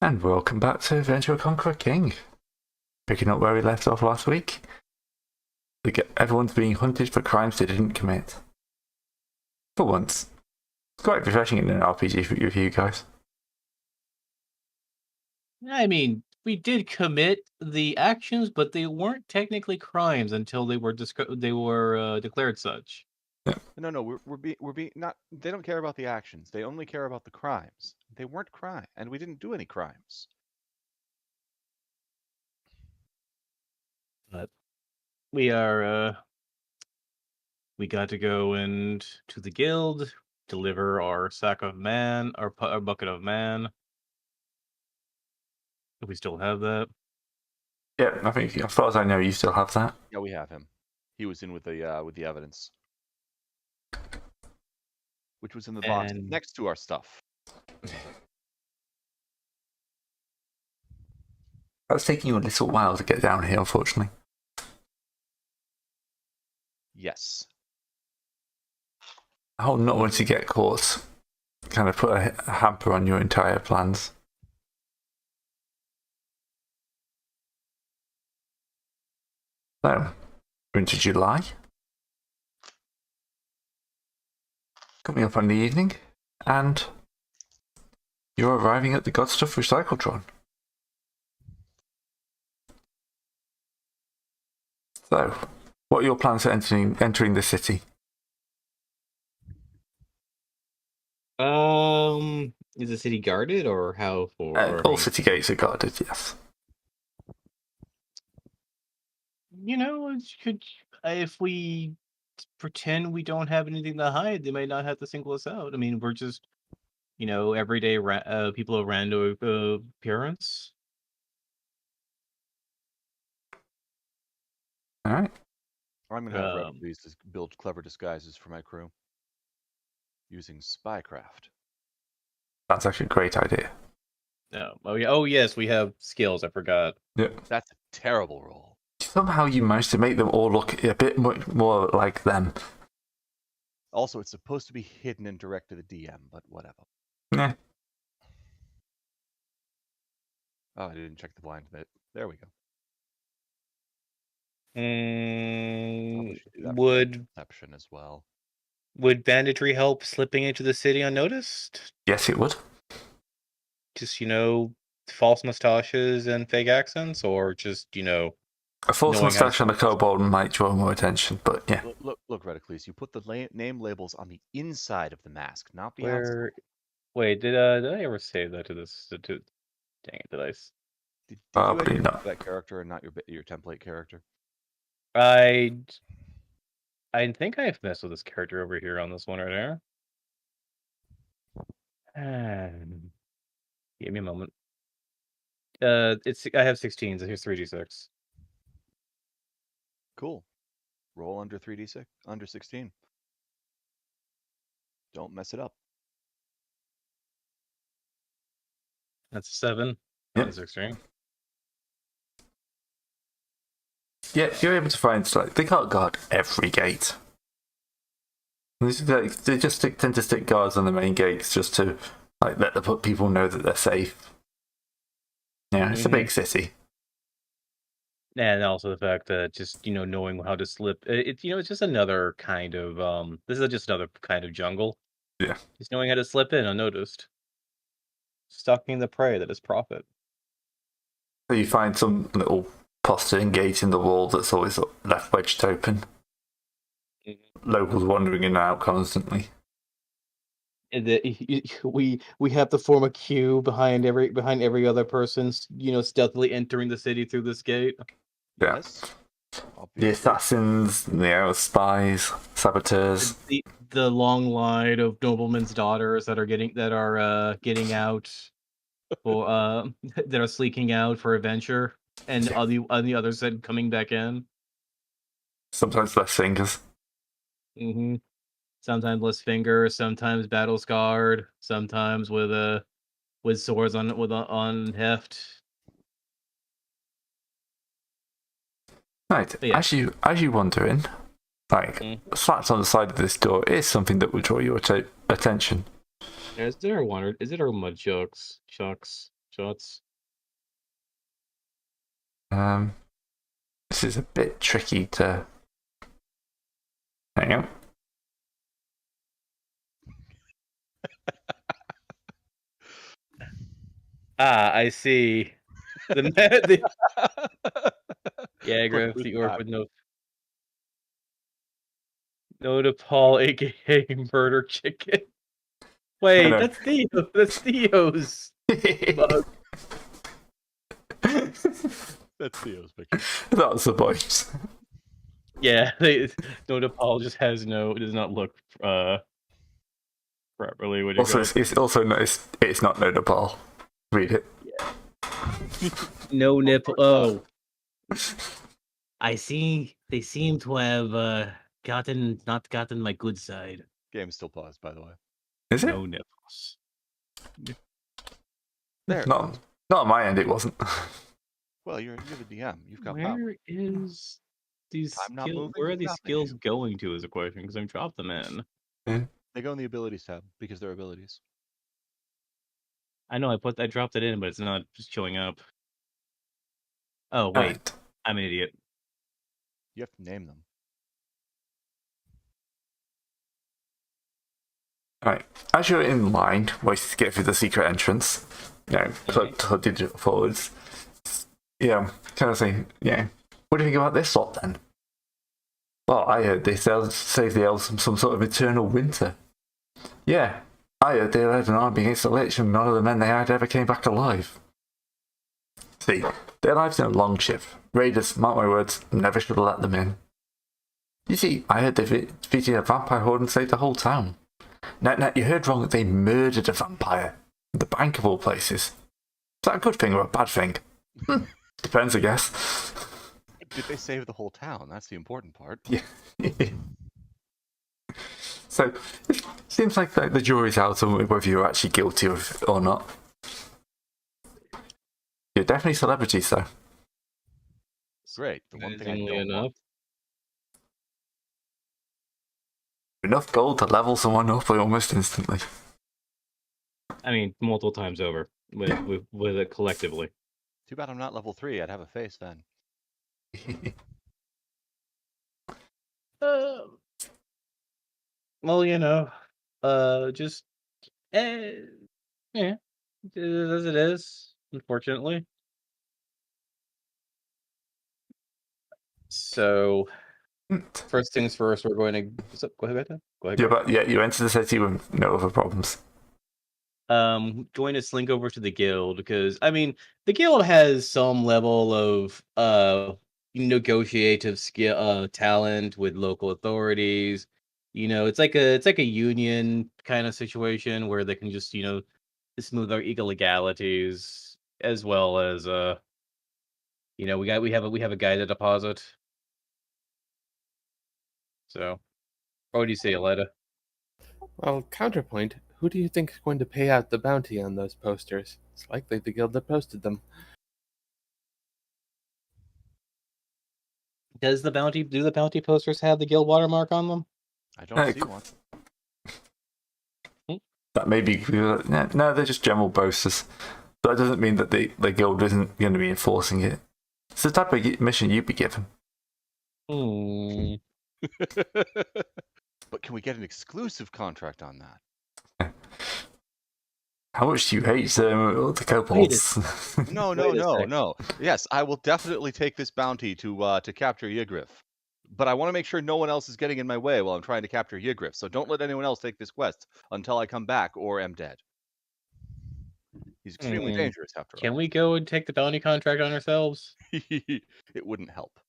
And welcome back to Adventure of Conqueror King. Picking up where we left off last week. Everyone's being hunted for crimes they didn't commit. For once. It's quite refreshing in an RPG with you guys. I mean, we did commit the actions, but they weren't technically crimes until they were declared such. No, we're being not. They don't care about the actions. They only care about the crimes. They weren't crime, and we didn't do any crimes. But we are we got to go and to the guild, deliver our sack of man, our bucket of man. We still have that. Yeah, I think as far as I know, you still have that. Yeah, we have him. He was in with the evidence, which was in the box next to our stuff. That's taking you a little while to get down here, unfortunately. Yes. I hope not once you get caught. Kind of put a hamper on your entire plans. So, we're into July. Coming up on the evening, and you're arriving at the Godstuff Recyclotron. So, what are your plans for entering the city? Is the city guarded or how? All city gates are guarded, yes. If we pretend we don't have anything to hide, they might not have to single us out. I mean, we're just, everyday people of random appearance. All right. I'm gonna have Red to build clever disguises for my crew using spycraft. That's actually a great idea. No. Oh yeah. Oh yes, we have skills. I forgot. Yeah. That's a terrible roll. Somehow you managed to make them all look a bit much more like them. Also, it's supposed to be hidden and direct to the DM, but whatever. Yeah. Oh, I didn't check the blind bit. There we go. Would perception as well. Would banditry help slipping into the city unnoticed? Yes, it would. Just false mustaches and fake accents, or just a false mustache and a kobold might draw more attention, but yeah. Look, Redicles, you put the name labels on the inside of the mask, not the outside. Wait, did I ever say that to this? Dang it, did I? Did Probably you not. That character and not your template character? I think I've messed with this character over here on this one right there. Give me a moment. I have 16s. Here's 3d6. Cool. Roll under 3d6, under 16. Don't mess it up. That's a 7. Yep. That's extreme. Yeah, you're able to find they can't guard every gate. They just tend to stick guards on the main gates just to let the people know that they're safe. Yeah, it's a big city. And also the fact that just knowing how to slip, it's just another kind of this is just another kind of jungle. Yeah, just knowing how to slip in unnoticed, stalking the prey that is profit. So you find some little postern gate in the wall that's always left wedged open. Locals wandering in and out constantly. And we have to form a queue behind every other person, stealthily entering the city through this gate. Yeah. Yes. The assassins, the spies, saboteurs. The long line of noblemen's daughters that are getting out for that are sleeking out for adventure, and on the other side coming back in. Sometimes less fingers. Sometimes less fingers, sometimes battle scarred, sometimes with swords on heft. Right. Yeah. As you wander in, slapped on the side of this door is something that will draw your attention. Is there a mud chucks? shots. This is a bit tricky to. Hang on. Ah, I see. Yeah, Griff, Who's the orc that? with no to Paul, aka Murderchicken. Wait, No. that's Theo. That's Theo's mug. That's Theo's picture. That's the point. Yeah, no to Paul just does not look properly when you Also, go. it's also not. It's not no Nepal. Read it. No nipple. Oh, I see. They seem to have not gotten my good side. Game's still paused, by the way. Is it? No nipples. There. Not on my end. It wasn't. Well, you're the DM. You've got power. Where is these Time not skills? moving, Where are you've these got the skills issue. going to? Is a question because I've dropped them in. They go in the abilities tab because they're abilities. I know I dropped it in, but it's not just showing up. Oh wait, Right. I'm an idiot. You have to name them. Right. As you're in line, waiting to get through the secret entrance, to digital forwards. Yeah, kind of saying, what do you think about this lot then? Well, I heard they saved the elves from some sort of eternal winter. Yeah, I heard they led an army against the Lich and none of the men they had ever came back alive. See, their lives in a long ship. Raiders, mark my words, never should have let them in. You see, I heard they defeated a vampire horde and saved the whole town. Now, you heard wrong that they murdered a vampire. The bank of all places. Is that a good thing or a bad thing? Depends, I guess. Did they save the whole town? That's the important part. Yeah. So, it seems like the jury's out on whether you're actually guilty of or not. You're definitely celebrities, though. Great. The one thing I Amazingly don't enough. want. Enough gold to level someone up almost instantly. I mean, multiple times over with it collectively. Too bad I'm not level 3. I'd have a face then. Well, just yeah, it is as it is. Unfortunately. So, first things first, we're going to go ahead. Go ahead. You enter the city with no other problems. Going to slink over to the guild because I mean the guild has some level of negotiative skill talent with local authorities. It's like a union kind of situation where they can just smooth our illegalities as well as we have a guy to deposit. So, what do you say, Aleta? Well, counterpoint, who do you think is going to pay out the bounty on those posters? It's likely the guild that posted them. Do the bounty posters have the guild watermark on them? I don't see one. That may be... No, they're just general boasters. But that doesn't mean that the guild isn't going to be enforcing it. It's the type of mission you'd be given. But can we get an exclusive contract on that? How much do you hate the kobolds? No. Yes, I will definitely take this bounty to capture Ygritte. But I want to make sure no one else is getting in my way while I'm trying to capture Ygritte. So don't let anyone else take this quest until I come back or am dead. He's extremely dangerous after all. Can we go and take the bounty contract on ourselves? It wouldn't help.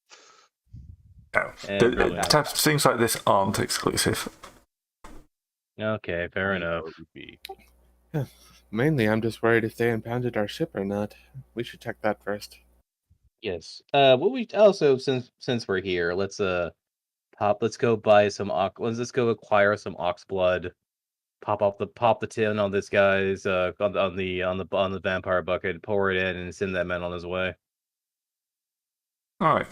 No. Really. Things like this aren't exclusive. Okay, fair enough. Yeah. Mainly, I'm just worried if they impounded our ship or not. We should check that first. Yes. What we also since we're here, let's go buy some let's go acquire some ox blood. Pop the tin on this guy's on the vampire bucket, pour it in, and send that man on his way. All right.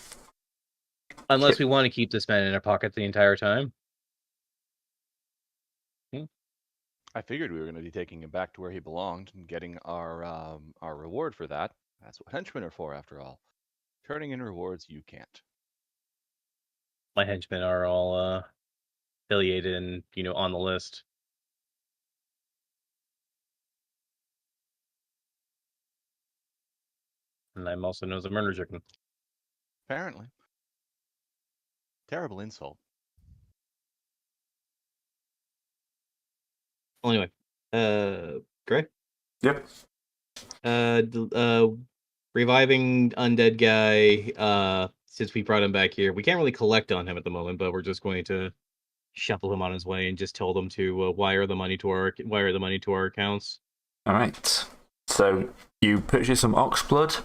Unless we want to keep this man in our pocket the entire time. I figured we were going to be taking him back to where he belonged and getting our reward for that. That's what henchmen are for, after all. Turning in rewards, you can't. My henchmen are all affiliated and on the list. And I'm also known as a Murderchicken. Apparently. Terrible insult. Well, anyway, Gray? Yep. Reviving undead guy, since we brought him back here, we can't really collect on him at the moment, but we're just going to shuffle him on his way and just tell them to wire the money to our accounts. All right. So you purchase some ox blood,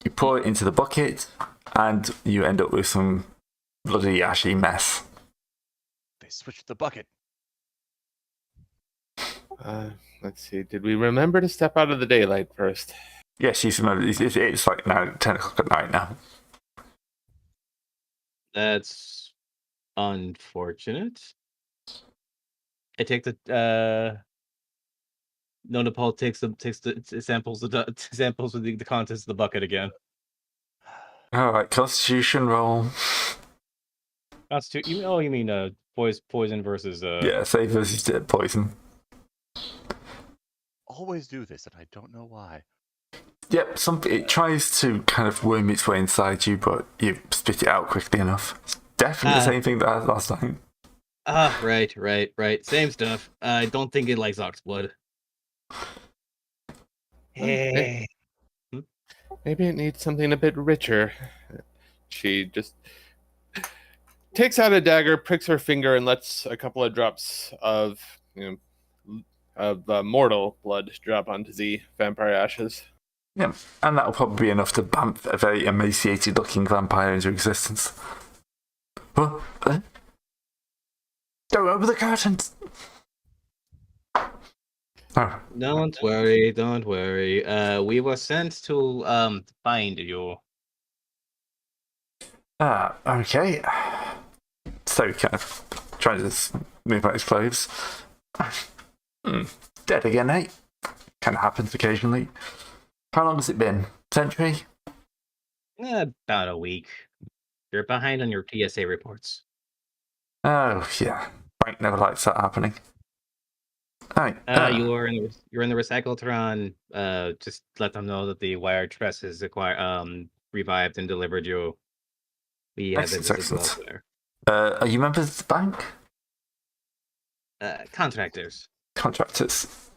you pour it into the bucket, and you end up with some bloody ashy mess. They switched the bucket. Let's see. Did we remember to step out of the daylight first? Yes, you remember. It's like now 10 o'clock at night now. That's unfortunate. I take the Nona Paul takes the samples of the contents of the bucket again. All right, Constitution roll. You mean poison versus Yeah, save versus poison. Always do this, and I don't know why. Yep, it tries to kind of worm its way inside you, but you spit it out quickly enough. It's definitely the same thing that I had last time. Right. Same stuff. I don't think it likes ox blood. Hey. Maybe it needs something a bit richer. She just takes out a dagger, pricks her finger, and lets a couple of drops of mortal blood drop onto the vampire ashes. Yeah, and that'll probably be enough to bamf a very emaciated-looking vampire into existence. What? Don't open the curtains! Oh. Don't worry. We were sent to find you. Okay. So he kind of tries to move out his clothes. Dead again, eh? Kind of happens occasionally. How long has it been? Century? About a week. You're behind on your TSA reports. Oh, yeah. Frank never likes that happening. Alright. You're in the recyclotron. Just let them know that the wire tress is revived and delivered you. We have it excellent. there. Are you members of the bank? Contractors. Contractors?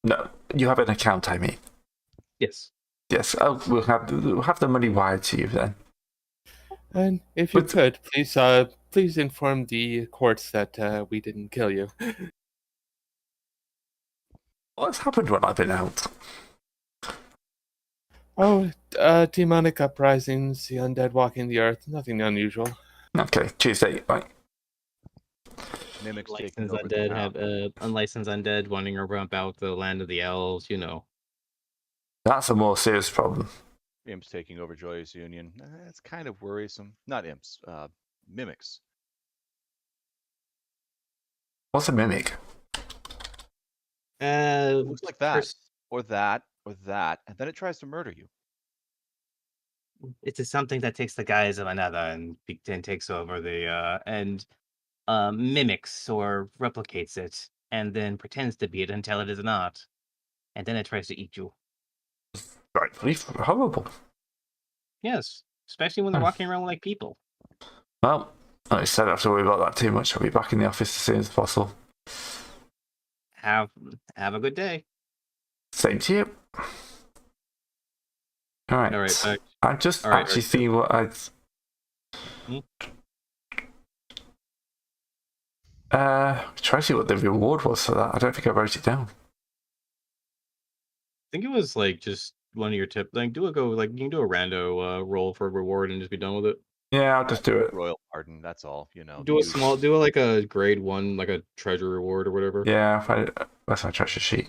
No, you have an account, I mean. Yes. Yes, we'll have the money wired to you then. And if you could, please inform the courts that we didn't kill you. What's happened when I've been out? Oh, demonic uprisings, the undead walking the earth, nothing unusual. Okay, Tuesday, right. Mimics Unlicensed taking over undead the have unlicensed undead wandering about the land of the elves. That's a more serious problem. Imps taking over Joyous Union. It's kind of worrisome. Not imps, mimics. What's a mimic? Looks like that, or that, and then it tries to murder you. It's something that takes the guise of another and takes over mimics or replicates it, and then pretends to be it until it is not, and then it tries to eat you. Rightfully horrible. Yes, especially when they're walking around like people. Well, I said I don't have to worry about that too much. I'll be back in the office as soon as possible. Have a good day. Same to you. All right. I'm just actually seeing what I'd. Try to see what the reward was for that. I don't think I wrote it down. I think it was like just one of your tips. Like, you can do a rando roll for a reward and just be done with it. Yeah, I'll just do it. Royal pardon, that's all. Do like a grade 1, like a treasure reward or whatever. Yeah, that's my treasure sheet.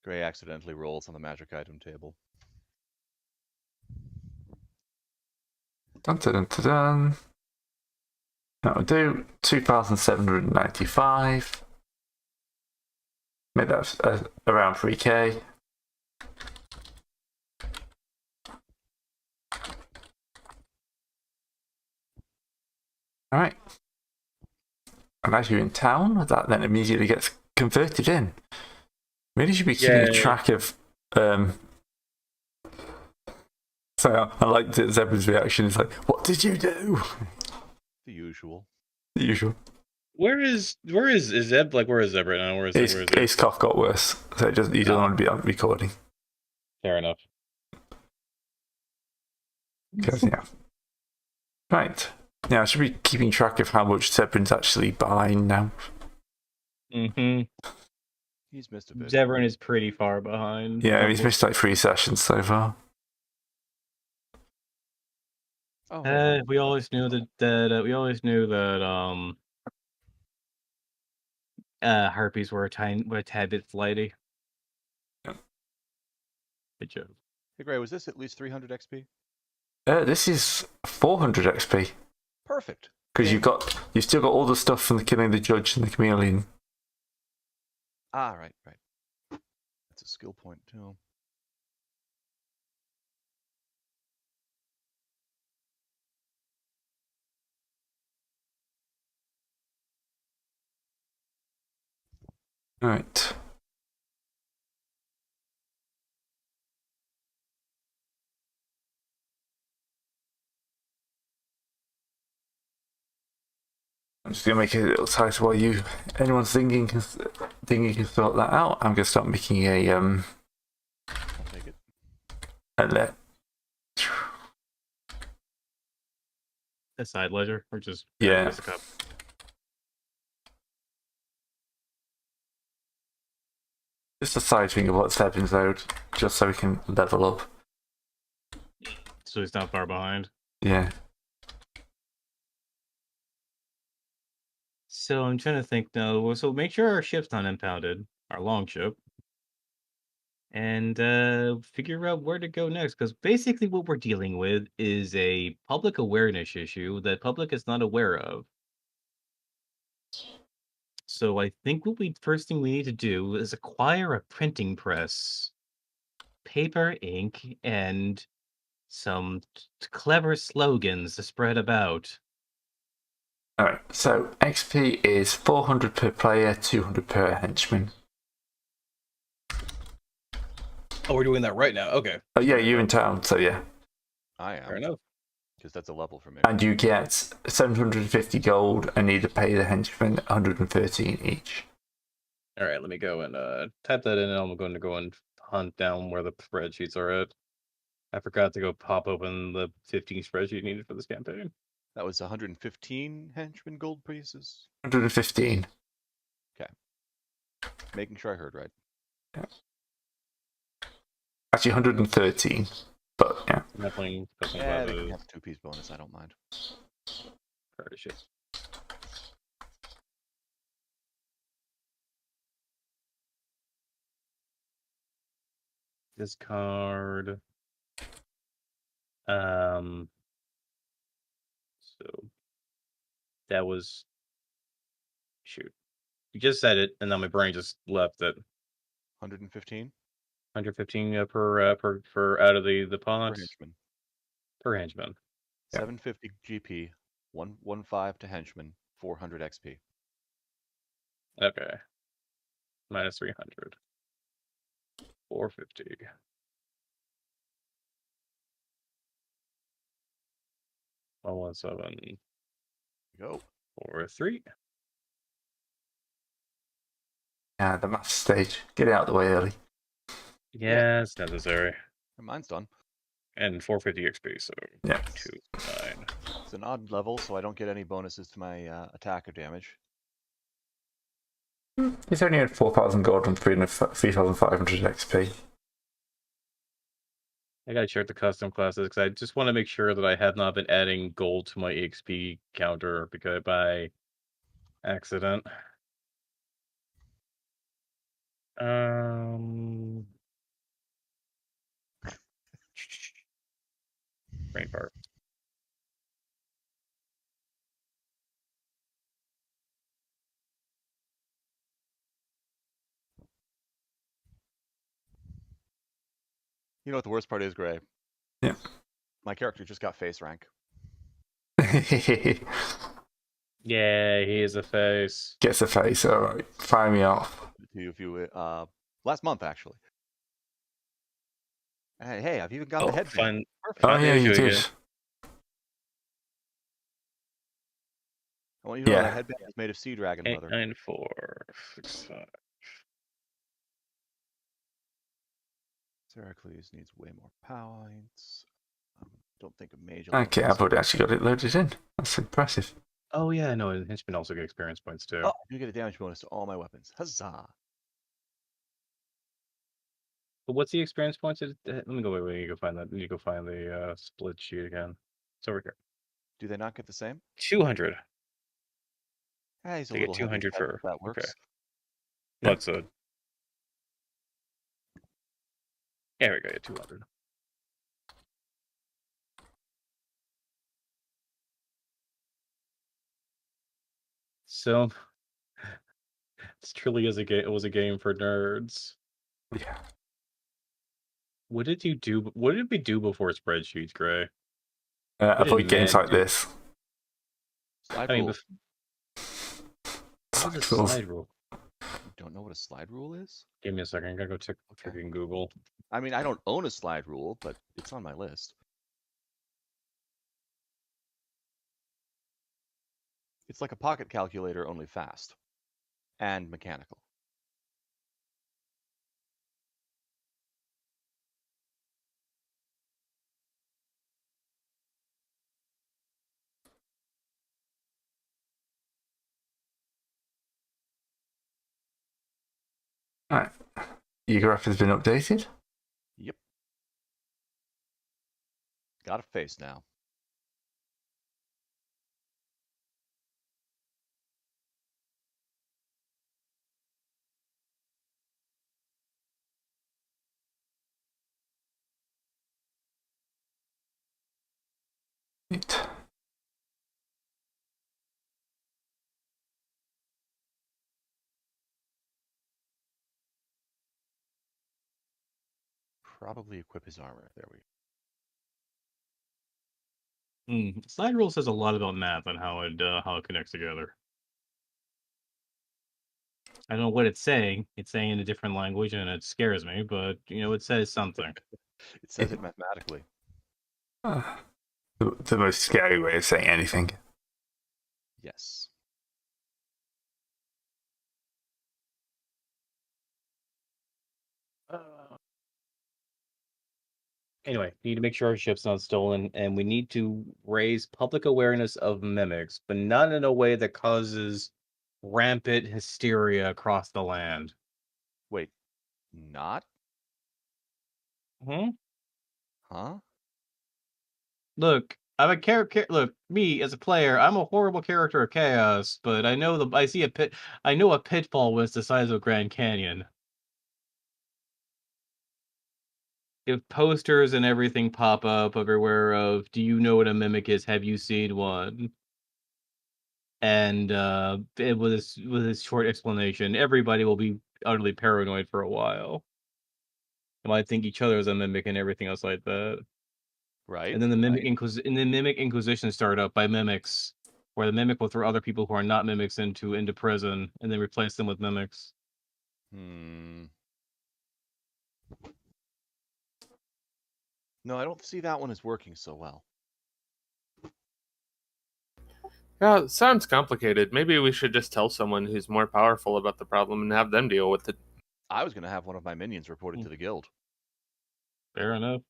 Gray accidentally rolls on the magic item table. Dun. That'll do. 2,795. Make that around 3k. Alright. And as you're in town, that then immediately gets converted in. Really should be keeping a track of. So I like that Zebra's reaction is like, "What did you do?" The usual. The usual. Where is Zeb? Like, where is Zeb right now? Where is he? His cough got worse, so he doesn't want to be on recording. Fair enough. Yeah. Right. Yeah, I should be keeping track of how much Zebrin's actually behind now. Mm-hmm. He's missed a bit. Zebrin is pretty far behind. Yeah, he's missed like 3 sessions so far. Oh, We always knew that harpies were a tad bit flighty. Yeah. Good joke. Hey, Gray, was this at least 300 XP? This is 400 XP Perfect. because you've still got all the stuff from the killing the judge and the chameleon. Ah, right. That's a skill point too. All right. I'm just gonna make a little title while anyone's thinking can sort that out. I'm gonna start making I'll take it. A side ledger, or just Yeah. a cup. Just a side thing of what's happening out, just so we can level up. So he's not far behind. Yeah. So I'm trying to think now. So make sure our ship's not impounded, our long ship, and figure out where to go next. Because basically, what we're dealing with is a public awareness issue that public is not aware of. So I think first thing we need to do is acquire a printing press, paper, ink, and some clever slogans to spread about. Alright, so XP is 400 per player, 200 per henchman. Oh, we're doing that right now. Okay. Oh yeah, you're in town, so yeah. I Fair am. enough. Because that's a level for me. And you get 750 gold and need to pay the henchmen 113 each. All right, let me go and type that in, and I'm going to go and hunt down where the spreadsheets are at. I forgot to go pop open the 15 spreadsheet needed for this campaign. That was 115 henchman gold pieces. 115. Making sure I heard right. Yeah. Actually 113, but yeah. Definitely Yeah, they can have a 2-piece bonus. I don't mind. priority shit. Discard. So that was shoot. You just said it, and then my brain just left it. 115 115 per out of the per pods henchman. per henchman. 750 GP, 115 to henchman, 400 XP. Okay. Minus 300. 450. One 117. Go. 43. Yeah, the math stage. Get it out of the way early. Yeah, it's necessary. Mine's done. And 450 XP, so Yeah. 2-9. It's an odd level, so I don't get any bonuses to my attack or damage. He's only had 4,000 gold and 3,500 XP. I gotta check the custom classes because I just want to make sure that I have not been adding gold to my EXP counter because by accident. Brain fart. You know what the worst part is, Gray? Yeah. My character just got face rank. Yeah, he is a face. Gets a face. All right, fire me off. To you, if you last month actually. Hey, I've even got the headband. Fun. Perfect. Oh Find the yeah, you issue did. again. I want you to know Yeah. that headband is made of sea dragon leather. 89465. Heracles needs way more points. Don't think a mage. Okay, I've already actually got it loaded in. That's impressive. Oh yeah, no, and henchmen also get experience points too. Oh, you get a damage bonus to all my weapons. Huzzah! But what's the experience points? Let me go. Wait, you go find that. You go find the split sheet again. It's over here. Do they not get the same? 200. He's a They little get 200 heavy. for. That works. Okay. Yeah. That's a. There we go. Yeah, 200. So, this truly is a game. It was a game for nerds. Yeah. What did you do? What did we do before spreadsheets, Gray? I did played games man like do? this. Slide I mean, rule. what is a Rules. slide rule? You don't know what a slide rule is? Give me a second. I gotta go check Okay. freaking Google. I mean, I don't own a slide rule, but it's on my list. It's like a pocket calculator, only fast and mechanical. Alright. Your graph has been updated. Yep. Got a face now. Right. Probably equip his armor. There we go. Slide rule says a lot about math and how it connects together. I don't know what it's saying. It's saying in a different language, and it scares me. But it says something. It says it mathematically. The most scary way of saying anything. Yes. Anyway, need to make sure our ship's not stolen, and we need to raise public awareness of mimics, but not in a way that causes rampant hysteria across the land. Wait. Not? Hmm? Huh? Look, I'm a character. Look, me as a player, I'm a horrible character of chaos. But I know I see a pit. I know a pitfall when it's the size of Grand Canyon. If posters and everything pop up everywhere of, do you know what a mimic is? Have you seen one? And with this short explanation, everybody will be utterly paranoid for a while. They might think each other is a mimic and everything else like that. Right. And then the mimic right. inquisition start up by mimics, where the mimic will throw other people who are not mimics into prison and then replace them with mimics. No, I don't see that one as working so well. Yeah, it sounds complicated. Maybe we should just tell someone who's more powerful about the problem and have them deal with it. I was going to have one of my minions reported to the guild. Fair enough.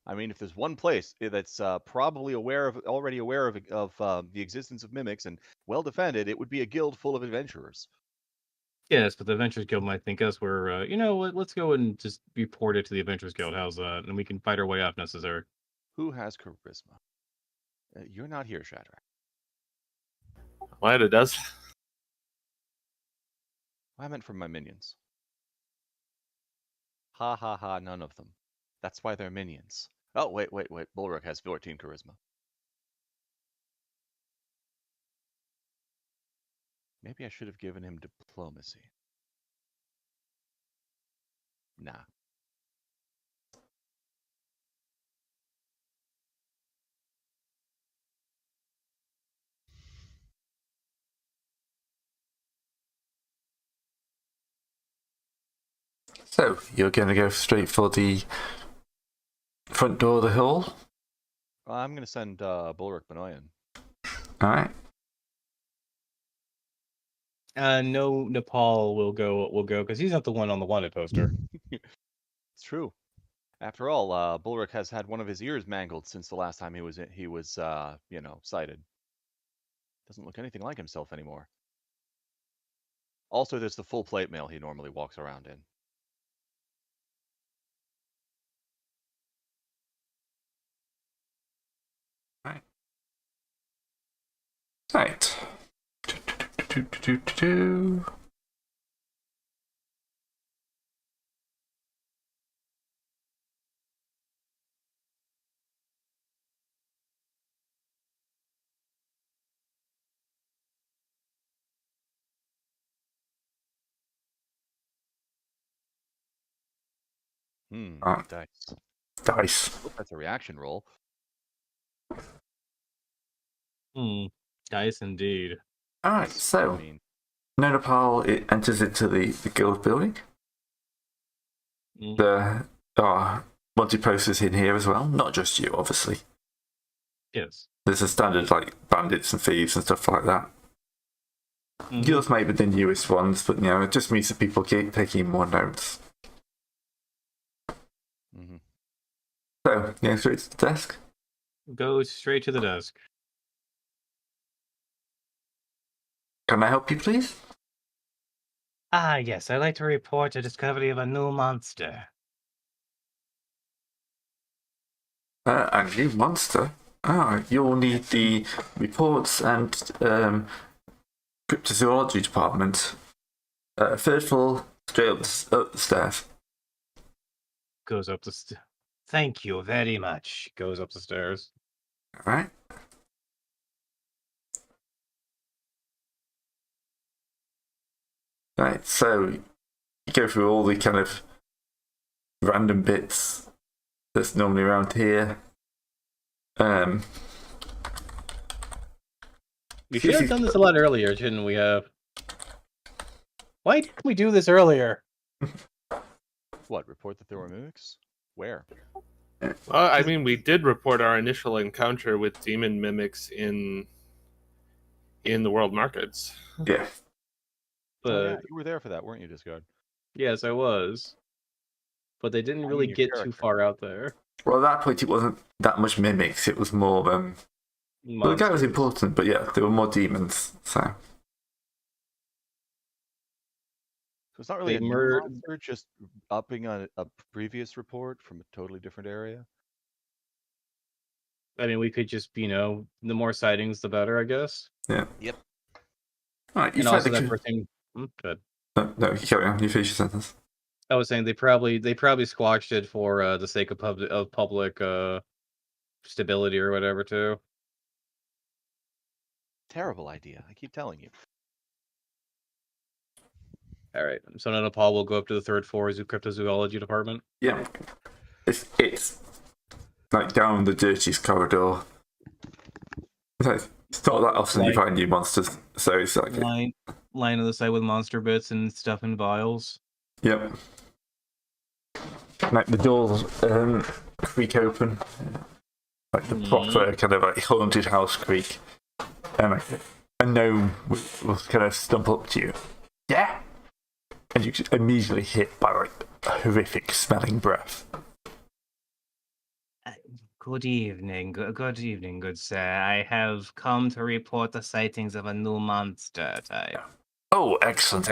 I mean, if there's one place that's probably already aware of the existence of mimics and well defended, it would be a guild full of adventurers. Yes, but the Adventurers Guild might think us we're, you know what, let's go and just report it to the Adventurers Guild. How's that? And we can fight our way out if necessary. Who has charisma? You're not here, Shadrach. What it does? I meant from my minions. Ha ha ha, none of them. That's why they're minions. Oh, wait. Bulwark has 14 charisma. Maybe I should have given him diplomacy. Nah. So, you're going to go straight for the front door of the hall? I'm going to send Bulwark Benoyan. Alright. No, Nepal will go because he's not the one on the wanted poster. It's true. After all, Bulwark has had one of his ears mangled since the last time he was sighted. Doesn't look anything like himself anymore. Also, there's the full plate mail he normally walks around in. Right. Dice. Dice. Hope that's a reaction roll. Dice indeed. Alright, so I mean, Nepal it enters into the guild building. Mm. There are Monty posters in here as well, not just you, obviously. Yes. There's a standard like bandits and thieves and stuff like that. Mhm. Yours may be the newest ones, but it just means that people keep taking more notes. mm-hmm. So, straight to the desk. Go straight to the desk. Can I help you, please? Yes, I'd like to report a discovery of a new monster. A new monster? You'll need the reports and Cryptozoology Department. Third floor, straight up the stairs. Goes up the Thank you very much. Goes up the stairs. Alright. Right, so you go through all the kind of random bits that's normally around here. We should have done this a lot earlier, shouldn't we have? Why didn't we do this earlier? What? Report that there were mimics? Where? Well, I mean, we did report our initial encounter with demon mimics in the world markets. Yeah. But Oh, yeah, you were there for that, weren't you, Discard? yes, I was. But they didn't I really mean, your get too character. far out there. Well, at that point, it wasn't that much mimics. It was more. Well, the guy was Monsters. important, but yeah, there were more demons. So So it's not really They a new mur- monster, just upping on a previous report from a totally different area. I mean, we could just, the more sightings, the better, I guess. yeah. Yep. All right, you And find also the. that person. Good. No, you carry on. You finish your sentence. I was saying they probably squashed it for the sake of public stability or whatever too. Terrible idea. I keep telling you. All right, so now Nepal will go up to the third floor of Cryptozoology Department. Yeah. It's like down the dirtiest corridor. So it's not that often you find new monsters. So it's like Line of the side with monster bits and stuff in vials. Yep. Like the doors creak open, like the proper kind of like haunted house creak, and like a gnome will kind of stump up to you. Yeah, and you get immediately hit by like a horrific smelling breath. Good evening, good evening, good sir. I have come to report the sightings of a new monster type. Oh, excellent.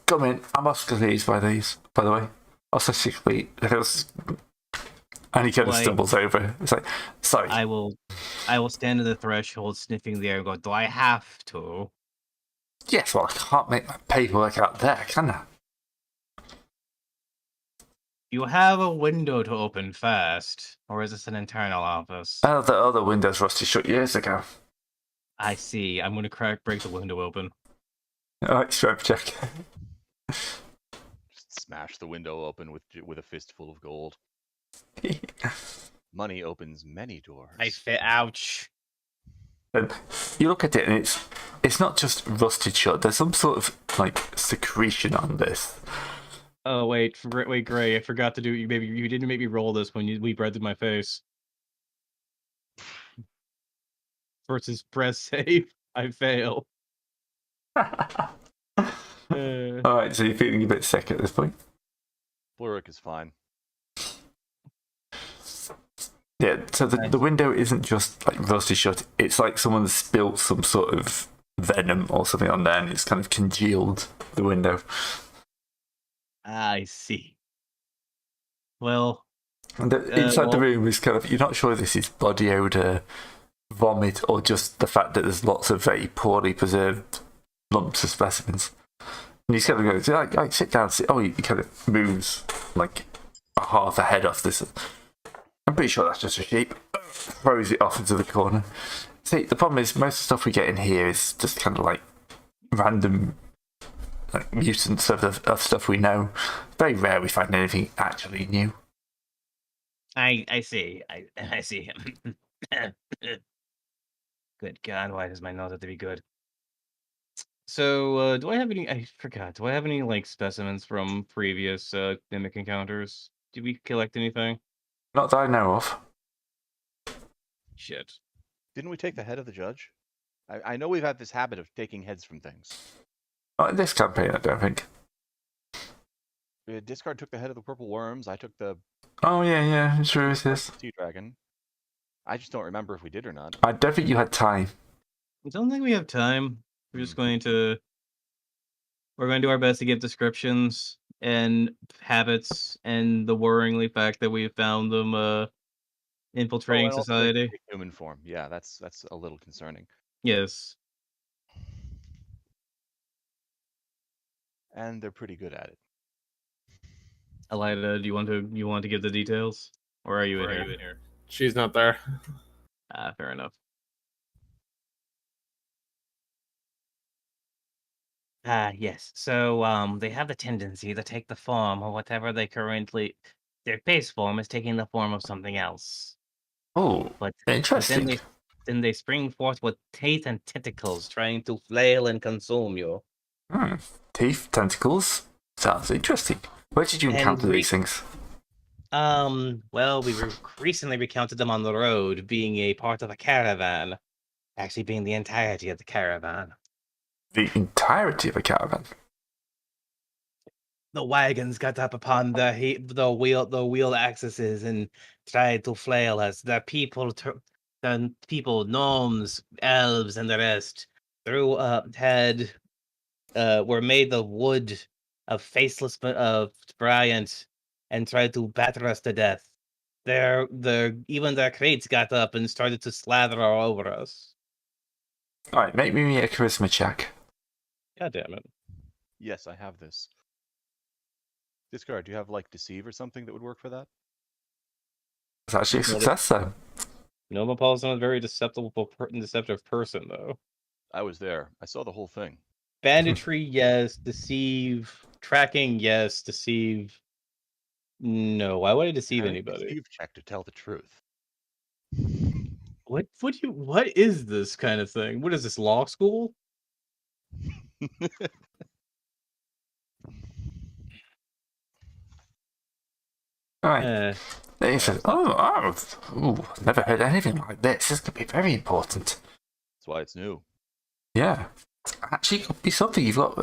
Come in. I'm Oscar Lees by the way. Oscar Sickly. And he kind of stumbles over. It's like, sorry. I will stand at the threshold, sniffing the air, and go, "Do I have to?" Yes, well, I can't make my paperwork out there, can I? You have a window to open first, or is this an internal office? Oh, the other window's rusted shut years ago. I see. I'm going to break the window open. Alright, strength check. Just smash the window open with a fistful of gold. Money opens many doors. Ouch. And you look at it, and it's not just rusted shut. There's some sort of like secretion on this. Oh wait, wait, Gray. I forgot to do. You didn't make me roll this when we breaded my face. Versus press save. I fail. Alright, so you're feeling a bit sick at this point? Fluric is fine. Yeah, so the window isn't just like rusted shut, it's like someone spilt some sort of venom or something on there and it's kind of congealed the window. I see. Well, And inside the room is kind of, you're not sure if this is body odour, vomit, or just the fact that there's lots of very poorly preserved lumps of specimens. And he's kind of going, like sit down, sit. Oh, he kind of moves like half a head off this. I'm pretty sure that's just a sheep. Throws it off into the corner. See, the problem is most of the stuff we get in here is just kind of like random like mutants of stuff we know. Very rare we find anything actually new. I see. I see. Good God, why does my nose have to be good? so do I have any? I forgot. Do I have any like specimens from previous mimic encounters? Did we collect anything? Not that I know of. Shit. Didn't we take the head of the judge? I know we've had this habit of taking heads from things. Not in this campaign, I don't think. Discard took the head of the purple worms. I took the Oh, yeah, sure it is. sea dragon. I just don't remember if we did or not. I don't think you had time. I don't think we have time. We're just going to. We're going to do our best to give descriptions and habits and the worryingly fact that we found them infiltrating and also they society. take human form. Yeah, that's a little concerning. Yes. And they're pretty good at it. Elena, do you want to give the details, or are you in here? She's not there. Ah, fair enough. Yes. So, they have the tendency to take the form of whatever their base form is taking the form of something else. Oh, But interesting. then they spring forth with teeth and tentacles, trying to flail and consume you. Teeth, tentacles. Sounds interesting. Where did you And encounter we- these things? Well, we recently recounted them on the road, being a part of a caravan. Actually, being the entirety of the caravan. The entirety of a caravan. The wagons got up upon the wheel axes and tried to flail us. The people, gnomes, elves, and the rest were made of wood of faceless Bryant and tried to batter us to death. Even their crates got up and started to slather all over us. Alright, make me a charisma check. God damn it. Yes, I have this. Discard, do you have like deceive or something that would work for that? It's actually a Well, success, though. Noma Paul's not a very deceptive person, though. I was there. I saw the whole thing. Banditry, yes. Deceive. Tracking, yes. Deceive. No. Why would I deceive And a anybody? Deceive check to tell the truth. What is this kind of thing? What is this, law school? Alright. Then he says, never heard anything like this. This could be very important. That's why it's new. Yeah. Actually, could be something. You've got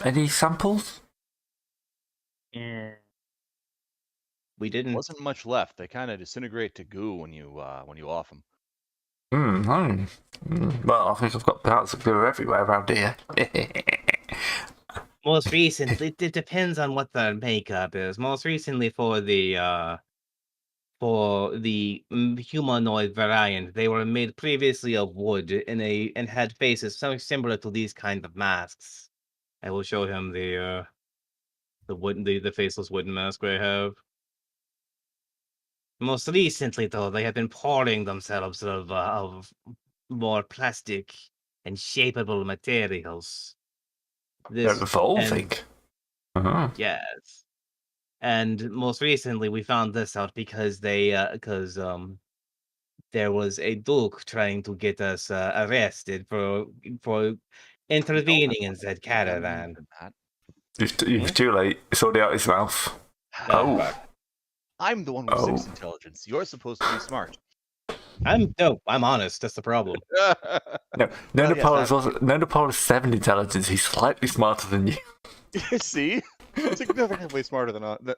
any samples? We didn't. Wasn't much left. They kind of disintegrate to goo when you off them. Well, I think I've got parts of glue everywhere around here. Most recently, it depends on what the makeup is. Most recently, for the humanoid variant, they were made previously of wood and had faces something similar to these kind of masks. I will show him the faceless wooden mask I have. Most recently, though, they have been pouring themselves of more plastic and shapeable materials. They're evolving. Yes. And most recently, we found this out because there was a duke trying to get us arrested for intervening in said caravan. You're too late. It's already out his mouth. Oh. I'm the one with Oh. 6 intelligence. You're supposed to be smart. I'm honest. That's the problem. No, Well, yes, Nonapol is 7 intelligence. He's slightly smarter than you. See? Significantly smarter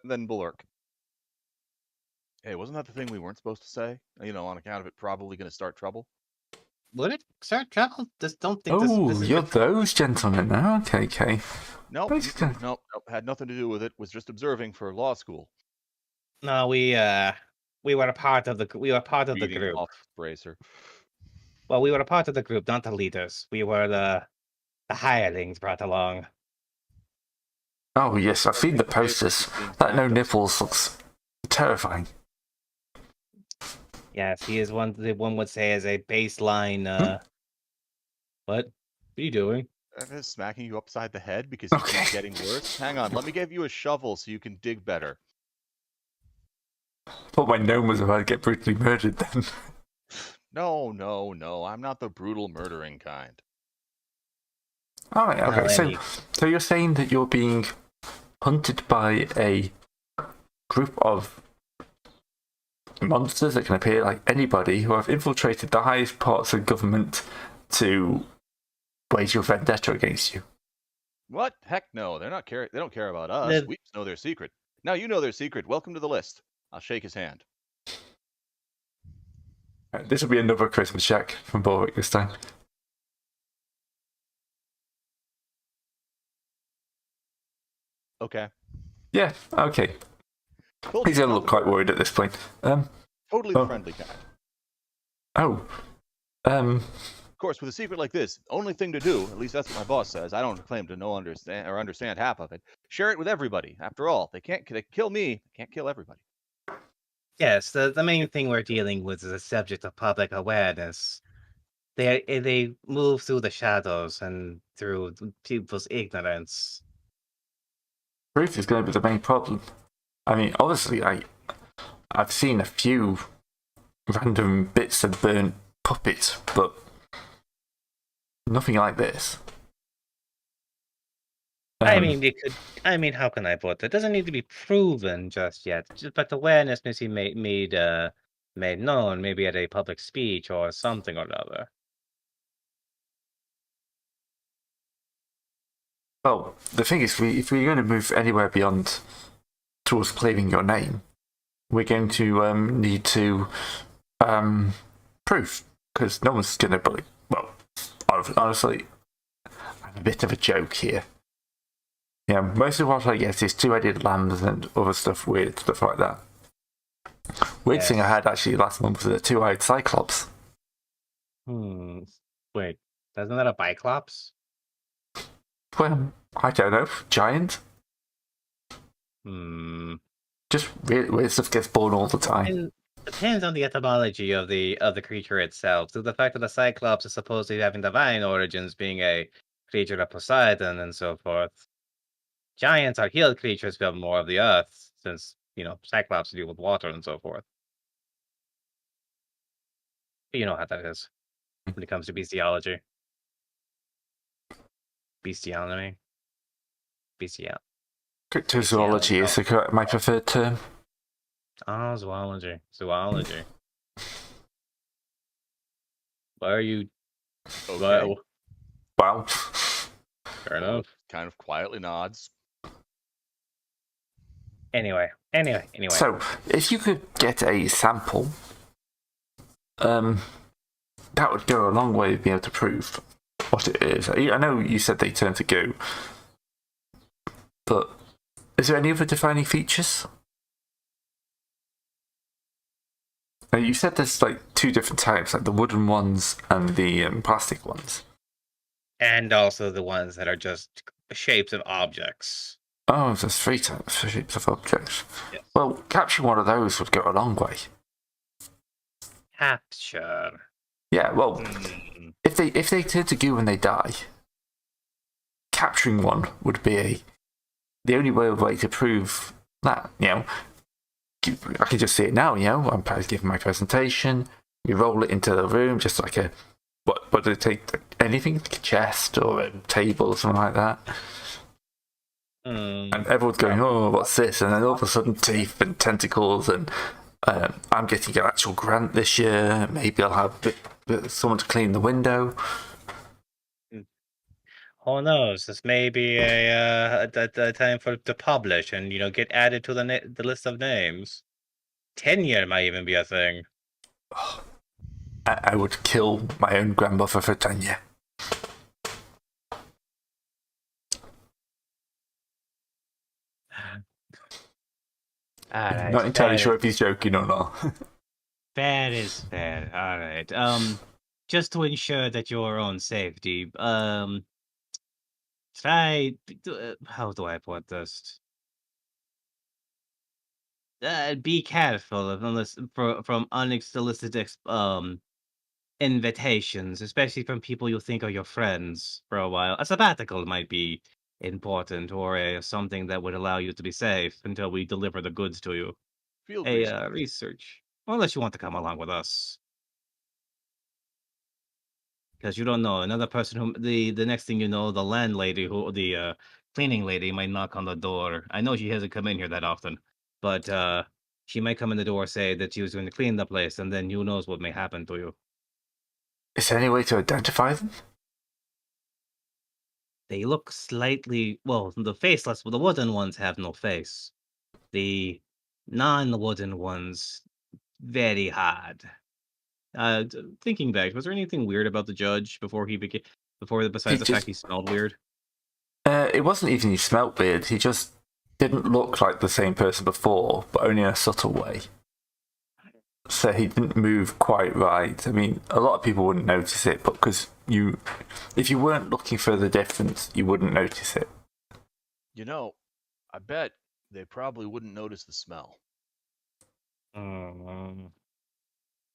than Bulwark. Hey, wasn't that the thing we weren't supposed to say? On account of it probably going to start trouble? Would it start trouble? Just don't think Oh, this is you're those gentlemen now. Okay. Nope, Basically- nope, had nothing to do with it. Was just observing for law school. No, we were a part of the Reading group. off Bracer. Well, we were a part of the group, not the leaders. We were the hirelings brought along. Oh, yes, I've seen the posters. That no nipples looks terrifying. Yes, he is one would say is a baseline. What are you doing? I'm just smacking you upside the head because you keep getting worse. Hang on, let me give you a shovel so you can dig better. Thought my gnome was about to get brutally murdered then. No, I'm not the brutal murdering kind. Alright, okay. Well, So you're saying that you're being hunted by a group of monsters that can appear like anybody who have infiltrated the highest parts of government to wage your vendetta against you. What? Heck no, they don't care about us. The- We just know their secret. Now you know their secret. Welcome to the list. I'll shake his hand. This will be another Christmas check from Borwick this time. Okay. Yeah, okay. Cool. He's gonna look quite worried at this point. Totally oh. friendly kind. Of course, with a secret like this, the only thing to do, at least that's what my boss says, I don't claim to understand half of it. Share it with everybody. After all, they kill me, can't kill everybody. Yes, the main thing we're dealing with is a subject of public awareness. They move through the shadows and through people's ignorance. Proof is going to be the main problem. I mean, obviously, I've seen a few random bits of burnt puppets, but nothing like this. I mean, how can I put it? It doesn't need to be proven just yet, but awareness needs to be made known, maybe at a public speech or something or other. Well, the thing is, if we're going to move anywhere beyond towards claiming your name, we're going to need to prove, because no one's going to believe. Well, honestly, I'm a bit of a joke here. Yeah, most of what I get is 2-headed lambs and other weird stuff like that. Weird thing I had actually last month was a 2-eyed Cyclops. Wait, isn't that a Biclops? Well, I don't know. Giant? Just weird stuff gets born all the time. Depends on the etymology of the creature itself. So the fact that the Cyclops is supposedly having divine origins, being a creature of Poseidon and so forth. Giants are healed creatures built more of the earth, since, Cyclops deal with water and so forth. But you know how that is when it comes to bestiology. Bestiality. Cryptozoology is my preferred term. Oh, zoology. Why are you... Okay. Wow. Fair enough. Kind of quietly nods. Anyway. So, if you could get a sample, that would go a long way to be able to prove what it is. I know you said they turn to goo, but is there any other defining features? Now, you said there's like 2 different types, like the wooden ones and the plastic ones. And also the ones that are just shapes of objects. Oh, there's 3 types for shapes of objects. Yes. Well, capturing one of those would go a long way. Capture. Yeah, well, if they turn to goo when they die, capturing one would be the only way to prove that. I can just see it now. I'm giving my presentation. We roll it into the room, just like a what do they take? Anything like a chest or a table or something like that. And everyone's going, oh, what's this? And then all of a sudden, teeth and tentacles, and I'm getting an actual grant this year. Maybe I'll have someone to clean the window. Who knows? This may be a time for to publish and get added to the list of names. Tenure might even be a thing. I would kill my own grandmother for tenure. Alright, Not entirely sure if he's joking or not. fair is fair. Alright. Just to ensure that your own safety, try. How do I put this? Be careful from unsolicited invitations, especially from people you think are your friends for a while. A sabbatical might be important, or something that would allow you to be safe until we deliver the goods to you. Field A research. research, unless you want to come along with us, because you don't know another person who the next thing you know, the landlady the cleaning lady might knock on the door. I know she hasn't come in here that often, but she might come in the door, say that she was going to clean the place, and then who knows what may happen to you. Is there any way to identify them? They look slightly the faceless, the wooden ones have no face. The non-wooden ones, very hard. Thinking back, was there anything weird about the judge besides the fact he smelled weird? It wasn't even he smelt weird. He just didn't look like the same person before, but only in a subtle way. So he didn't move quite right. I mean, a lot of people wouldn't notice it, but if you weren't looking for the difference, you wouldn't notice it. I bet they probably wouldn't notice the smell.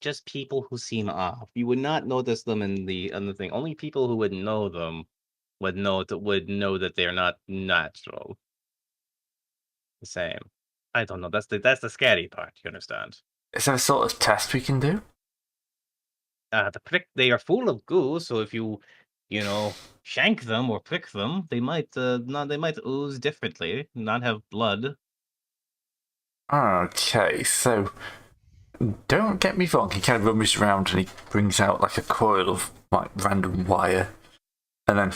Just people who seem off. You would not notice them in the thing. Only people who would know them would know that they're not natural. The same. I don't know. That's the scary part. You understand? Is there a sort of test we can do? They are full of goo, so if you shank them or prick them, they might ooze differently, not have blood. Okay, so don't get me wrong, he kind of rummages around and he brings out like a coil of like random wire, and then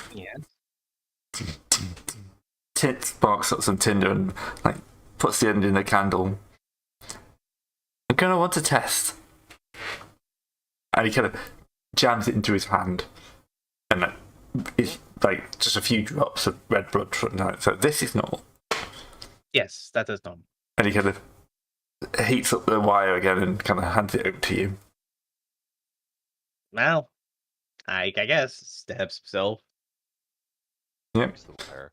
sparks up some tinder and like puts the end in the candle. I'm gonna want to test, and he kind of jams it into his hand, and then it's like just a few drops of red blood from that. So this is normal. Yes, that is normal. And he kind of heats up the wire again and kind of hands it over to you. Well, I guess stabs himself. Yep. Breaks the wire.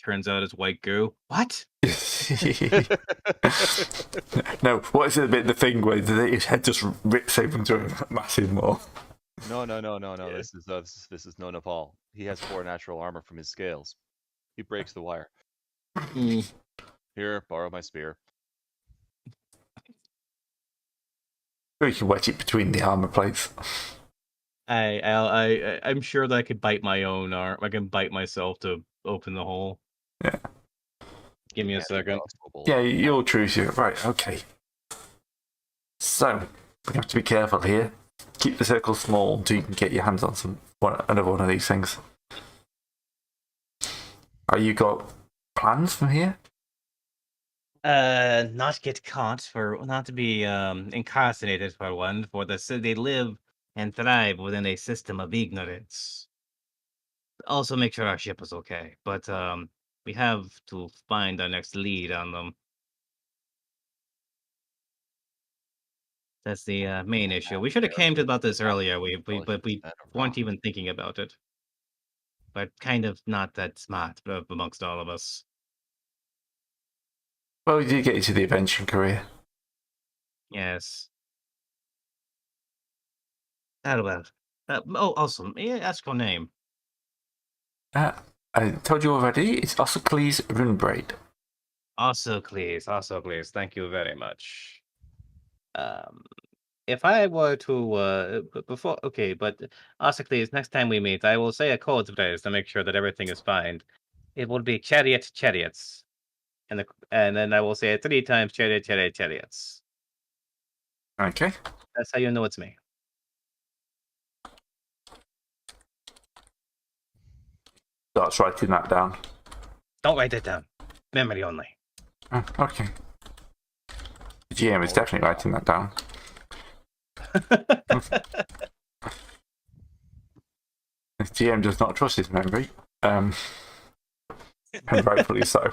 Turns out it's white goo. What? No, what is it? The thing where his head just rips open into a massive maw. No. This is no Nepal. He has 4 natural armor from his scales. He breaks the wire. Here, borrow my spear. Or you can wedge it between the armor plates. I'm sure that I could bite my own arm. I can bite myself to open the hole. Yeah. Give me a second. Yeah, you're true. Right, okay. So, we have to be careful here. Keep the circle small until you can get your hands on another one of these things. You got plans from here? Not get caught, not to be incarcerated for one. They live and thrive within a system of ignorance. Also, make sure our ship is okay. But we have to find our next lead on them. That's the main issue. We should have came to about this earlier. But we weren't even thinking about it. But kind of not that smart amongst all of us. Well, you did get into the adventuring career. Yes. Well. Also, may I ask your name? I told you already, it's Ossocles Runebraid. Ossocles, thank you very much. If I were to but Ossocles, next time we meet, I will say a code phrase to make sure that everything is fine. It will be chariots. And then I will say it 3 times, chariots. Okay. That's how you know it's me. Starts writing that down. Don't write it down. Memory only. Oh, okay. The GM is definitely writing that down. The GM does not trust his memory. And rightfully so.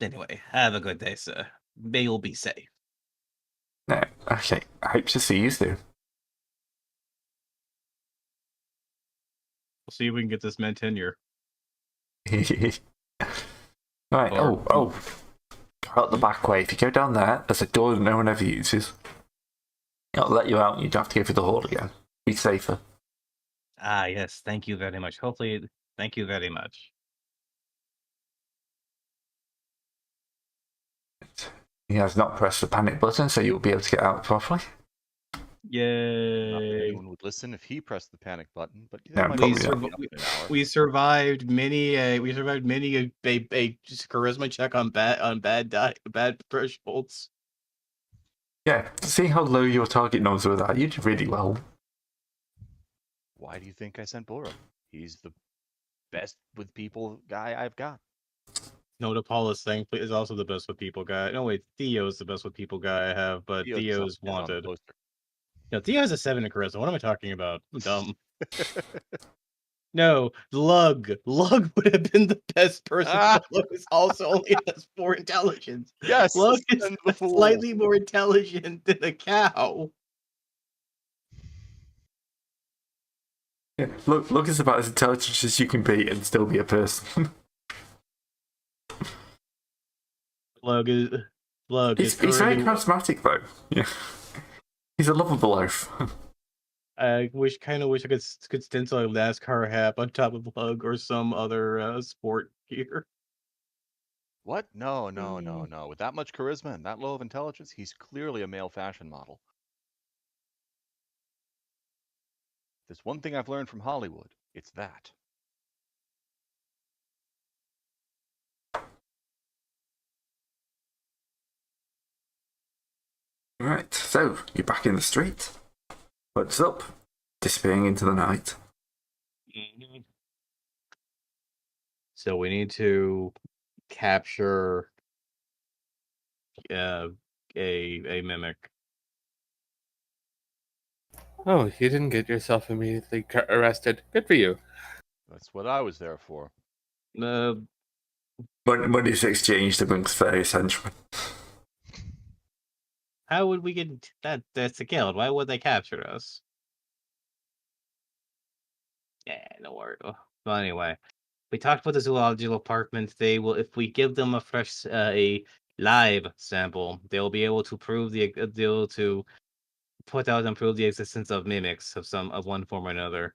Anyway, have a good day, sir. May you'll be safe. No, okay. I hope to see you soon. We'll see if we can get this man tenure. Right, oh. Go out the back way. If you go down there's a door that no one ever uses. It'll let you out and you don't have to go through the hall again. Be safer. Ah, yes. Thank you very much. Thank you very much. He has not pressed the panic button, so you'll be able to get out properly. Not that Yay! anyone would listen if he pressed the panic button, but No, that might probably be not. up in an hour. We survived many a charisma check on bad thresholds. Yeah, seeing how low your target numbers were that, you did really well. Why do you think I sent Borum? He's the best with people guy I've got. No, the Paulus thing is also the best with people guy. No, wait, Theo's the best with people guy I have, but Theo's on the wanted. poster. No, Theo has a 7 in charisma. What am I talking about? I'm dumb. No, Lug. Lug would have been the best person. Ah! Lug is also only has 4 intelligence. Yes, Lug is send the fool. slightly more intelligent than a cow. Yeah, look is about as intelligent as you can be and still be a person. Lug is He's very charismatic though. Yeah, he's a lovable oaf. I wish I could stencil a NASCAR hat on top of Lug or some other sport gear. What? No. With that much charisma and that low of intelligence, he's clearly a male fashion model. There's one thing I've learned from Hollywood. It's that. Right, so you're back in the street. What's up? Disappearing into the night. So we need to capture a mimic. Oh, you didn't get yourself immediately arrested. Good for you. That's what I was there for. Money's exchanged amongst various henchmen. How would we get that? That's the guild. Why would they capture us? Yeah, no worry. Well, anyway, we talked with the zoology department. They will, if we give them a live sample, they'll be able to prove put out and prove the existence of mimics of one form or another.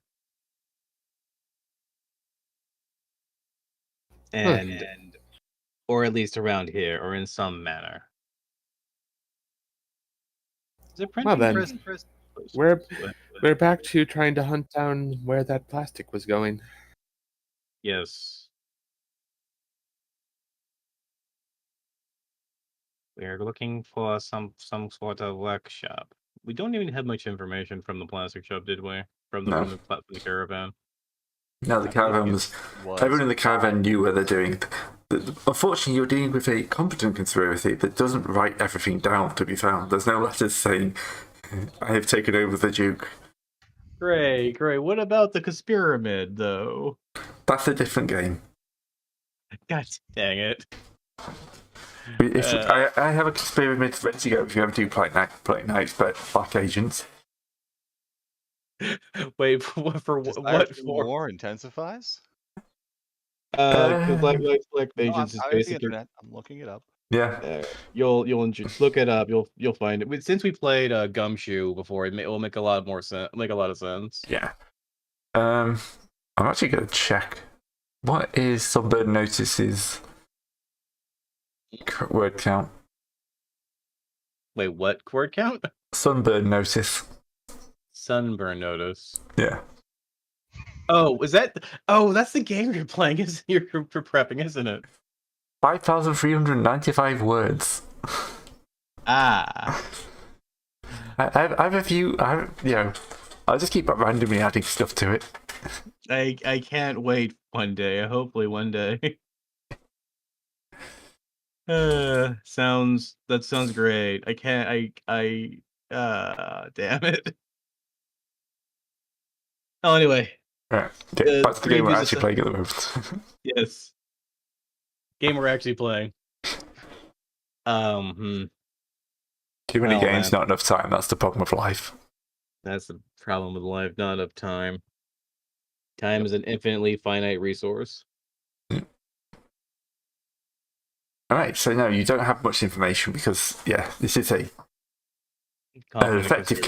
And or at least around here, or in some manner. Is it printing then, press? we're back to trying to hunt down where that plastic was going. Yes. We're looking for some sort of workshop. We don't even have much information from the plastic shop, did we? From the caravan. No, the caravan was. Everyone in the caravan knew what they're doing. Unfortunately, you're dealing with a competent conspiracy that doesn't write everything down to be found. There's no letters saying, I have taken over the Duke. Great. What about the Conspiramid, though? That's a different game. God dang it. I have a Conspiramid ready to go if you ever do play nights, but Black Agents. Wait, what for? War intensifies? Because Black Agents is I'm basically. the internet. I'm looking it up. Yeah. You'll look it up. You'll find it. Since we played Gumshoe before, it will make a lot more sense. Make a lot of sense. Yeah. I'm actually going to check. What is Sunbird Notice's word count? Wait, what word count? Sunbird Notice. Sunburn notice. Yeah. Oh, is that? Oh, that's the game you're playing. Is you're prepping, isn't it? 5,395 words. Ah, I have a few. I'll just keep randomly adding stuff to it. I can't wait one day. Hopefully one day. That sounds great. I can't. Damn it. Oh, anyway. Right. Okay, back to the game we're previews actually playing at the moment. Yes. Game we're actually playing. Too many Oh, games, man. not enough time. That's the problem of life. That's the problem with life. Not enough time. Time is an infinitely finite resource. Alright, so no, you don't have much information because, this is an Confident effective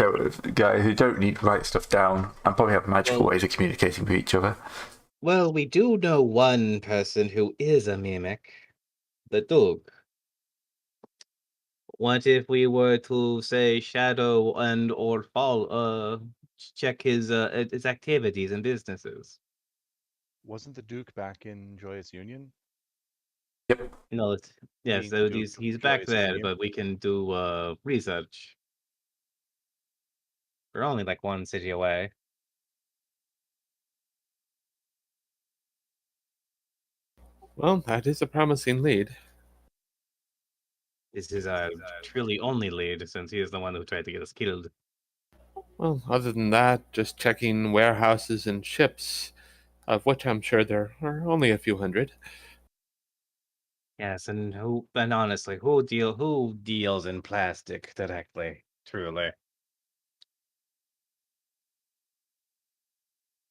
guy who don't need to write stuff down and probably have magical ways of communicating with each other. Well, we do know one person who is a mimic. The Doug. What if we were to say shadow and or check his activities and businesses? Wasn't the Duke back in Joyous Union? Yep. No, yeah, Being so Duke he's of back Joyous there, Union. but we can do research. We're only like one city away. Well, that is a promising lead. This is our truly only lead, since he is the one who tried to get us killed. Well, other than that, just checking warehouses and ships, of which I'm sure there are only a few hundred. Yes, and honestly, who deals in plastic directly? Truly.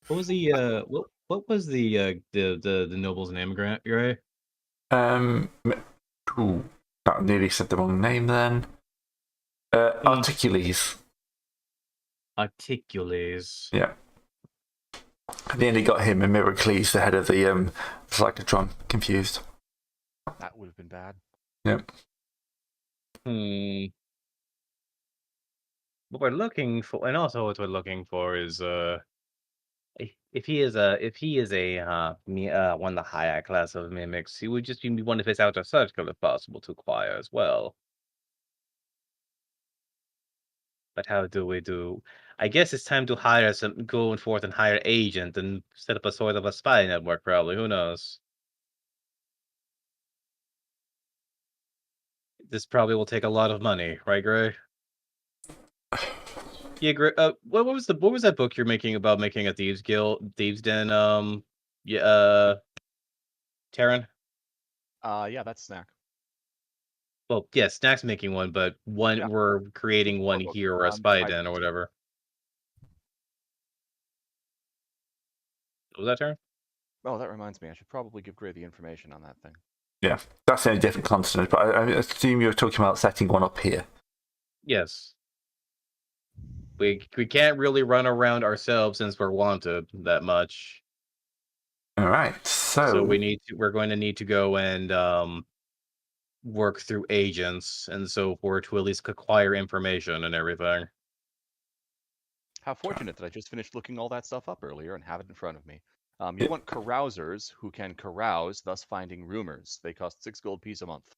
What was the what was the noble's name, Gray? That nearly said the wrong name then. Articules. Articules. Yeah. I nearly got him and Myricles, the head of the Cyclotron, confused. That would have been bad. Yep. What we're looking for, and also what we're looking for is if he is one of the higher class of mimics, he would just be one of his outer circle if possible to acquire as well. But how do we do? I guess it's time to go forth and hire agent and set up a sort of a spy network. Probably, who knows? This probably will take a lot of money, right, Gray? Yeah, Gray. What was that book you're making about making a thieves den? Taryn. Yeah, that's Snack. Well, yeah, Snack's making one, but we're creating one book. here, or a spy den, or whatever. Was that Taryn? Oh, that reminds me. I should probably give Gray the information on that thing. Yeah, that's in a different continent, but I assume you're talking about setting one up here. Yes. We can't really run around ourselves since we're wanted that much. All right, so we're going to need to go and work through agents and so forth to at least acquire information and everything. How fortunate that I just finished looking all that stuff up earlier and have it in front of me. You want carousers who can carouse, thus finding rumors. They cost 6 gold piece a month.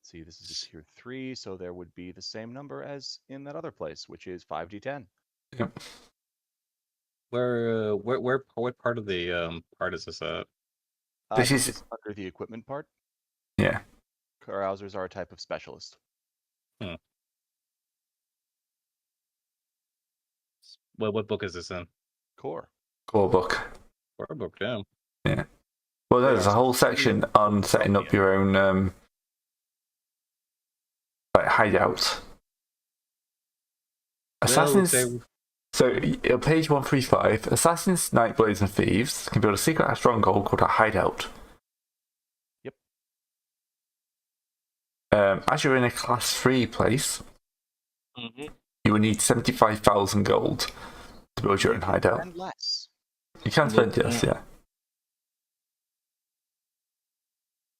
See, this is a tier 3, so there would be the same number as in that other place, which is 5d10. Yep. What part of the part is this at? This This is under the equipment part. Yeah. Carousers are a type of specialist. What book is this in? Core book. Core book, damn. Yeah. Well, there's a whole section on setting up your own hideout. Assassins. So, page 135, Assassins, Nightblades, and Thieves can build a secret stronghold called a hideout. Yep. As you're in a class 3 place, you will need 75,000 gold to build your own hideout. And less. You can spend less, yeah.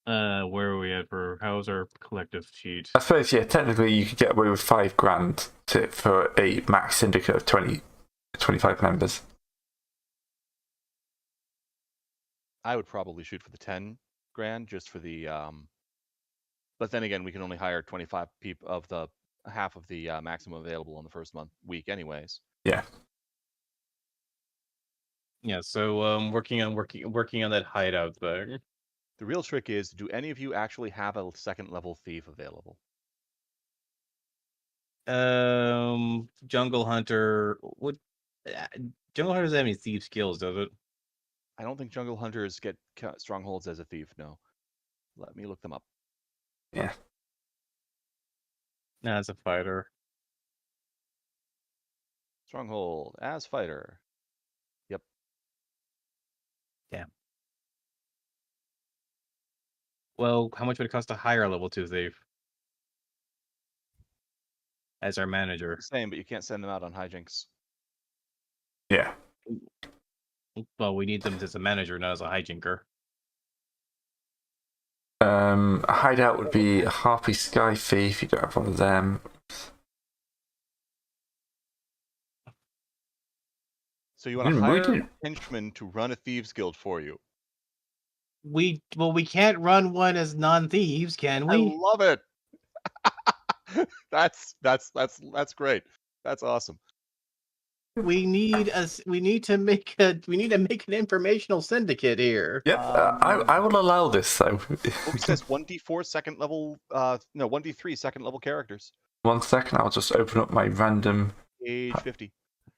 Where are we at for how's our collective sheet? I suppose, yeah, technically you could get away with $5,000 for a max syndicate of 25 members. I would probably shoot for the 10 grand just for the. But then again, we can only hire 25 people of the half of the maximum available in the first week, anyways. Yeah. Yeah, so working on that hideout thing. The real trick is, do any of you actually have a second level thief available? Jungle Hunter. What? Jungle Hunter doesn't have any thief skills, does it? I don't think jungle hunters get strongholds as a thief. No. Let me look them up. Yeah. Nah, it's a fighter. Stronghold as fighter. Yep. Damn. Well, how much would it cost to hire a level 2 thief as our manager? Same, but you can't send them out on hijinks. Yeah. Well, we need them as a manager, not as a hijinker. A hideout would be a Harpy Sky Thief. You don't have one of them. So you want to we hire can- a henchman to run a thieves guild for you? We can't run one as non-thieves, can I we? love it. That's great. That's awesome. We need to make an informational syndicate here. Yep, I will allow this though. Book says 1d4 second level. No, 1d3 second level characters. 1 second, I'll just open up my random. Age 50.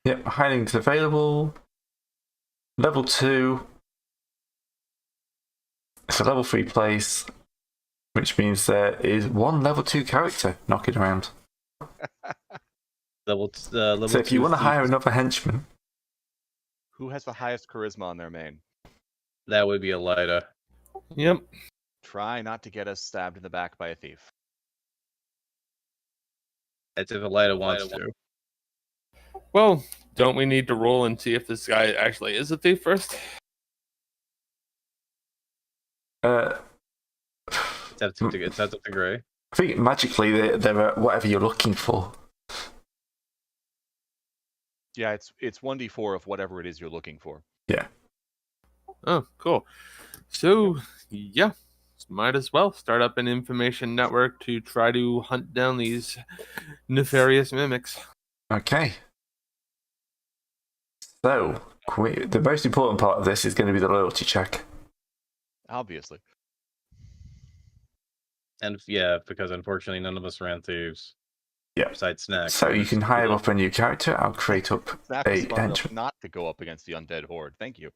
Yep, hiding's available. Level 2. It's a level 3 place, which means there is one level 2 character knocking around. Level So if you want to hire another henchman, Who has the highest charisma on their main? that would be Elena. Yep. Try not to get us stabbed in the back by a thief. That's if Elena wants to. Well, don't we need to roll and see if this guy actually is a thief first? It's up to Gray. I think magically they're whatever you're looking for. Yeah, it's 1d4 of whatever it is you're looking for. Yeah. Oh, cool. So, yeah, might as well start up an information network to try to hunt down these nefarious mimics. Okay. So, the most important part of this is going to be the loyalty check. Obviously. And yeah, because unfortunately none of us ran thieves. Yeah. Besides Snack. So you can hire up a new character. I'll create up Snap a is smart enough henchman. not to go up against the undead horde. Thank you.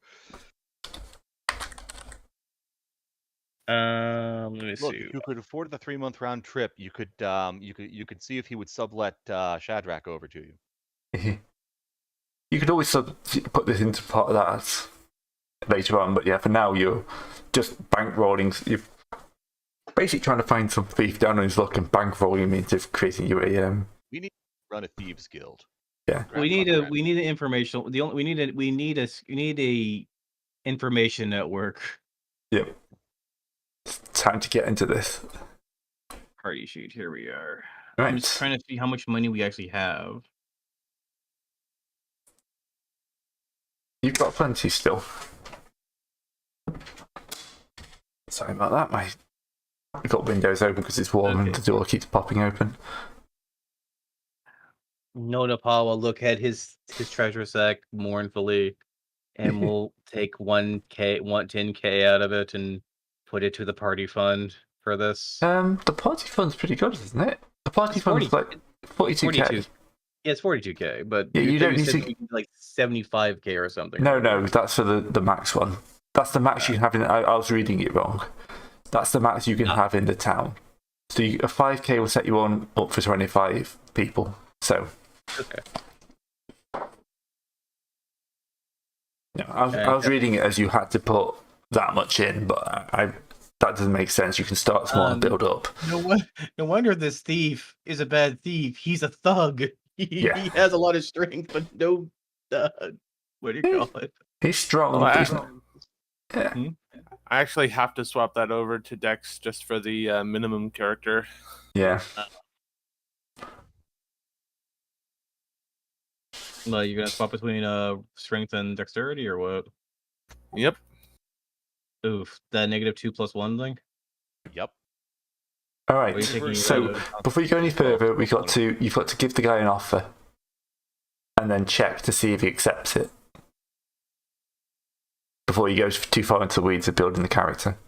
Let me Look, see. if you could afford the 3-month round trip, you could see if he would sublet Shadrach over to you. You could always put this into part of that later on, but yeah, for now you're just bankrolling. You're basically trying to find some thief down on his luck and bankroll him into creating you a. We need to run a thieves guild. Yeah. We need an informational. We need a information network. Yep. It's time to get into this. Party sheet. Here we are. Right. I'm just trying to see how much money we actually have. You've got plenty still. Sorry about that. I've got windows open because it's warm and the door keeps popping open. Nona Paul will look at his treasure sack mournfully, and we'll take 10K out of it and put it to the party fund for this. The party fund's pretty good, isn't it? The party fund's like 42K. 42. Yeah, it's 42K, but Yeah, you don't need to like 75K or something. No, that's for the max one. That's the max you can have in. I was reading it wrong. That's the max you can have in the town. So a 5K will set you up for 25 people. So. Okay. Yeah, I was reading it as you had to put that much in, but that doesn't make sense. You can start small and build up. No wonder this thief is a bad thief. He's a thug. He has a lot of strength, but no. What do you call it? He's strong. Well, I actually have to swap that over to Dex just for the minimum character. Yeah. Like, you're gonna swap between strength and dexterity, or what? Yep. Oof, that -2+1 thing. Yep. All Or are you right. taking, So before you go any further, you've got to give the guy an offer, and then check to see if he accepts it before he goes too far into the weeds of building the character.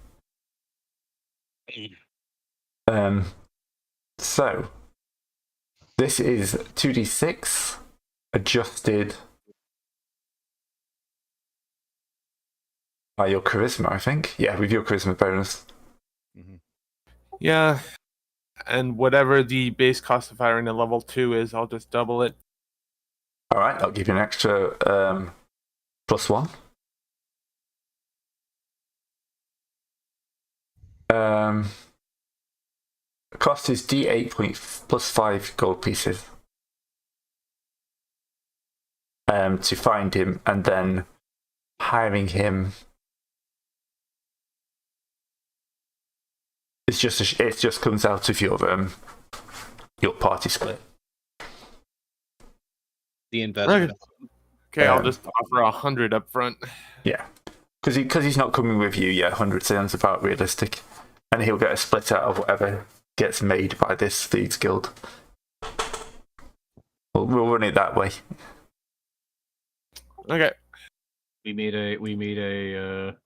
So this is 2d6 adjusted by your charisma, I think. Yeah, with your charisma bonus. Mm-hmm. Yeah. And whatever the base cost of hiring a level 2 is, I'll just double it. All right, I'll give you an extra +1. The cost is D8 plus 5 gold pieces to find him, and then hiring him. It just comes out of your party split. The investment. Okay, I'll just offer 100 up front. Yeah, because he's not coming with you. Yeah, 100 sounds about realistic, and he'll get a split out of whatever gets made by this Thieves Guild. We'll run it that way. Okay. We made a.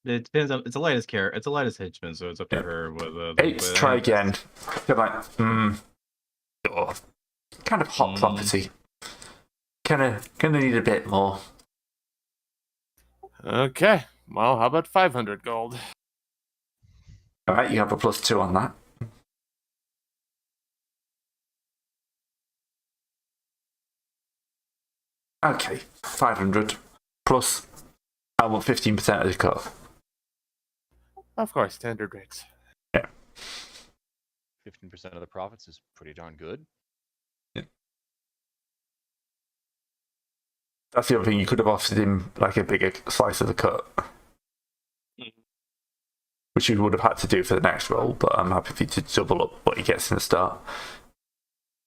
It depends on. It's Elena's character. It's Elena's henchman, so it's up to her. Let's try again. Feel like, kind of hot property. Gonna need a bit more. Okay. Well, how about 500 gold? All right, you have a +2 on that. Okay, 500 plus. I want 15% of the cut. Of course, standard rates. Yeah. 15% of the profits is pretty darn good. Yeah. That's the other thing. You could have offered him like a bigger slice of the cut, which you would have had to do for the next roll. But I'm happy for you to double up what he gets in the start.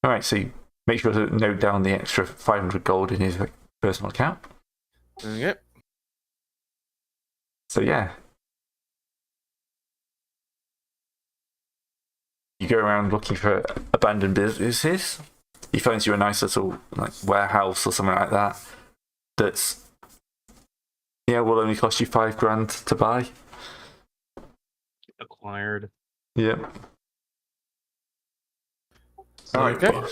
All right, so you make sure to note down the extra 500 gold in his personal account. Okay. So yeah, you go around looking for abandoned businesses. He finds you a nice little warehouse or something like that. That's will only cost you $5,000 to buy. Acquired. Yep. Okay.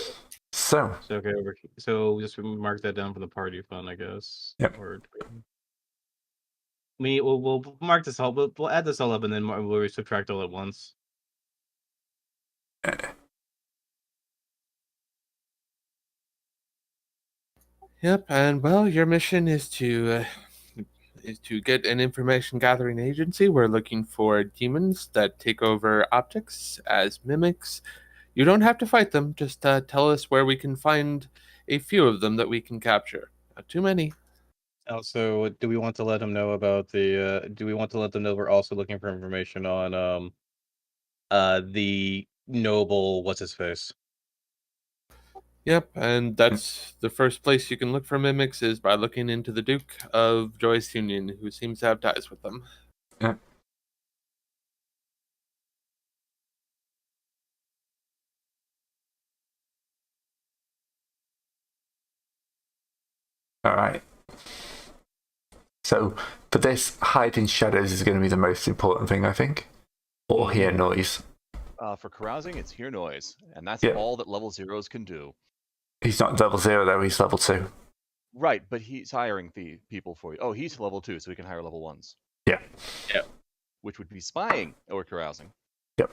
So okay, so just mark that down for the party fund, I guess. Yep. We'll mark this all. We'll add this all up, and then we'll subtract all at once. Yep, and well, your mission is to get an information gathering agency. We're looking for demons that take over objects as mimics. You don't have to fight them. Just tell us where we can find a few of them that we can capture. Not too many. Also, do we want to let them know about the? Do we want to let them know we're also looking for information on the noble what's his face? Yep, and that's the first place you can look for mimics is by looking into the Duke of Joyce Union, who seems to have ties with them. Yep. All right. So for this, hide in shadows is going to be the most important thing, I think, or hear noise. For carousing, it's hear noise, and that's Yep. all that level 0s can do. He's not level 0 though; he's level 2. Right, but he's hiring the people for you. Oh, he's level 2, so he can hire level 1s. Yeah. Yep. Which would be spying or carousing. Yep.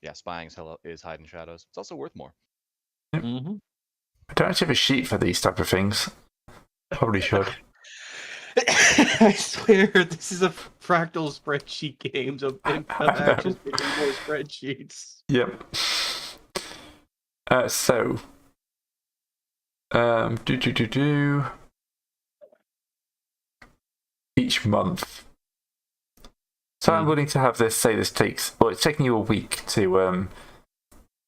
Yeah, spying is hide in shadows. It's also worth more. Mm-hmm. I don't actually have a sheet for these type of things. Probably should. I swear, this is a fractal spreadsheet game. So I'm actually making more spreadsheets. Yep. So. each month. So I'm willing to have this, say this takes, well, it's taking you a week to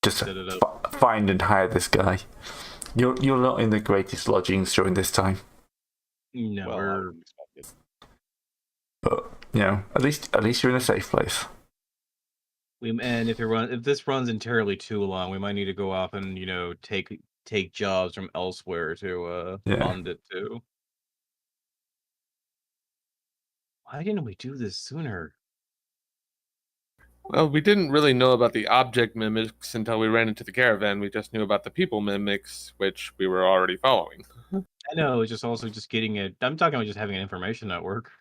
just Set it up. find and hire this guy. You're not in the greatest lodgings during this time, No, Well, I we're wouldn't expect it. but you know, at least you're in a safe place. and if this runs entirely too long, we might need to go off and take jobs from elsewhere to Yeah. fund it too. Why didn't we do this sooner? Well, we didn't really know about the object mimics until we ran into the caravan. We just knew about the people mimics, which we were already following. I know, it's just also just getting it. I'm talking about just having an information network.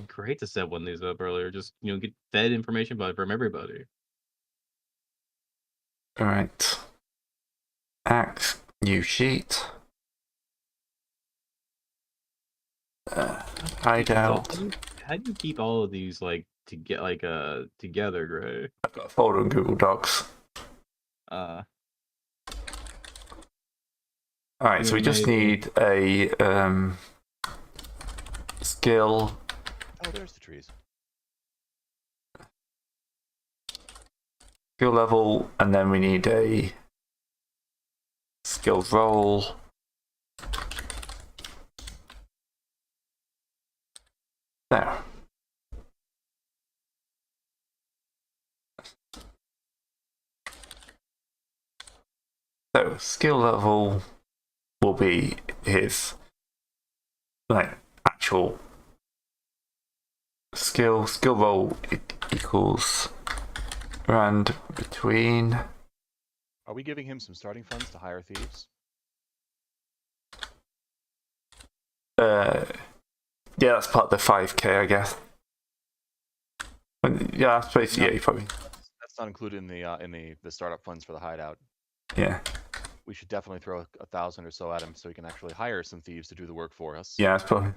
Great to set one of these up earlier. Just get fed information from everybody. All right. Axe, new sheet. Hideout. How do you keep all of these together, Gray? I've got a folder on Google Docs. Uh, All right, so we just need a skill. Oh, there's the trees. Skill level, and then we need a skill roll. There. So skill level will be his actual skill roll equals rand between. Are we giving him some starting funds to hire thieves? Yeah, that's part of the 5k, I guess. Yeah, that's basically yeah, probably. That's not included in the startup funds for the hideout. Yeah. We should definitely throw 1,000 or so at him so he can actually hire some thieves to do the work for us. Yeah, that's probably.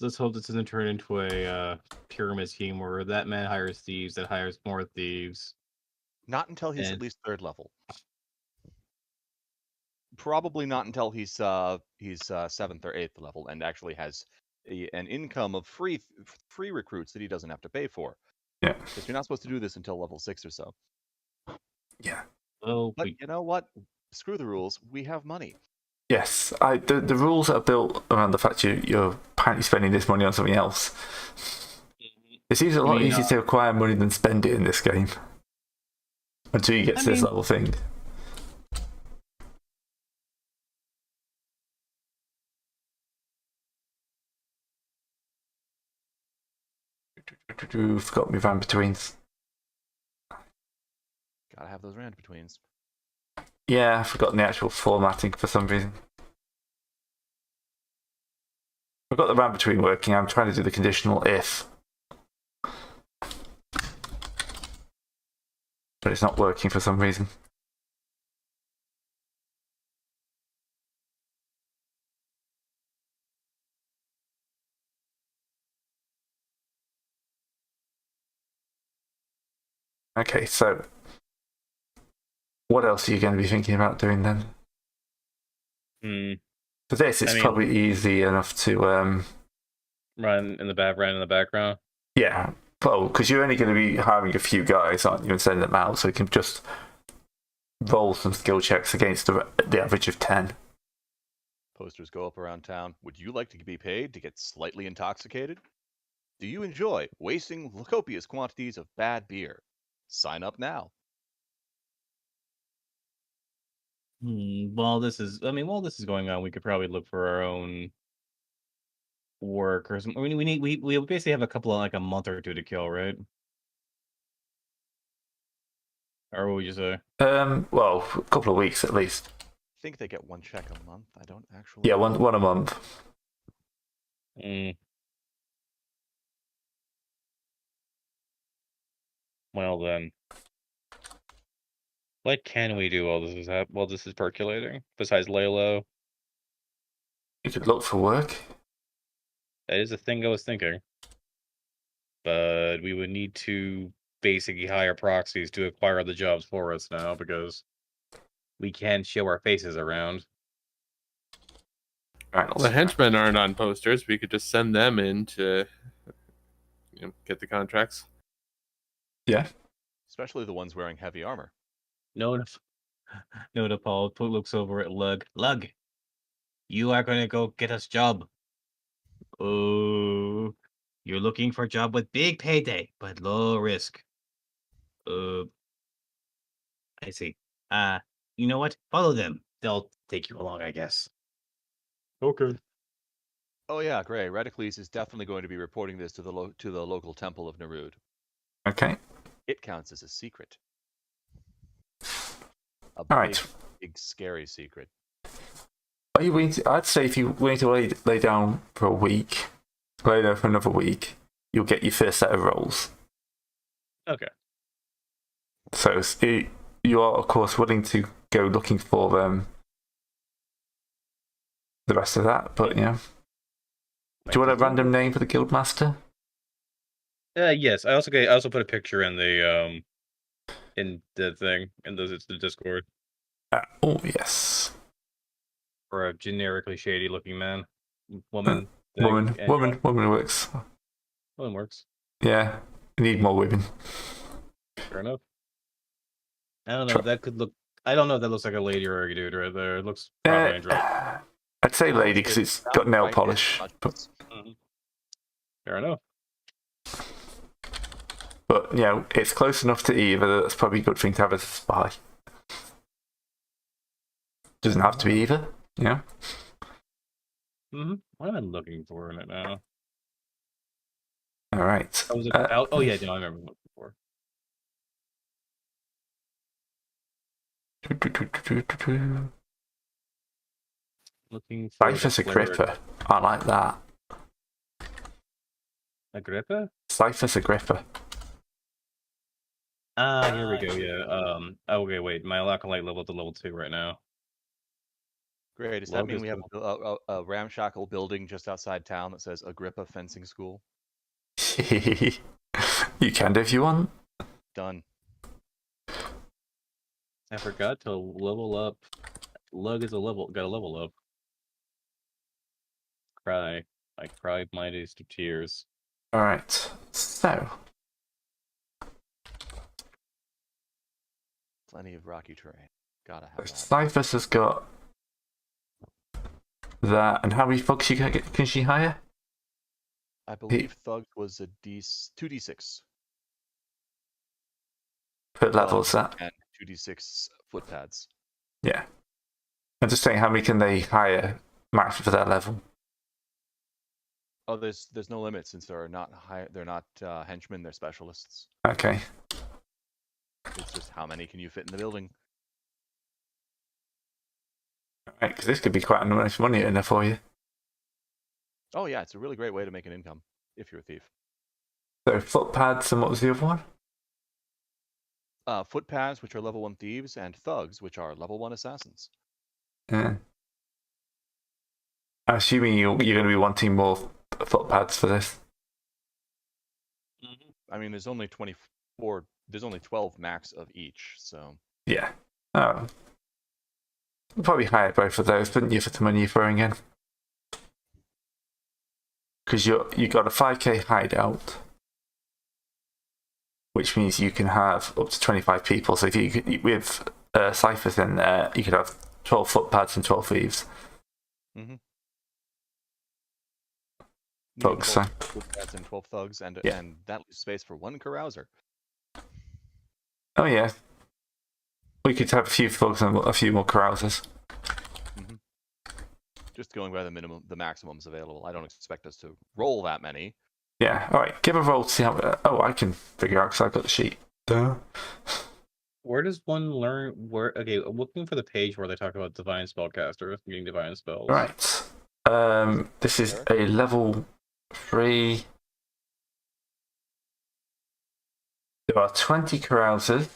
let's hope this doesn't turn into a pyramid scheme where that man hires thieves that hires more thieves. Not until he's at least 3rd level. Probably not until he's 7th or 8th level and actually has an income of free recruits that he doesn't have to pay for. Yeah. Because you're not supposed to do this until level 6 or so. Yeah. Well, but you know what? Screw the rules. We have money. Yes, the rules are built around the fact you're apparently spending this money on something else. It seems a lot easier to acquire money than spend it in this game. Until you get to this level thing. Forgot me ran betweens. Gotta have those rand betweens. Yeah, I've forgotten the actual formatting for some reason. I've got the ran between working. I'm trying to do the conditional if. But it's not working for some reason. Okay, so what else are you going to be thinking about doing then? For this, it's probably easy enough to run in the background. Yeah, well, because you're only going to be hiring a few guys, aren't you, and sending them out, so you can just roll some skill checks against the average of 10. Posters go up around town. Would you like to be paid to get slightly intoxicated? Do you enjoy wasting copious quantities of bad beer? Sign up now. While this is going on, we could probably look for our own work or something. We basically have a couple of a month or two to kill, right? Or what would you say? Well, a couple of weeks at least. I think they get one check a month. I don't actually. Yeah, one a month. Well then, what can we do while this is percolating besides lay low? You could look for work. That is a thing I was thinking, but we would need to basically hire proxies to acquire the jobs for us now because we can't show our faces around. Right. Well, the henchmen aren't on posters. We could just send them in to get the contracts. Yeah. Especially the ones wearing heavy armor. No, Paul looks over at Lug. Lug, you are going to go get us job. Oh, you're looking for a job with big payday, but low risk. I see. You know what? Follow them. They'll take you along, I guess. Okay. Oh yeah, Gray. Redicles is definitely going to be reporting this to the local temple of Nerud. Okay. It counts as a secret. A All right. big, scary secret. Are you willing to, I'd say if you're willing to lay down for a week, lay down for another week, you'll get your first set of rolls. Okay. So you are, of course, willing to go looking for the rest of that, but yeah. Do you want a random name for the Guildmaster? Yes. I also put a picture in the thing in the Discord Oh, yes. For a generically shady looking man. Woman. Woman works. Woman works. Yeah, we need more women. Fair enough. I don't know. That could look. I don't know if that looks like a lady or a dude right there. It looks probably androgynous. I'd say lady because it's got nail polish. Fair enough. But, you know, it's close enough to either. That's probably a good thing to have as a spy. Doesn't have to be either, you know? What am I looking for in it now? All right. Oh, yeah, no, I remember looking for. Looking for Cypher's Agrippa. I like that. Agrippa? Cypher's Agrippa. Here we go. Yeah. Okay. Wait. My Acolyte level to level 2 right now. Great. Does that mean we have a ramshackle building just outside town that says Agrippa Fencing School? You can do if you want. Done. I forgot to level up. Lug is got a level up. Cry. I cried my days to tears. All right. So. Plenty of rocky terrain. Gotta have that. Cyphers has got that. And how many thugs can she hire? I believe Thug was a 2d6. Per level is that? And 2d6 foot pads. Yeah. I'm just saying, how many can they hire max for that level? Oh, there's no limit since they're not henchmen, they're specialists. Okay. It's just how many can you fit in the building? Right, because this could be quite a nice money in there for you. Oh yeah, it's a really great way to make an income if you're a thief. So foot pads, and what was the other one? Foot pads, which are level 1 thieves, and thugs, which are level 1 assassins. Yeah. I'm assuming you're going to be wanting more foot pads for this. I mean, there's only 24. There's only 12 max of each, so. Yeah. Oh. You'll probably hire both of those, wouldn't you, for the money you're throwing in? Because you got a 5k hideout, which means you can have up to 25 people. So if you with ciphers in there, you could have 12 footpads and 12 thieves. Mm-hmm. Thugs, 12 footpads and 12 thugs, and that leaves space for 1 carouser. Oh yeah. We could have a few thugs and a few more carousers. Mm-hmm. Just going by the maximums available. I don't expect us to roll that many. Yeah, alright. Give a roll to see how... Oh, I can figure out because I've got the sheet. Duh. Where does one learn... Okay, I'm looking for the page where they talk about divine spellcasters getting divine spells. Right. This is a level 3... There are 20 carousers,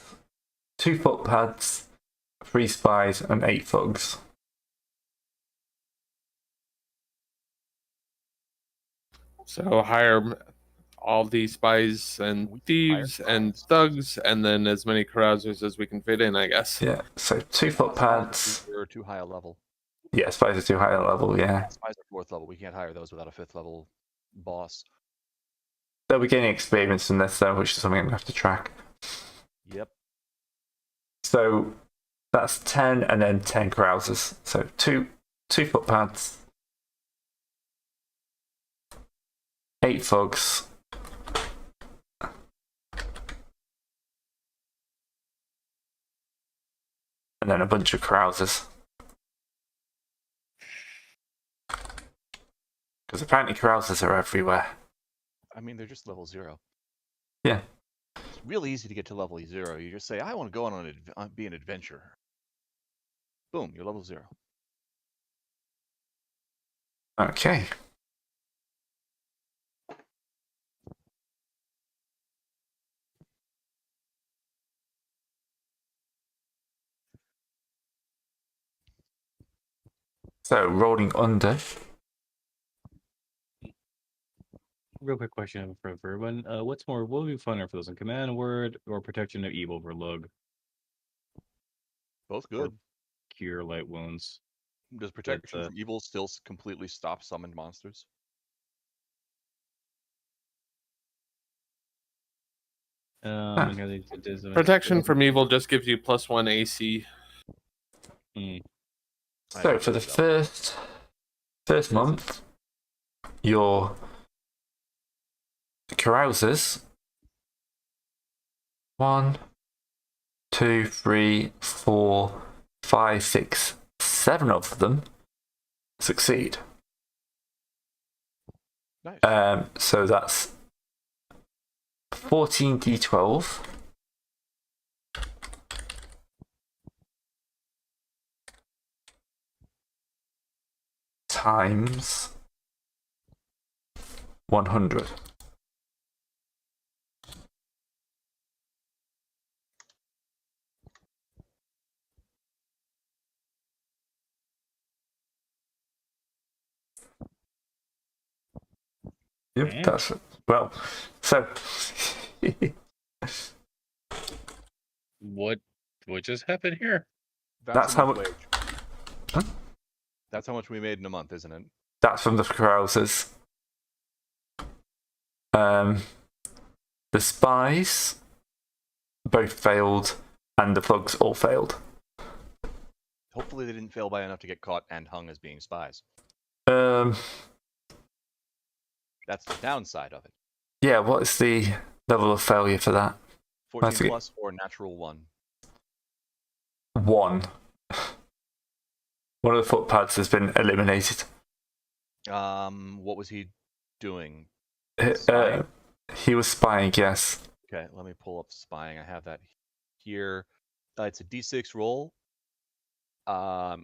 2 footpads, 3 spies, and 8 thugs. So hire all the spies and thieves and thugs, and then as many carousers as we can fit in, I guess. Yeah, so 2 footpads. Or too high a level. Yeah, spies are too high a level, yeah. Spies are 4th level. We can't hire those without a 5th level boss. They'll be getting experience from this, though, which is something we have to track. Yep. So that's 10 and then 10 carousers. So two footpads, 8 thugs, and then a bunch of carousers. Because apparently carousers are everywhere. I mean, they're just level 0. Yeah. It's really easy to get to level 0. You just say, I want to go be an adventurer. Boom, you're level 0. Okay. So rolling under. Real quick question for everyone. What would be funner for those in Command Word or Protection of Evil for Lug? Both good. Cure Light Wounds. Does protection from evil still completely stop summoned monsters? Protection from evil just gives you +1 AC. So for the first month, your carousers, 1, 2, 3, 4, 5, 6, 7 of them succeed. Nice. So that's 14d12 times 100. Yep, Yeah. that's well. So What just happened here? That's a how month much- wage. Huh? That's how much we made in a month, isn't it? that's from the carousers. The spies both failed, and the thugs all failed. Hopefully they didn't fail by enough to get caught and hung as being spies. That's the downside of it. Yeah, what is the level of failure for that? 14 plus or natural 1. 1. One of the footpads has been eliminated. What was he doing? He was spying, yes. Okay, let me pull up spying. I have that here. It's a D6 roll.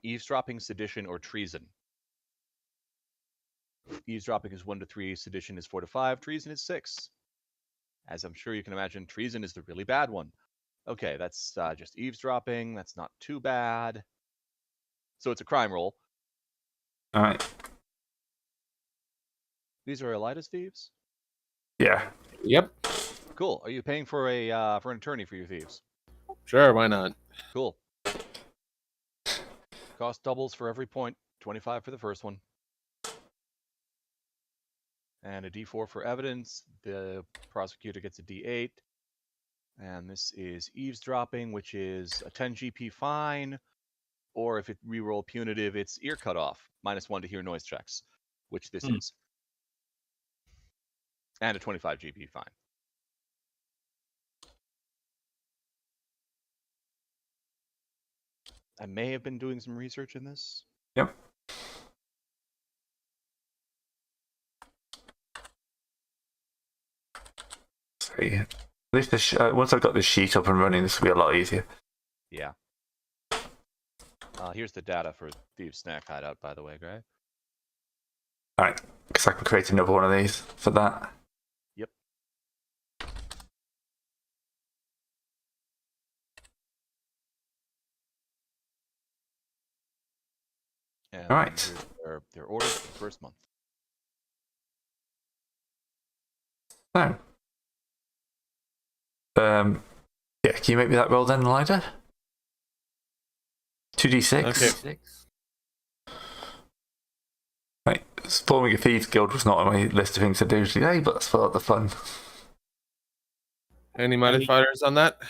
Eavesdropping, sedition, or treason. Eavesdropping is 1 to 3, sedition is 4 to 5, treason is 6. As I'm sure you can imagine, treason is the really bad one. Okay, that's just eavesdropping. That's not too bad. So it's a crime roll. All right. These are Elida's thieves? Yeah. Yep. Cool. Are you paying for an attorney for your thieves? Sure, why not? Cool. Cost doubles for every point. 25 for the first one. And a D4 for evidence. The prosecutor gets a D8. And this is eavesdropping, which is a 10 GP fine. Or if it reroll punitive, it's ear cut off. -1 to hear noise checks, which this is. And a 25 GP fine. I may have been doing some research in this. Yep. So yeah. At least once I've got this sheet up and running, this will be a lot easier. Yeah. Here's the data for Thieves' Snack Hideout, by the way, Gray. Alright, because I can create another one of these for that. Yep. And Alright. Their orders for the first month. So, yeah, can you make me that roll then, Elida? 2d6. Okay. forming a thieves guild was not on my list of things to do today, but that's part of the fun. Any modifiers on that?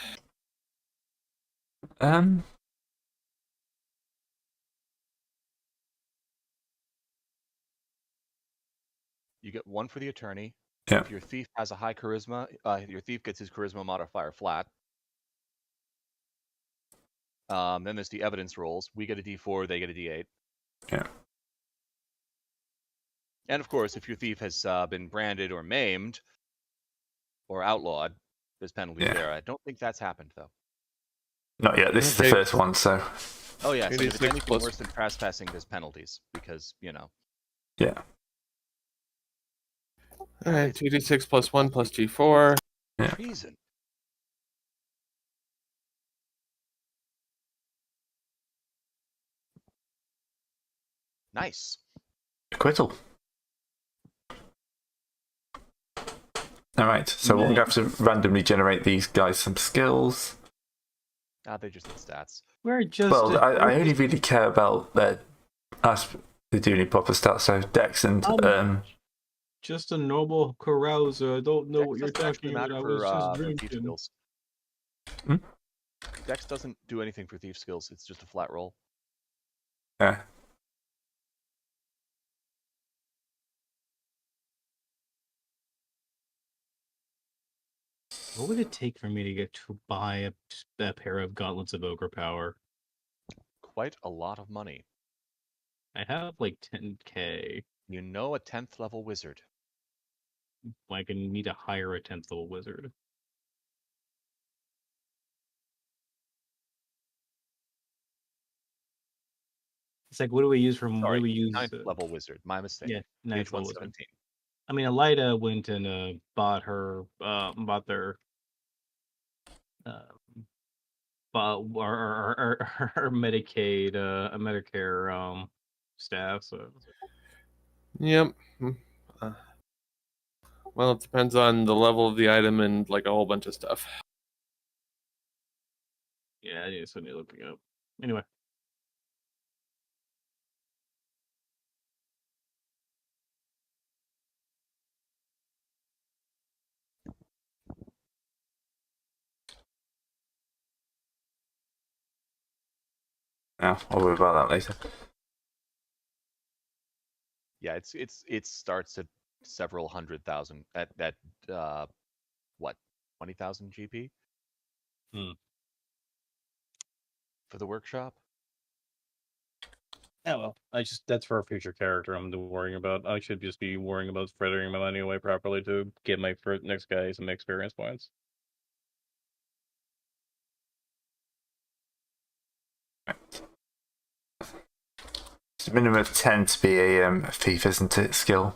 You get 1 for the attorney. Yeah. If your thief has a high charisma, your thief gets his charisma modifier flat. Then there's the evidence rolls. We get a D4, they get a D8. Yeah. And of course, if your thief has been branded or maimed or outlawed, there's penalties there. I don't think that's happened, though. Not yet. This is the first one, so... Oh, yeah. So if it's 2d6 anything plus- worse than trespassing, there's penalties. Because, you know. Yeah. All right, 2d6 plus 1 plus d4. Yeah. Treason. Nice. Acquittal. Alright, so we're going to have to randomly generate these guys some skills. They just need stats. We're just. Well, I only really care about their... They do need proper stats, so Dex and... Just a normal carouser. I don't know Dex what you're doesn't actually talking about. matter I was just for thief drinking. skills. Hmm? Dex doesn't do anything for thief skills. It's just a flat roll. Yeah. What would it take for me to get to buy a pair of gauntlets of ogre power? Quite a lot of money. I have like 10k. You know a 10th level wizard. I can need to hire a 10th level wizard. It's like, what do we use from? What Sorry, do we use? 9th level wizard. My mistake. Yeah, Page 9th level wizard. 117. I mean, Elida went and bought their our Medicaid, Medicare staff. So Yep. Well, it depends on the level of the item and like a whole bunch of stuff. yeah, I need to looking up. Anyway, No, I'll worry about that later. Yeah, it starts at several 100,000 at what 20,000 GP for the workshop. Oh well, that's for a future character I'm worrying about. I should just be worrying about spreading my money away properly to get my next guy some experience points. It's a minimum of 10 to be a thief, isn't it? Skill.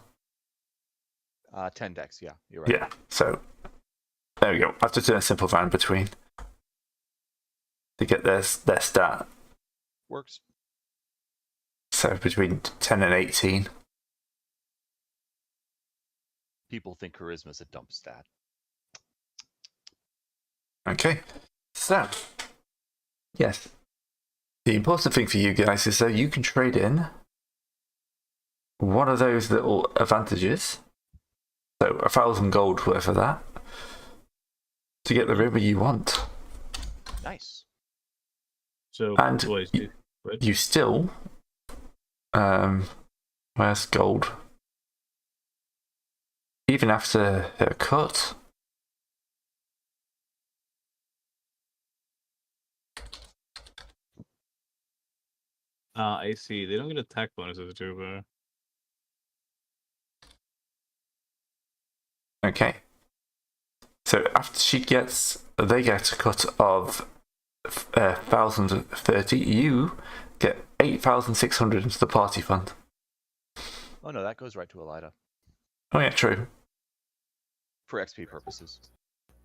10 Dex. Yeah, you're right. Yeah, so there we go. I have to do a simple round between to get their stat. Works. So between 10 and 18. People think charisma's a dump stat. Okay, so yes, the important thing for you guys is that you can trade in one of those little advantages, so 1,000 gold worth of that, to get the river you want. Nice. so And boys, you still, where's gold? Even after her cut, I see. They don't get attack bonuses too, but okay. So after they get a cut of 1,030. You get 8,600 into the party fund. Oh no, that goes right to Elida Oh yeah, true. for XP purposes.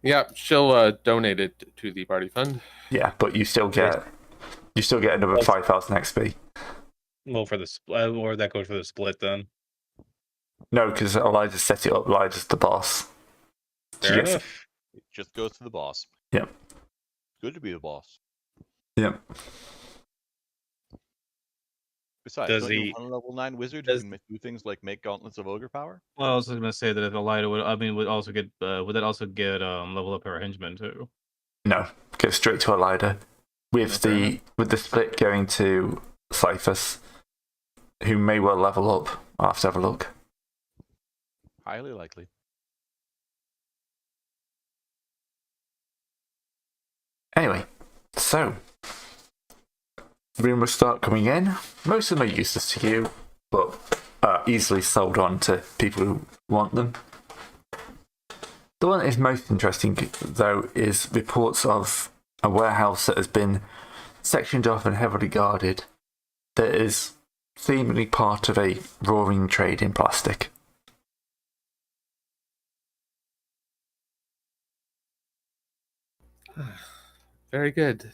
Yeah, she'll donate it to the party fund. Yeah, but you still get another 5,000 XP. Well, for the or that goes for the split then. No, because Elijah set it up. Elijah's the boss. Fair enough. It just goes to the boss. Yep. Good to be the boss. Yep. Besides, Does don't you he- want a level 9 wizard does- who can do things like make gauntlets of ogre power? Well, I was going to say that if Elida would, would also get, would that also get level up her henchman too? No, go straight to Elida. With Okay. the split going to Cyphus, who may well level up. I'll have to have a look. Highly likely. Anyway, so rumours start coming in. Most of them are useless to you, but are easily sold on to people who want them. The one that is most interesting, though, is reports of a warehouse that has been sectioned off and heavily guarded that is seemingly part of a roaring trade in plastic. Very good.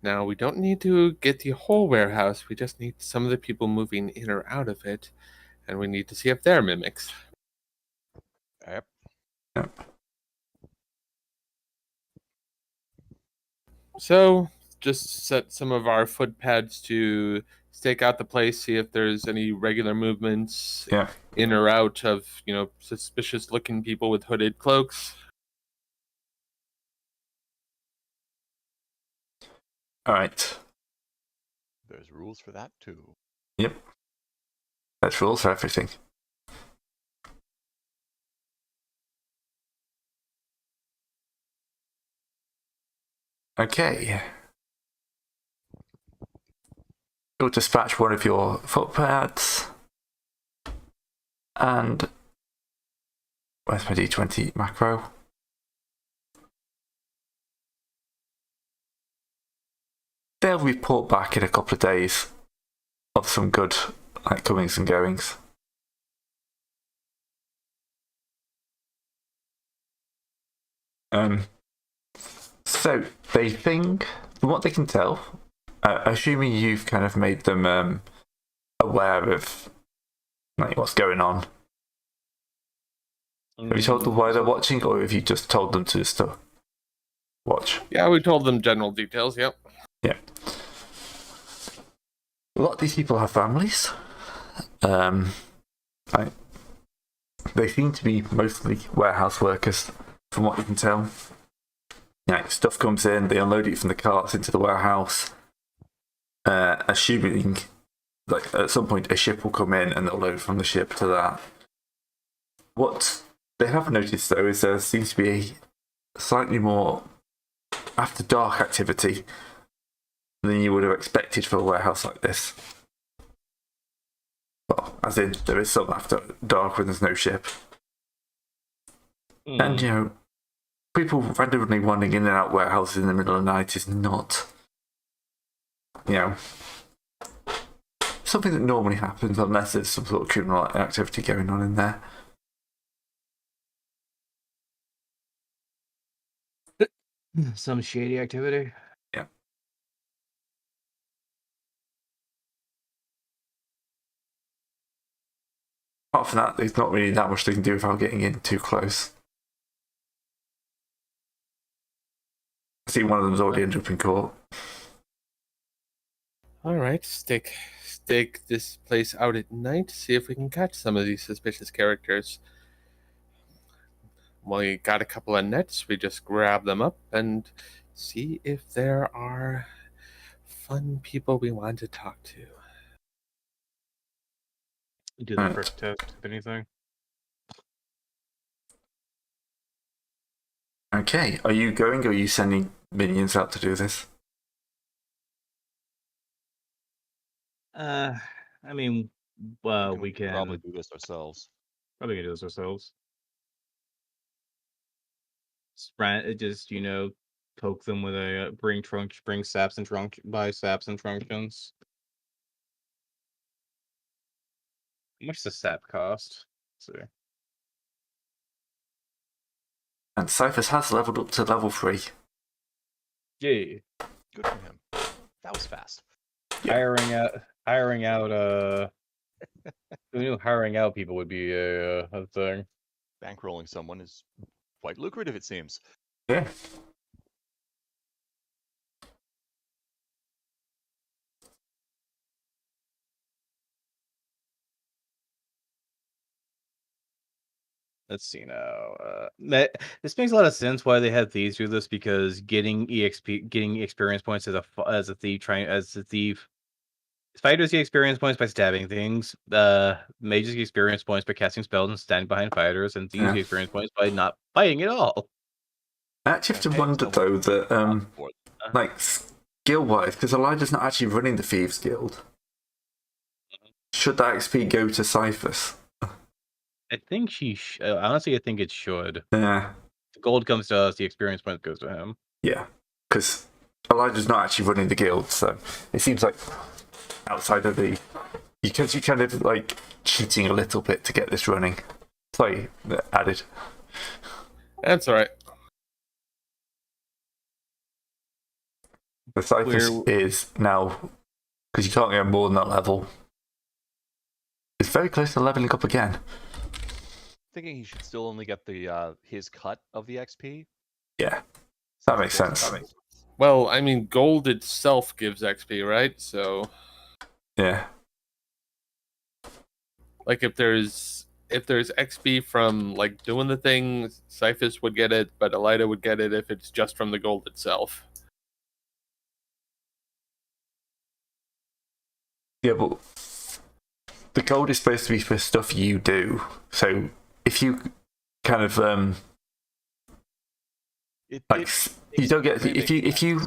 Now, we don't need to get the whole warehouse, we just need some of the people moving in or out of it, and we need to see if they're mimics. Yep. So, just set some of our footpads to stake out the place, see if there's any regular movements Yeah. in or out of, suspicious looking people with hooded cloaks. Alright. There's rules for that too. Yep. That's rules for everything. Okay. You'll dispatch one of your footpads. And where's my D20 macro? They'll report back in a couple of days of some good comings and goings. So they think, from what they can tell, assuming you've kind of made them aware of what's going on. Have you told them why they're watching, or have you just told them to just watch? Yeah, we told them general details, yep. Yeah. A lot of these people have families. They seem to be mostly warehouse workers, from what you can tell. Stuff comes in, they unload it from the carts into the warehouse, assuming at some point a ship will come in and they'll load from the ship to that. What they have noticed, though, is there seems to be a slightly more after dark activity than you would have expected for a warehouse like this. Well, as in, there is some after dark when there's no ship. And, people randomly wandering in and out warehouses in the middle of the night is not, something that normally happens unless there's some sort of criminal activity going on in there. Some shady activity. Yeah. Apart from that, there's not really that much they can do without getting in too close. I see one of them's already ended up in court. Alright, stake this place out at night, see if we can catch some of these suspicious characters. We got a couple of nets, we just grab them up and see if there are fun people we want to talk to. Do the Right. first test, if anything. Okay, are you going or are you sending minions out to do this? We can probably do this ourselves. probably can do this ourselves. Just poke them with a bring saps and truncheons. How much does the sap cost? Let's see. And Cyphus has leveled up to level 3. Yeah. Good for him. That was fast. Yeah. Hiring out who knew hiring out people would be a thing. Bankrolling someone is quite lucrative, it seems. Yeah. let's see now. This makes a lot of sense why they had thieves do this, because getting experience points as a thief. Fighters get experience points by stabbing things. Mages get experience points by casting spells and standing behind fighters, and thieves Yeah. get experience points by not fighting at all. I actually have to Okay, wonder so though that for- like skill-wise, because Elijah's not actually running the Thieves Guild. Should that XP go to Cyphus? I think honestly, I think it should. Yeah, The gold comes to us, the experience point goes to him. yeah, because Elijah's not actually running the guild, so it seems like outside of the, because you kind of like cheating a little bit to get this running. Sorry, added. That's all right. The Cyphus is now, because you can't get more than that level. It's very close to leveling up again. Thinking he should still only get the his cut of the XP. Yeah, that makes sense. Well, I mean, gold itself gives XP, right? So, Yeah. like, if there's XP from like doing the thing, Cyphus would get it, but Elida would get it if it's just from the gold itself. Yeah, but the gold is supposed to be for stuff you do. So if you kind of you don't get if you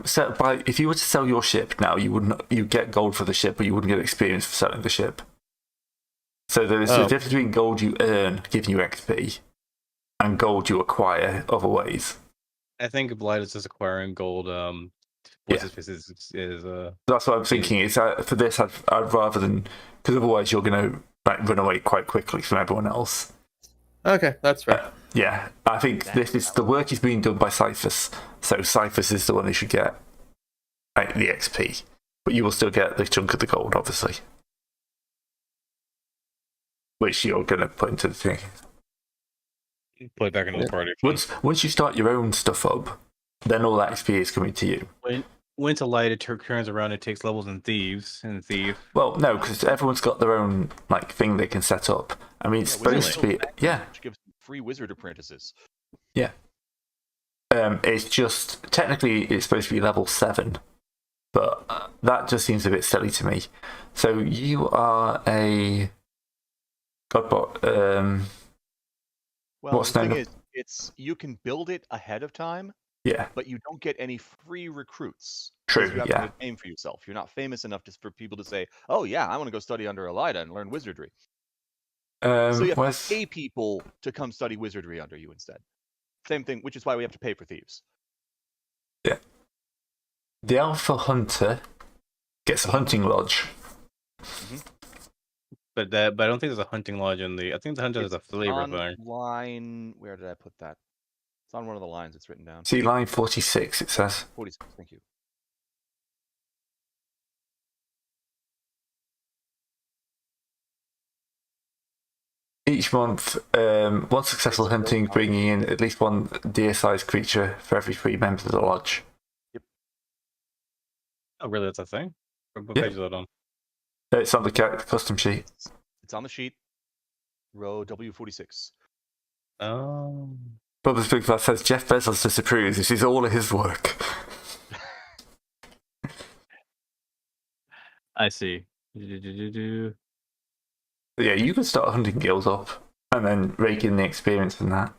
were to sell your ship now, you get gold for the ship, but you wouldn't get experience for selling the ship. So there's a difference between gold you earn giving you XP and gold you acquire other ways. I think Blight is just acquiring gold. That's what I'm thinking. Is for this, I'd rather than, because otherwise you're going to like run away quite quickly from everyone else. Okay, that's fair. Yeah, I think this is the work is being done by Cyphus, so Cyphus is the one who should get like the XP, but you will still get the chunk of the gold, obviously, which you're going to put into the thing. Put it back into the party. Once you start your own stuff up, then all that XP is coming to you. When to light, it turns around and takes levels in thieves and thief. Well, no, because everyone's got their own like thing they can set up. I mean, it's supposed to be which gives free wizard apprentices. Yeah. It's just technically it's supposed to be level 7, but that just seems a bit silly to me. So you are a godbot. Well, what's the the thing name? is, you can build it ahead of time. Yeah. But you don't get any free recruits. True. You have Yeah. to make a name for yourself. You're not famous enough for people to say, "Oh yeah, I want to go study under Elida and learn wizardry." So you have to pay people to come study wizardry under you instead. Same thing, which is why we have to pay for thieves. Yeah. The Alpha Hunter gets a hunting lodge. Mm-hmm. But I don't think there's a hunting lodge in the. I think the hunter is a flavor thing. Line. Where did I put that? It's on one of the lines. It's written down. See line 46. It says 46. Thank you. each month, one successful hunting, bringing in at least one deer-sized creature for every 3 members of the lodge. Yep. Oh, really? That's a thing? What Yeah. page is that on? It's on the custom sheet. It's on the sheet. Row W46. Bubba's Big Fat says Jeff Bezos disapproves. This is all of his work. I see. Yeah, you could start hunting guilds up and then rake in the experience from that.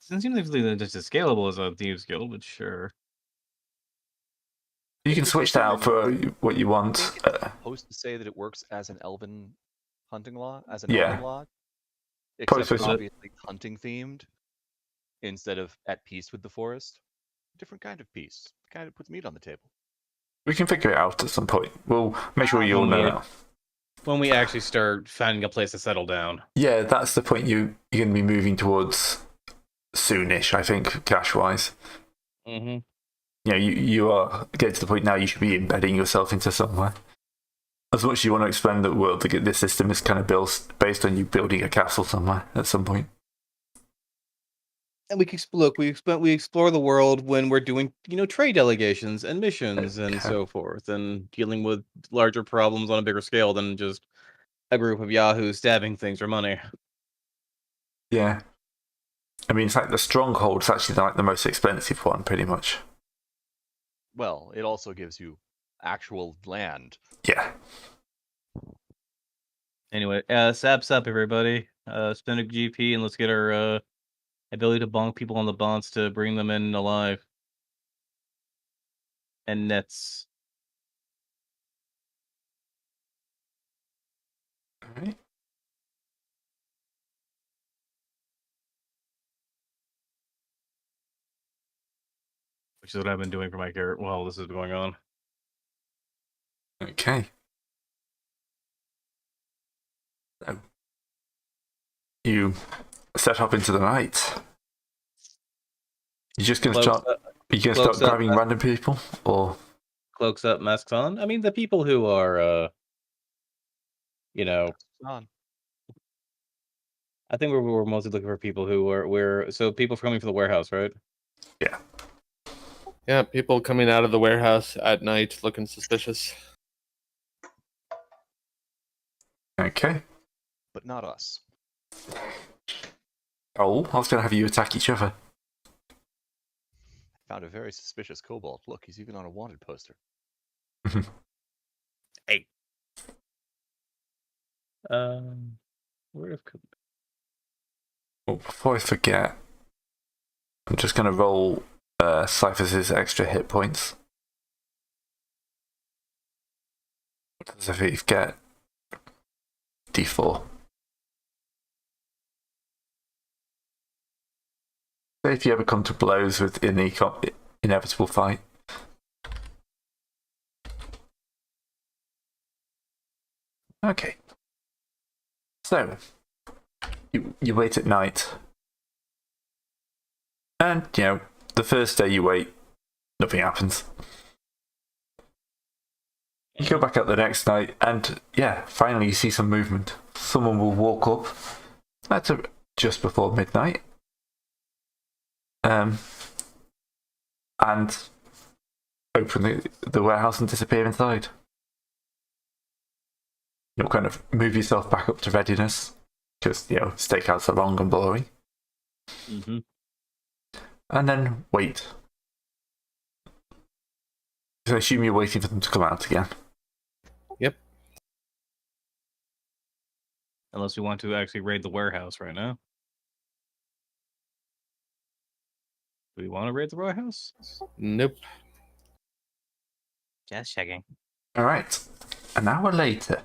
Doesn't seem like they're just as scalable as a Thieves Guild, but sure. You can switch that out for what you want. It's supposed to say that it works as an elven hunting lodge, Yeah. elven lodge, Probably except supposed it's to- obviously hunting themed instead of at peace with the forest. Different kind of peace. Kind of puts meat on the table. We can figure it out at some point. We'll make sure you all know now. When we actually start finding a place to settle down. Yeah, that's the point you're going to be moving towards soonish, I think, cash-wise. Mm-hmm. You know, you are getting to the point now you should be embedding yourself into somewhere. As much as you want to expand the world, this system is kind of built based on you building a castle somewhere at some point. And we explore the world when we're doing, trade delegations and missions and Okay. so forth, and dealing with larger problems on a bigger scale than just a group of yahoos stabbing things for money. Yeah. I mean, it's like the stronghold's actually like the most expensive one, pretty much. Well, it also gives you actual land. Yeah. Anyway, saps up, everybody. Spend a GP and let's get our ability to bonk people on the bonds to bring them in alive. And nets. Alright. Which is what I've been doing for my character while this is going on. Okay. So, you set off into the night. You're just going to start. You're going to start Cloaks up, grabbing random people, or Cloaks up, masks on. I mean, the people who are, On. I think we're mostly looking for people who are so people coming from the warehouse, right? yeah. Yeah, people coming out of the warehouse at night looking suspicious. Okay. But not us. Oh, I was going to have you attack each other. Found a very suspicious kobold. Look, he's even on a wanted poster. Hey. Where could Well, before I forget, I'm just going to roll Cyphers' extra hit points. What does he get? D4. So if you ever come to blows with the inevitable fight. Okay. So, you wait at night. And, the first day you wait, nothing happens. You go back out the next night, and finally you see some movement. Someone will walk up. That's just before midnight. And open the warehouse and disappear inside. You'll kind of move yourself back up to readiness, because stakeouts are long and blowing. Mm-hmm. And then wait. So I assume you're waiting for them to come out again. Yep. Unless we want to actually raid the warehouse right now. Do we want to raid the warehouse? Nope. Just checking. Alright. An hour later,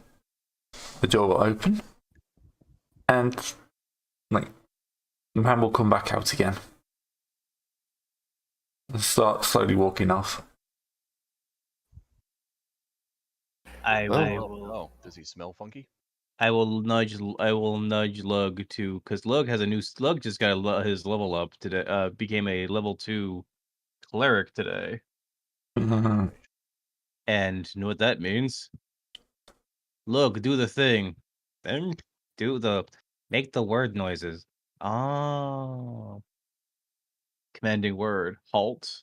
the door will open, and the man will come back out again. And start slowly walking off. I Oh, does he smell funky? will nudge Lug to, because Lug just got his level up today. Became a level 2 cleric today, and you know what that means. Lug, do the thing, then make the word noises. Oh, commanding word, halt.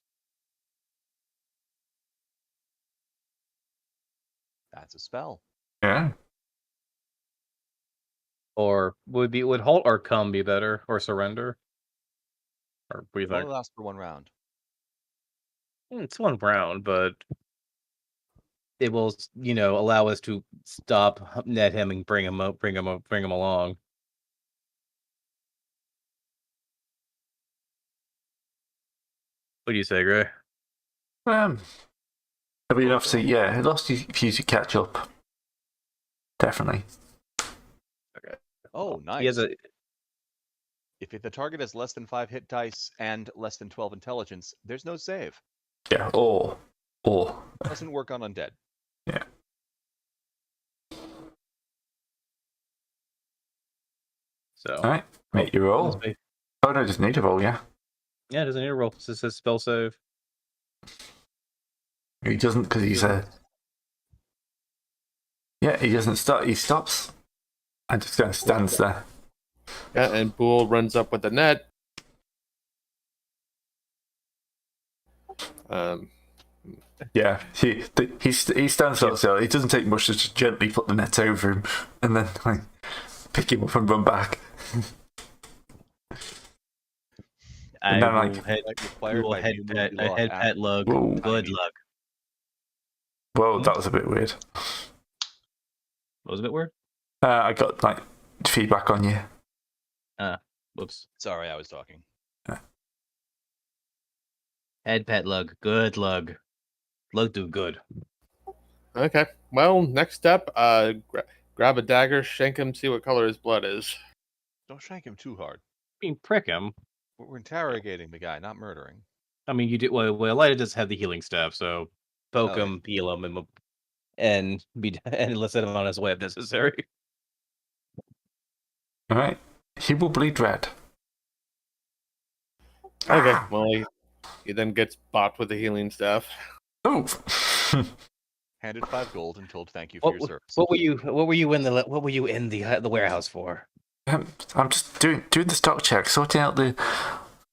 That's a spell. Yeah. Or would halt or come be better, or surrender? Or what do you It only think? lasts for 1 round. It's 1 round, but it will, allow us to stop net him and bring him along. What do you say, Gray? It'll be enough to, it lost you for you to catch up. Definitely. Okay. Oh, nice. He has a If the target has less than 5 hit dice and less than 12 intelligence, there's no save. Yeah, or. Doesn't work on undead. Yeah. so. Alright, make your roll. Oh no, just need a roll, yeah. Yeah, it doesn't need a roll. It says spell save. He doesn't, because he's he doesn't start, he stops and just kind of stands there. Yeah, and Boole runs up with the net. Yeah, he stands up, so it doesn't take much to just gently put the net over him and then like pick him up and run back. I And then, will like, head, Like we required will by head new pet, movie law head after pet lug. Whoa. Good Tiny. luck. Whoa, that was a bit weird. What was a bit weird? I got like feedback on you. Whoops. Sorry, I was talking. Head pet lug. Good lug. Lug do good. Okay. Well, next up, grab a dagger, shank him, see what color his blood is. Don't shank him too hard. I mean, prick him. We're interrogating the guy, not murdering. I mean, you do. Well, Elena does have the healing staff, so poke Oh, yeah. him, heal him, and let's set him on his way if necessary. All right, he will bleed red. Okay. Well, he then gets bopped with the healing staff. Oh. Handed 5 gold and told thank you for your service. What were you in the warehouse for? I'm just doing the stock check, sorting out the.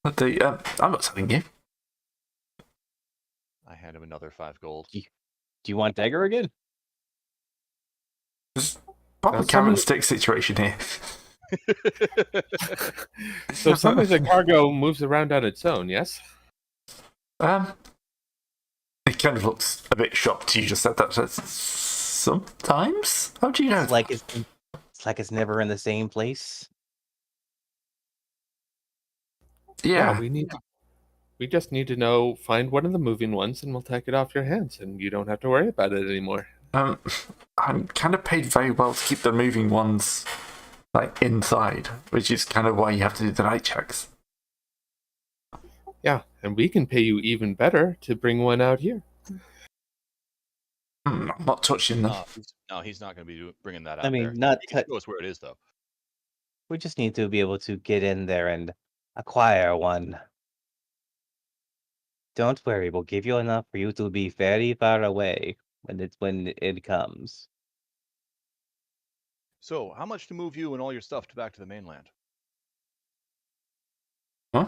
I'm not selling you. I hand him another 5 gold. Do you want dagger again? Proper Now, camera and stick situation here. So some of the cargo moves around on its own, yes? It kind of looks a bit shocked. You just said that. Sometimes. How do you know? It's like it's never in the same place. Yeah. We just need to find one of the moving ones, and we'll take it off your hands, and you don't have to worry about it anymore. I'm kind of paid very well to keep the moving ones like inside, which is kind of why you have to do the night checks. Yeah, and we can pay you even better to bring one out here. I'm not touching them. No, he's not going to be bringing that out. I mean, there. not. He can show us where it is, though. We just need to be able to get in there and acquire one. Don't worry, we'll give you enough for you to be very far away when it comes. So, how much to move you and all your stuff back to the mainland? Huh?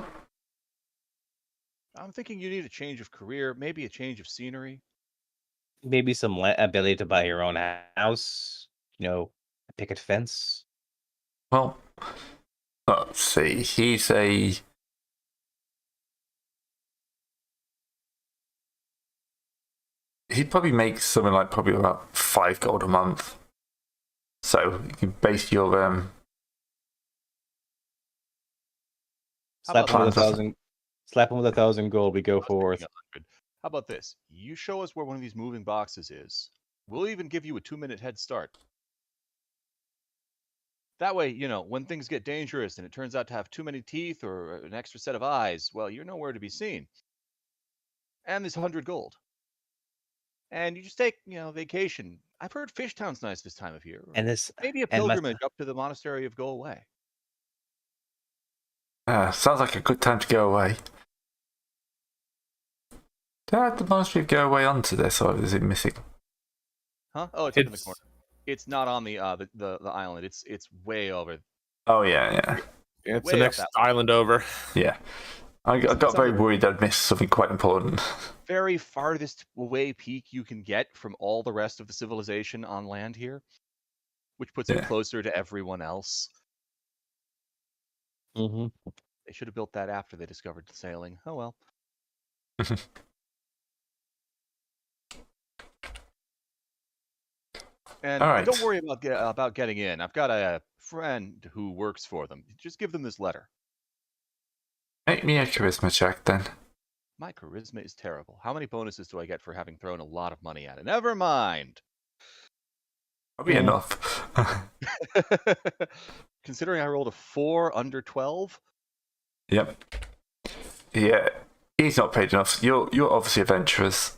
I'm thinking you need a change of career, maybe a change of scenery. Maybe some ability to buy your own house. A picket fence. Well, let's see. He'd probably make something like probably about 5 gold a month. So you can base your Slap him with plans. 1,000 gold. We go I was thinking forth. 100. How about this? You show us where one of these moving boxes is. We'll even give you a 2-minute head start. That way, when things get dangerous and it turns out to have too many teeth or an extra set of eyes, well, you're nowhere to be seen. And there's 100 gold. And you just take, vacation. I've heard Fishtown's nice this time of year. And this Maybe a pilgrimage up to the monastery of Go Away. Sounds like a good time to go away. Did the monastery go away onto this, or is it missing? Huh? Oh, it's up in the corner. It's not on the island. It's way over. Oh yeah. Yeah, it's Way the up next that island over. Yeah. I got very worried I'd missed something quite important. Very farthest away peak you can get from all the rest of the civilization on land here, which puts it closer to everyone else. Mm-hmm. They should have built that after they discovered sailing. Oh well. And All right. don't worry about getting in. I've got a friend who works for them. Just give them this letter. Make me a charisma check then. My charisma is terrible. How many bonuses do I get for having thrown a lot of money at it? Never mind. Probably enough. Considering I rolled a 4 under 12. Yep. Yeah, he's not paid enough. You're obviously adventurers.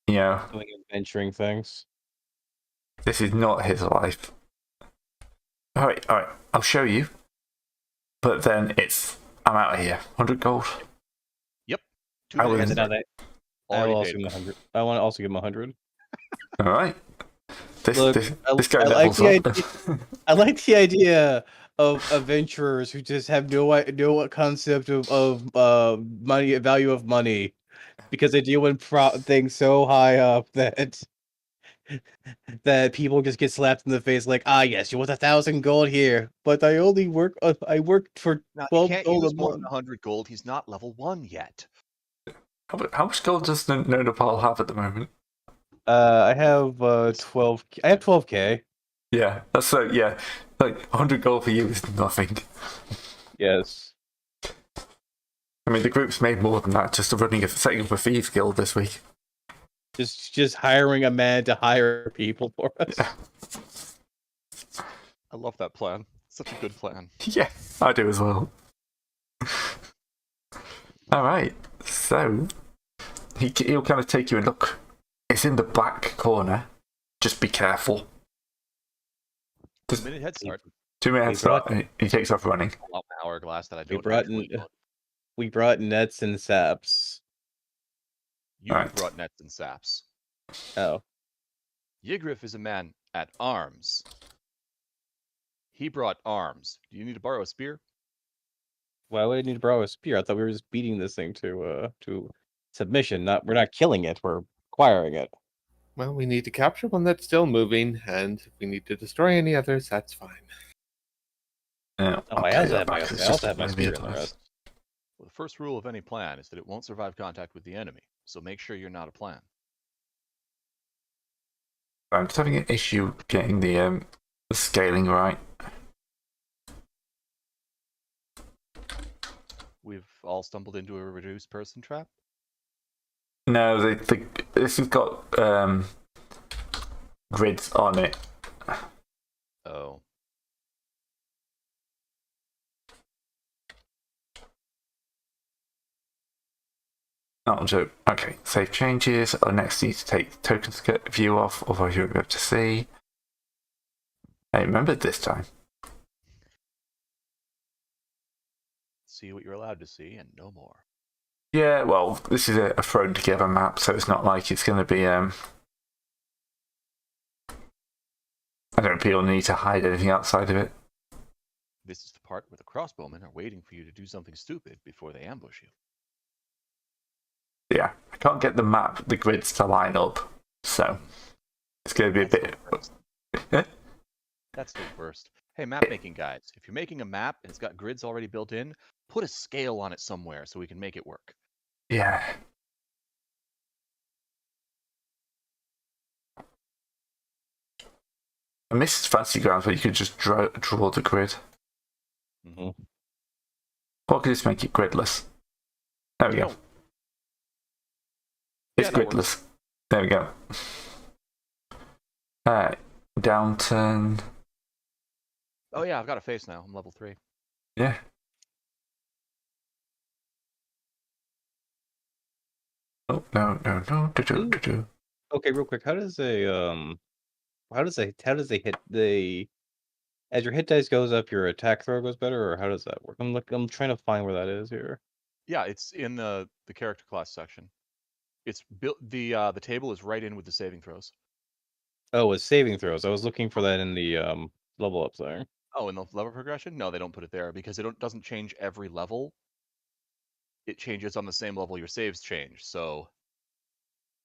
Doing adventuring things. This is not his life. All right. I'll show you. But then I'm out of here. 100 gold. Yep. I will- I will also give him 100. I want to also give him 100. All right. This guy I like levels the up. I like the idea of adventurers who just have no concept of money, value of money. because they deal with things so high up that people just get slapped in the face like, ah, yes, you want 1,000 gold here, but I only I worked for Now, he 12 can't gold use a more than month. 100 gold. He's not level 1 yet. How much gold does Nepal have at the moment? I have 12. I have 12k. Yeah, that's so. Yeah, like 100 gold for you is nothing. Yes. I mean, the group's made more than that just setting up a thieves guild this week. Just hiring a man to hire people for us. Yeah. I love that plan. Such a good plan. Yeah, I do as well. All right, so he'll kind of take you and look. It's in the back corner. Just be careful. 2-minute head start. 2 minute head start. And he takes off running. Pull out my hourglass that I We don't brought actually in- own. We brought nets and saps. You Alright. brought nets and saps. Oh. Yigriff is a man at arms. He brought arms. Do you need to borrow a spear? Why would I need to borrow a spear? I thought we were just beating this thing to submission. We're not killing it, we're acquiring it. Well, we need to capture one that's still moving, and if we need to destroy any others, that's fine. Yeah, Oh, I also have my spear in the rest. Well, the first rule of any plan is that it won't survive contact with the enemy, so make sure you're not a plan. I'm just having an issue getting the scaling right. We've all stumbled into a reduced person trap. No, this has got grids on it. Oh. Not a joke. Okay, save changes. I next need to take token view off, otherwise you won't be able to see. I remembered this time. See what you're allowed to see and no more. Yeah, well, this is a thrown together map, so it's not like it's going to be. I don't feel the need to hide anything outside of it. This is the part where the crossbowmen are waiting for you to do something stupid before they ambush you. Yeah, I can't get the grids to line up, so it's going to be a bit. That's the worst. Hey, map making guys, if you're making a map and it's got grids already built in, put a scale on it somewhere so we can make it work. Yeah. I miss Fancy Grounds where you could just draw the grid. Mm-hmm. Or could just make it gridless? There we go. No. It's Yeah, that gridless. There we go. Alright, Downton. Oh yeah, I've got a face now. I'm level 3. Yeah. Oh no. Do. Okay, real quick, how does they hit the as your hit dice goes up, your attack throw goes better, or how does that work? I'm trying to find where that is here. Yeah, it's in the character class section. It's built. The table is right in with the saving throws. Oh, it's saving throws. I was looking for that in the level up there. Oh, in the level progression? No, they don't put it there because doesn't change every level. It changes on the same level your saves change. So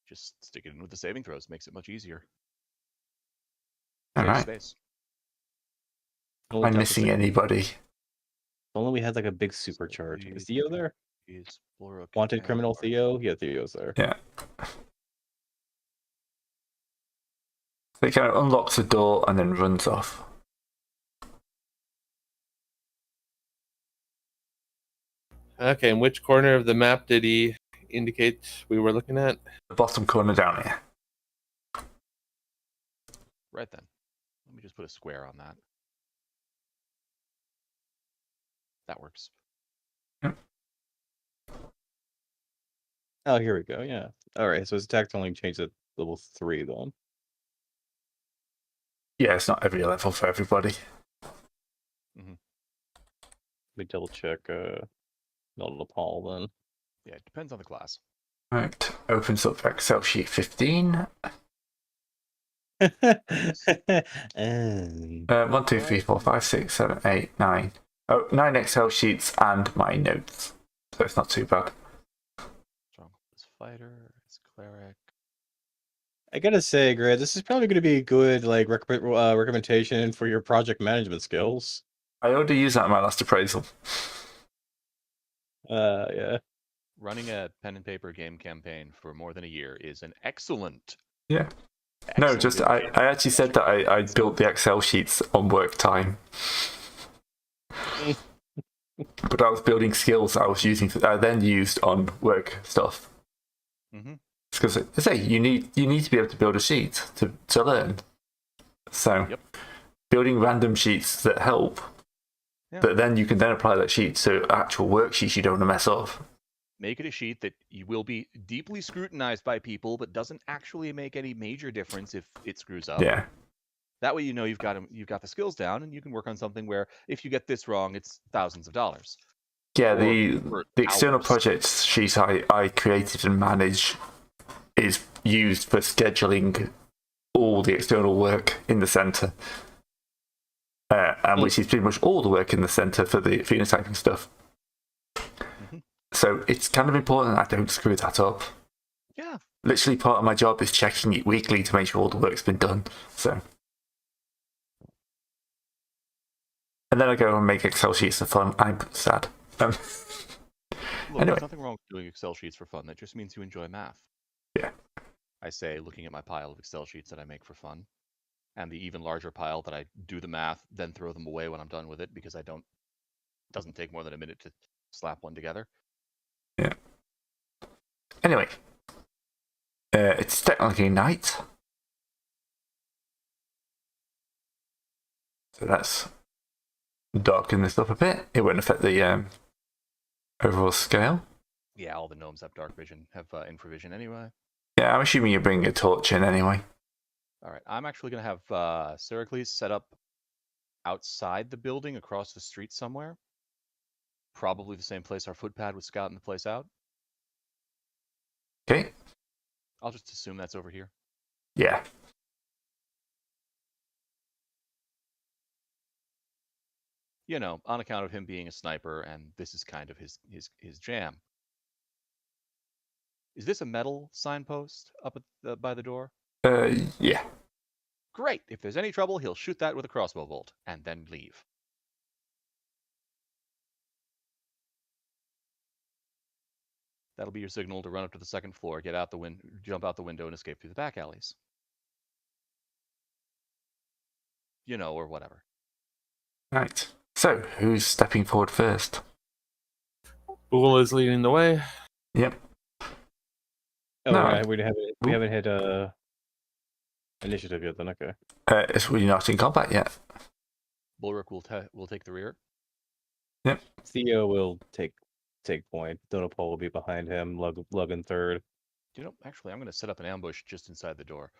just stick it in with the saving throws. Makes it much easier. Saves Alright. space. Only Am I got the missing same- anybody? If only we had like a big supercharge. Is Theo there? Is Bloruk Wanted and criminal Mark. Theo? Yeah, Theo's there. Yeah. It kind of unlocks the door and then runs off. Okay, and which corner of the map did he indicate we were looking at? The bottom corner down here. Right then. Let me just put a square on that. That works. Oh, here we go. Yeah. All right. So his attack only changed at level 3 then. Yeah, it's not every level for everybody. Let me double check. Not Nepal then. Yeah, it depends on the class. Right, opens up Excel sheet 15. 1, 2, 3, 4, 5, 6, 7, 8, 9. Oh, 9 Excel sheets and my notes. So it's not too bad. Strong. Let's fighter, it's cleric. I gotta say, Greg, this is probably going to be a good recommendation for your project management skills. I already used that in my last appraisal. Yeah. Running a pen and paper game campaign for more than a year is an excellent. Yeah. No, excellent just I actually said that I built the Excel sheets on work time. But I was building skills I was using. I then used on work stuff. Mm-hmm. Because I say you need to be able to build a sheet to learn. So Yep. building random sheets that help, but then you can then apply that sheet to actual worksheets you don't want to mess up. Make it a sheet that you will be deeply scrutinized by people, but doesn't actually make any major difference if it screws up. Yeah. That way, you know you've got the skills down, and you can work on something where if you get this wrong, it's thousands of dollars. Yeah, Or the for external hours. projects sheet I created and manage is used for scheduling all the external work in the centre. And which is pretty much all the work in the centre for the phenotyping stuff. Mm-hmm. So it's kind of important I don't screw that up. Yeah. Literally part of my job is checking it weekly to make sure all the work's been done. So, and then I go and make Excel sheets for fun. I'm sad. Look, Anyway. there's nothing wrong with doing Excel sheets for fun. That just means you enjoy math. Yeah. I say, looking at my pile of Excel sheets that I make for fun, and the even larger pile that I do the math, then throw them away when I'm done with it because it doesn't take more than a minute to slap one together. Yeah. Anyway, it's technically night. So that's darken this up a bit. It won't affect the overall scale. Yeah, all the gnomes have dark vision, have infravision anyway. Yeah, I'm assuming you're bringing a torch in anyway. All right, I'm actually going to have Syracles set up outside the building across the street somewhere. Probably the same place our footpad was scouting the place out. Okay. I'll just assume that's over here. Yeah. You know, on account of him being a sniper, and this is kind of his jam. Is this a metal signpost up at by the door? Yeah. Great. If there's any trouble, he'll shoot that with a crossbow bolt and then leave. That'll be your signal to run up to the second floor, jump out the window, and escape through the back alleys. You know, or whatever. Right. So, who's stepping forward first? Boole is leading the way. Yep. Oh, No. right. We haven't hit initiative yet. Then okay. It's really not in combat yet. Bulwark will take the rear. Yep. Theo will take point. Donopole will be behind him. Lug in third. You know, actually, I'm going to set up an ambush just inside the door.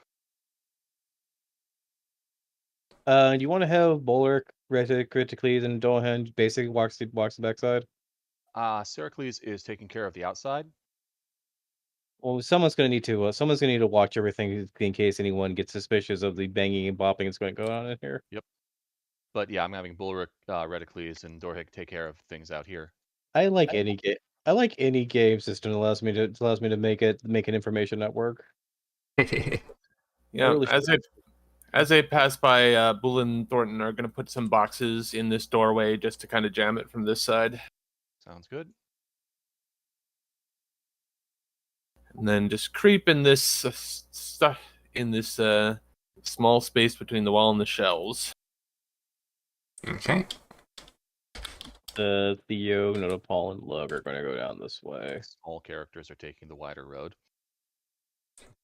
You want to have Bulwark, Criticles, and Dohan basically walks the backside? Syracles is taking care of the outside. Well, someone's gonna need to watch everything in case anyone gets suspicious of the banging and bopping that's going to go on in here. Yep. But yeah, I'm having Bulwark, Reticles, and Dorhig take care of things out here. I like any game system that allows me to make an information network. Yeah, Really as they pass by, Boole and Thornton are going to put some boxes in this doorway just to kind of jam it from this side. Sounds good. And then just creep in this stuff in this small space between the wall and the shelves. Okay. Theo, Donopole, and Lug are going to go down this way. All characters are taking the wider road.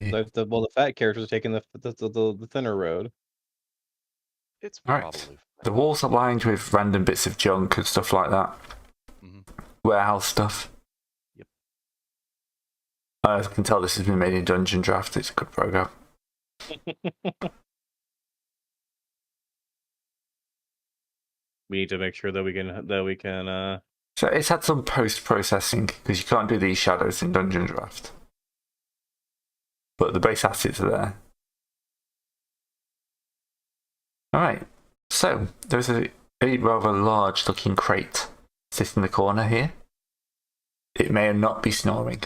The fat characters are taking the thinner road. It's All right. probably The walls are lined with random bits of junk and stuff like that. Mm-hmm. Warehouse stuff. Yep. I can tell this has been made in Dungeon Draft. It's a good program. We need to make sure that we can. So it's had some post-processing because you can't do these shadows in Dungeon Draft. But the base assets are there. Alright, so there's a rather large looking crate sitting in the corner here. It may not be snoring.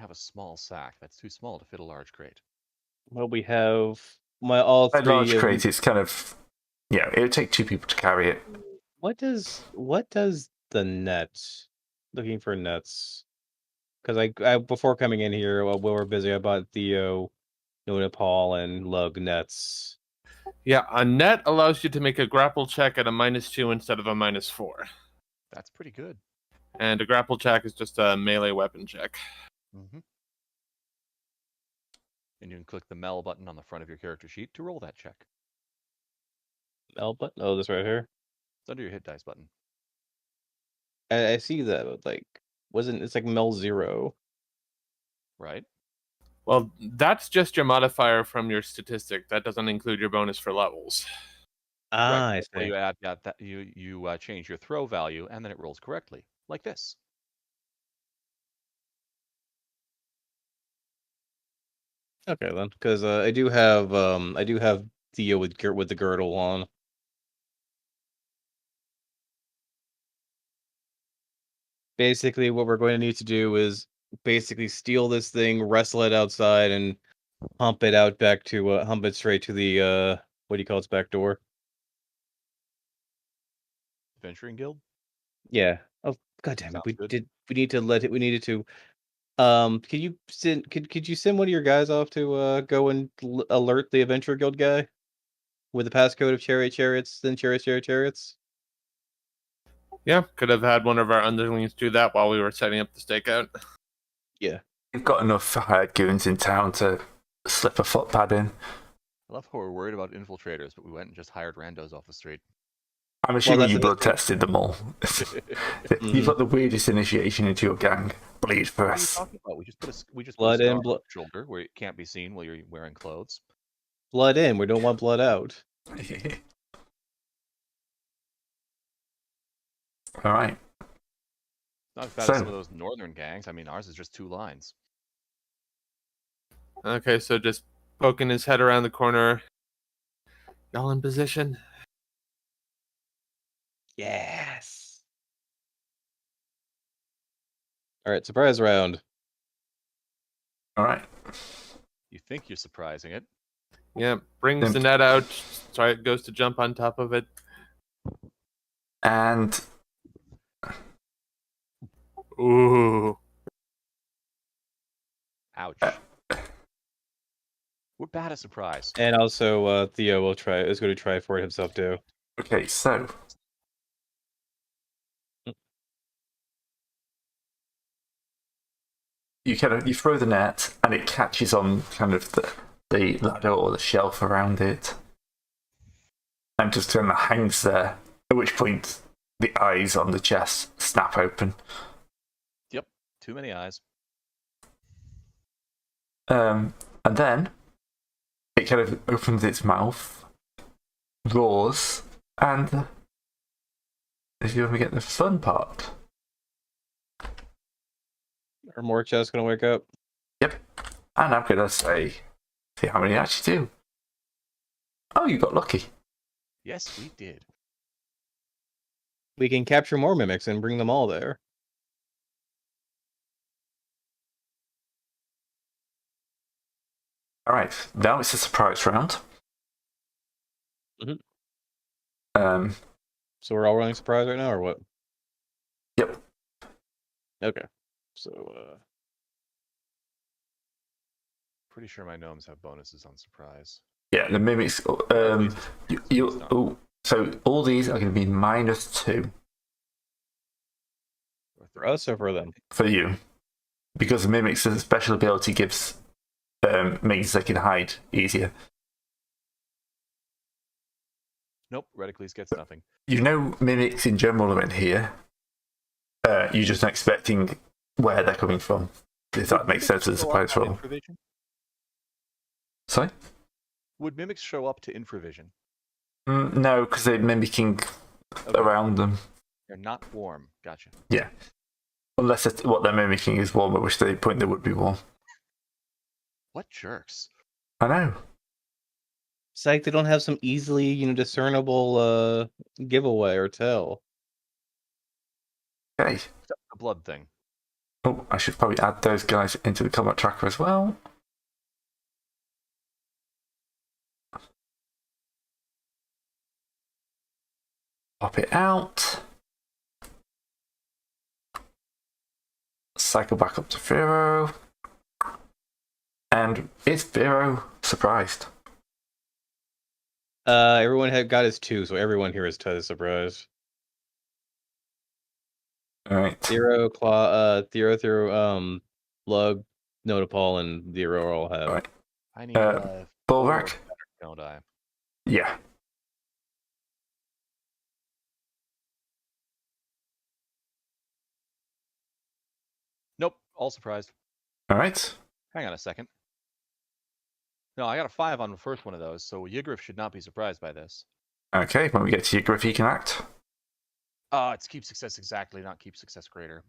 have a small sack. That's too small to fit a large crate. Well, we have all A large three of. crate is kind of, yeah, it would take 2 people to carry it. What does the net? Looking for nets. Because I before coming in here, while we were busy, I bought Theo, Paul, and Lug nets. Yeah, a net allows you to make a grapple check at a -2 instead of a -4. That's pretty good. And a grapple check is just a melee weapon check. Mm-hmm. And you can click the Mel button on the front of your character sheet to roll that check. Mel button? Oh, this right here. It's under your hit dice button. I see that, but like, it's like Mel 0. Right? Well, that's just your modifier from your statistic. That doesn't include your bonus for levels. Ah, Right. I Well, see. you add that you change your throw value, and then it rolls correctly, like this. Okay then, because I do have Theo with the girdle on. Basically, what we're going to need to do is basically steal this thing, wrestle it outside, and hump it out back to hump it straight to the what do you call its back door? Adventuring Guild. Yeah. Oh, goddamn it! Sounds good. We needed to. Could you send one of your guys off to go and alert the Adventure Guild guy with the passcode of chariots, then chariots? Yeah, could have had one of our underlings do that while we were setting up the stakeout. Yeah. You've got enough hired goons in town to slip a footpad in. I love how we're worried about infiltrators, but we went and just hired randos off the street. I'm assuming that's you the blood thing. tested them all. You've got the weirdest initiation into your gang. Bleed for What are you us. talking about? We just Blood put a in, scar on your shoulder where it can't be seen while you're wearing clothes. blood in. We don't want blood out. All right. Not as bad So- as some of those northern gangs. I mean, ours is just 2 lines. Okay, so just poking his head around the corner. Y'all in position? Yes. All right, surprise round. All right. You think you're surprising it. Yeah, brings the net out. Goes to jump on top of it. And Ooh. Ouch. We're bad at surprise. And also, Theo is going to try for it himself too. okay, so you throw the net and it catches on kind of the ladder or the shelf around it, and just kind of hangs there. At which point, the eyes on the chest snap open. Yep. Too many eyes. And then it kind of opens its mouth, roars, and if you ever get the fun part. Are more chests going to wake up? Yep. And I'm going to see how many actually do. Oh, you got lucky. Yes, we did. We can capture more mimics and bring them all there. All right, now it's a surprise round. Mhm. So we're all running surprise right now, or what? Yep. Okay. So, Pretty sure my gnomes have bonuses on surprise. Yeah, the mimics. So all these are going to be -2 for us or for them? for you, because the mimics' special ability gives means they can hide easier. Nope, Redicles gets nothing. You know, mimics in general are in here. You're just not expecting where they're coming from. If that makes sense as a surprise roll. Infravision? Sorry? Would mimics show up to infravision? No, because they're mimicking around them. They're not warm. Gotcha. Yeah. Unless what they're mimicking is warm, at which point they would be warm. What jerks? I know. It's like they don't have some easily, discernible giveaway or tell. Okay. Except the blood thing. Oh, I should probably add those guys into the combat tracker as well. Pop it out. Cycle back up to Vero. And is Vero surprised? Everyone had got his 2, so everyone here is surprised. Alright. Theo, Lug, Notapol, and Zero all have. Right. I need Bulwark? 4 better, don't I? Yeah. Nope, all surprised. Alright. Hang on a second. No, I got a 5 on the first one of those, so Yigriff should not be surprised by this. Okay, when we get to your Griff, you can act. It's keep success exactly, not keep success greater.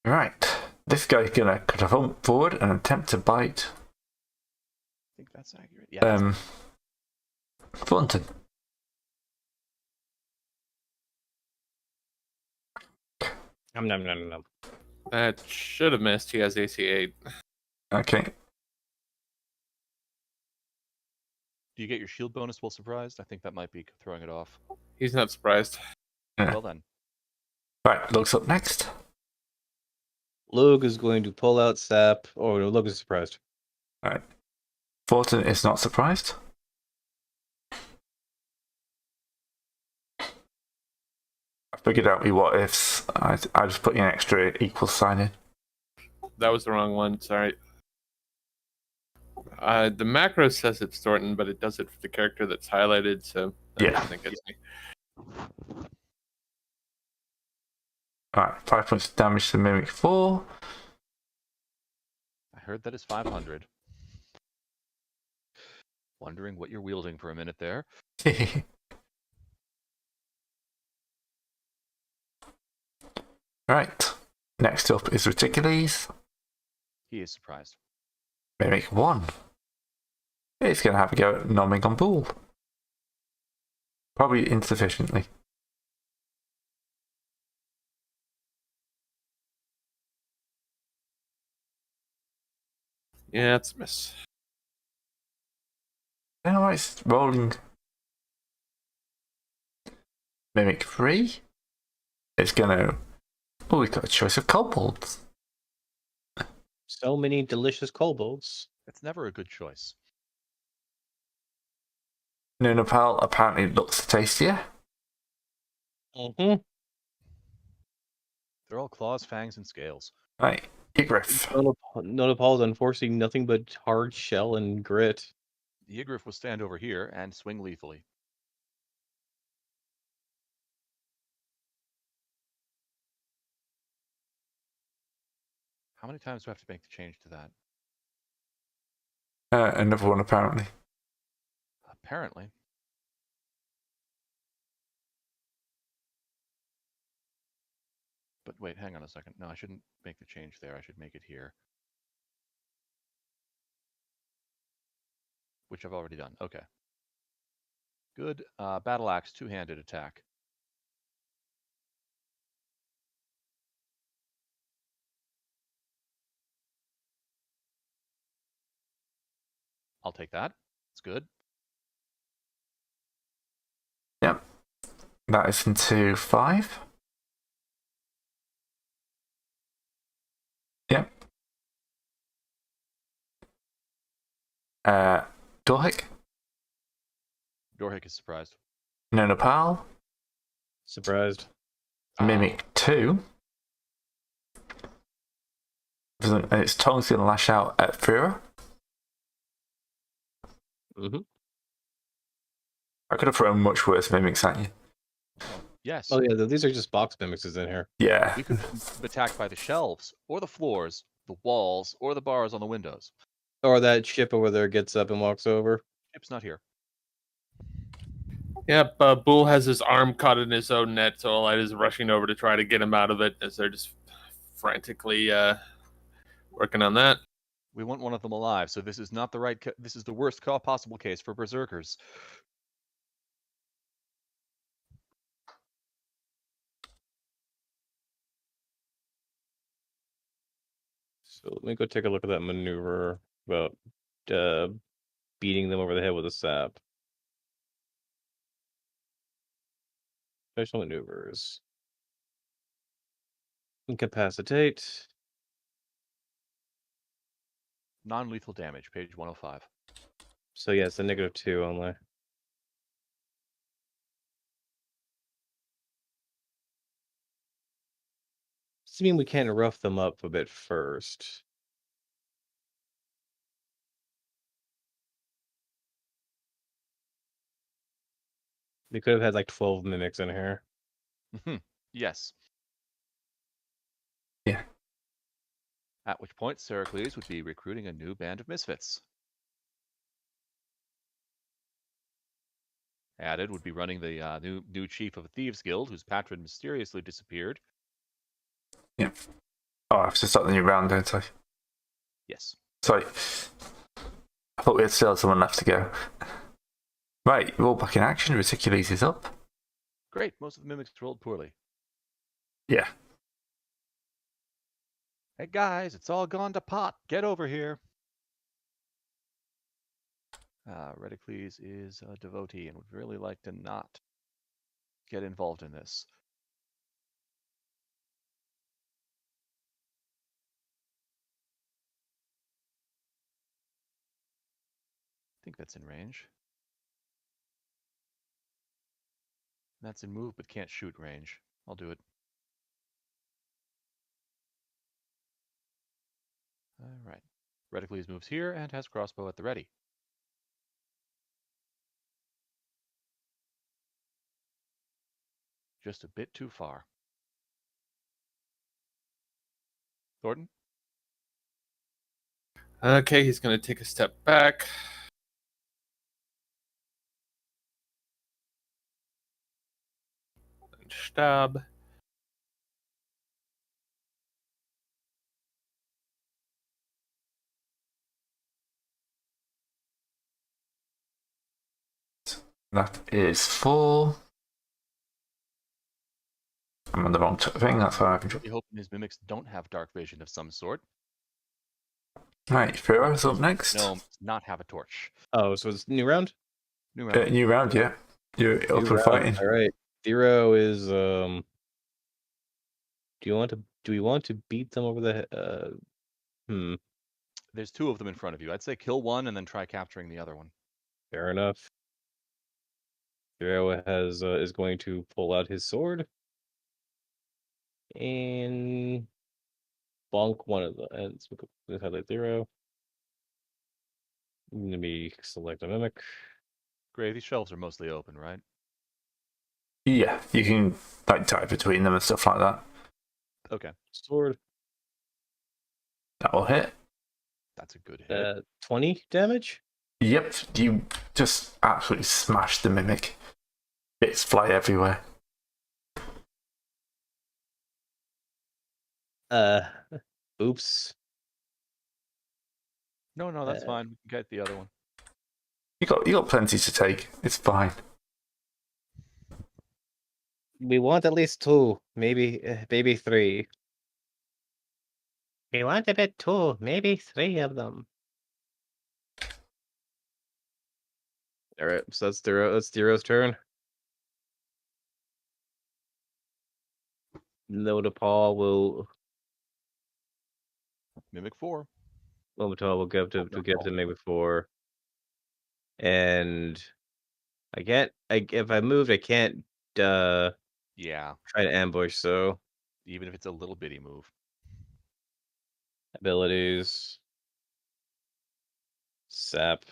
Right. This guy's gonna cut a hump forward and attempt to bite. I think that's accurate. Yeah. Thornton. Nom. That should have missed. He has AC 8. Okay. Do you get your shield bonus while surprised? I think that might be throwing it off. He's not surprised. Yeah. Well then. Right, Lug's up next. Lug is going to pull out Sap. Oh, no, Lug is surprised. Alright. Thornton is not surprised. I figured out my what ifs. I just put an extra equal sign in. That was the wrong one. Sorry. The macro says it's Thornton, but it does it for the character that's highlighted, so Yeah. I think it's me. Alright, 5 points of damage to Mimic 4. I heard that is 500. Wondering what you're wielding for a minute there. Right. Next up is Reticules. He is surprised. Mimic 1. It's going to have a go at nomming on Bull. Probably insufficiently. Yeah, it's a miss. Alright, it's rolling. Mimic 3. It's going to... Oh, we've got a choice of kobolds. So many delicious kobolds. It's never a good choice. Nunapal apparently looks tastier. Mm-hmm. They're all claws, fangs, and scales. Right, Yigriff. Notapol is unfortunately nothing but hard shell and grit. The Yigriff will stand over here and swing lethally. How many times do I have to make the change to that? Another one apparently. Apparently. But wait, hang on a second. No, I shouldn't make the change there. I should make it here. Which I've already done. Okay. Good. Battle axe, two-handed attack. I'll take that. It's good. Yep. That is into 5. Yep. Dorhick. Dorhick is surprised. Nonapal. Surprised. Mimic 2. And its tongue's going to lash out at Fira. Mm-hmm. I could have thrown much worse mimics at you. Yes. Oh yeah, these are just box mimics in here. Yeah. We could be attacked by the shelves, or the floors, the walls, or the bars on the windows. Or that ship over there gets up and walks over. Ship's not here. Yep, Bull has his arm caught in his own net, so Light is rushing over to try to get him out of it as they're just frantically working on that. We want one of them alive, so this is not the right... this is the worst possible case for berserkers. So let me go take a look at that maneuver about beating them over the head with a sap. Special maneuvers. Incapacitate. Non-lethal damage, page 105. So yeah, it's a -2 only. Does it mean we can't rough them up a bit first? We could have had like 12 mimics in here. Yes. Yeah. At which point, Sericles would be recruiting a new band of misfits. Added would be running the new chief of a thieves guild, whose patron mysteriously disappeared. Yeah. Oh, I have to start the new round, don't I? Yes. Sorry. I thought we had still someone left to go. Right, we're all back in action. Reticulate is up. Great. Most of the mimics rolled poorly. Yeah. Hey guys, it's all gone to pot. Get over here. Redicles is a devotee and would really like to not get involved in this. I think that's in range. That's in move, but can't shoot range. I'll do it. All right. Redicles moves here and has crossbow at the ready. Just a bit too far. Thornton? Okay, he's going to take a step back. And stab. That is 4. I'm on the wrong thing, that's why I can. You're hoping his mimics don't have dark vision of some sort. Right, Firo's up next. No, not have a torch. Oh, so it's new round? New round. New round, yeah. You're up for fighting. All right. Zero is do we want to beat them over the There's 2 of them in front of you. I'd say kill one and then try capturing the other one. fair enough. Zero has is going to pull out his sword and bonk one of the ends. We'll highlight Zero. Let me select a mimic. Gray, these shelves are mostly open, right? Yeah, you can like dive between them and stuff like that. Okay. Sword. That will hit. That's a good hit. 20 damage? Yep, you just absolutely smash the mimic. Bits fly everywhere. Oops. No, that's fine. We can get the other one. You got plenty to take. It's fine. We want at least 2, maybe 3. We want a bit 2, maybe 3 of them. All right, so that's Zero's turn. Lotapal will Mimic 4. give to me before. And if I moved, I can't Yeah. try to ambush, so Even if it's a little bitty move. abilities. Sap.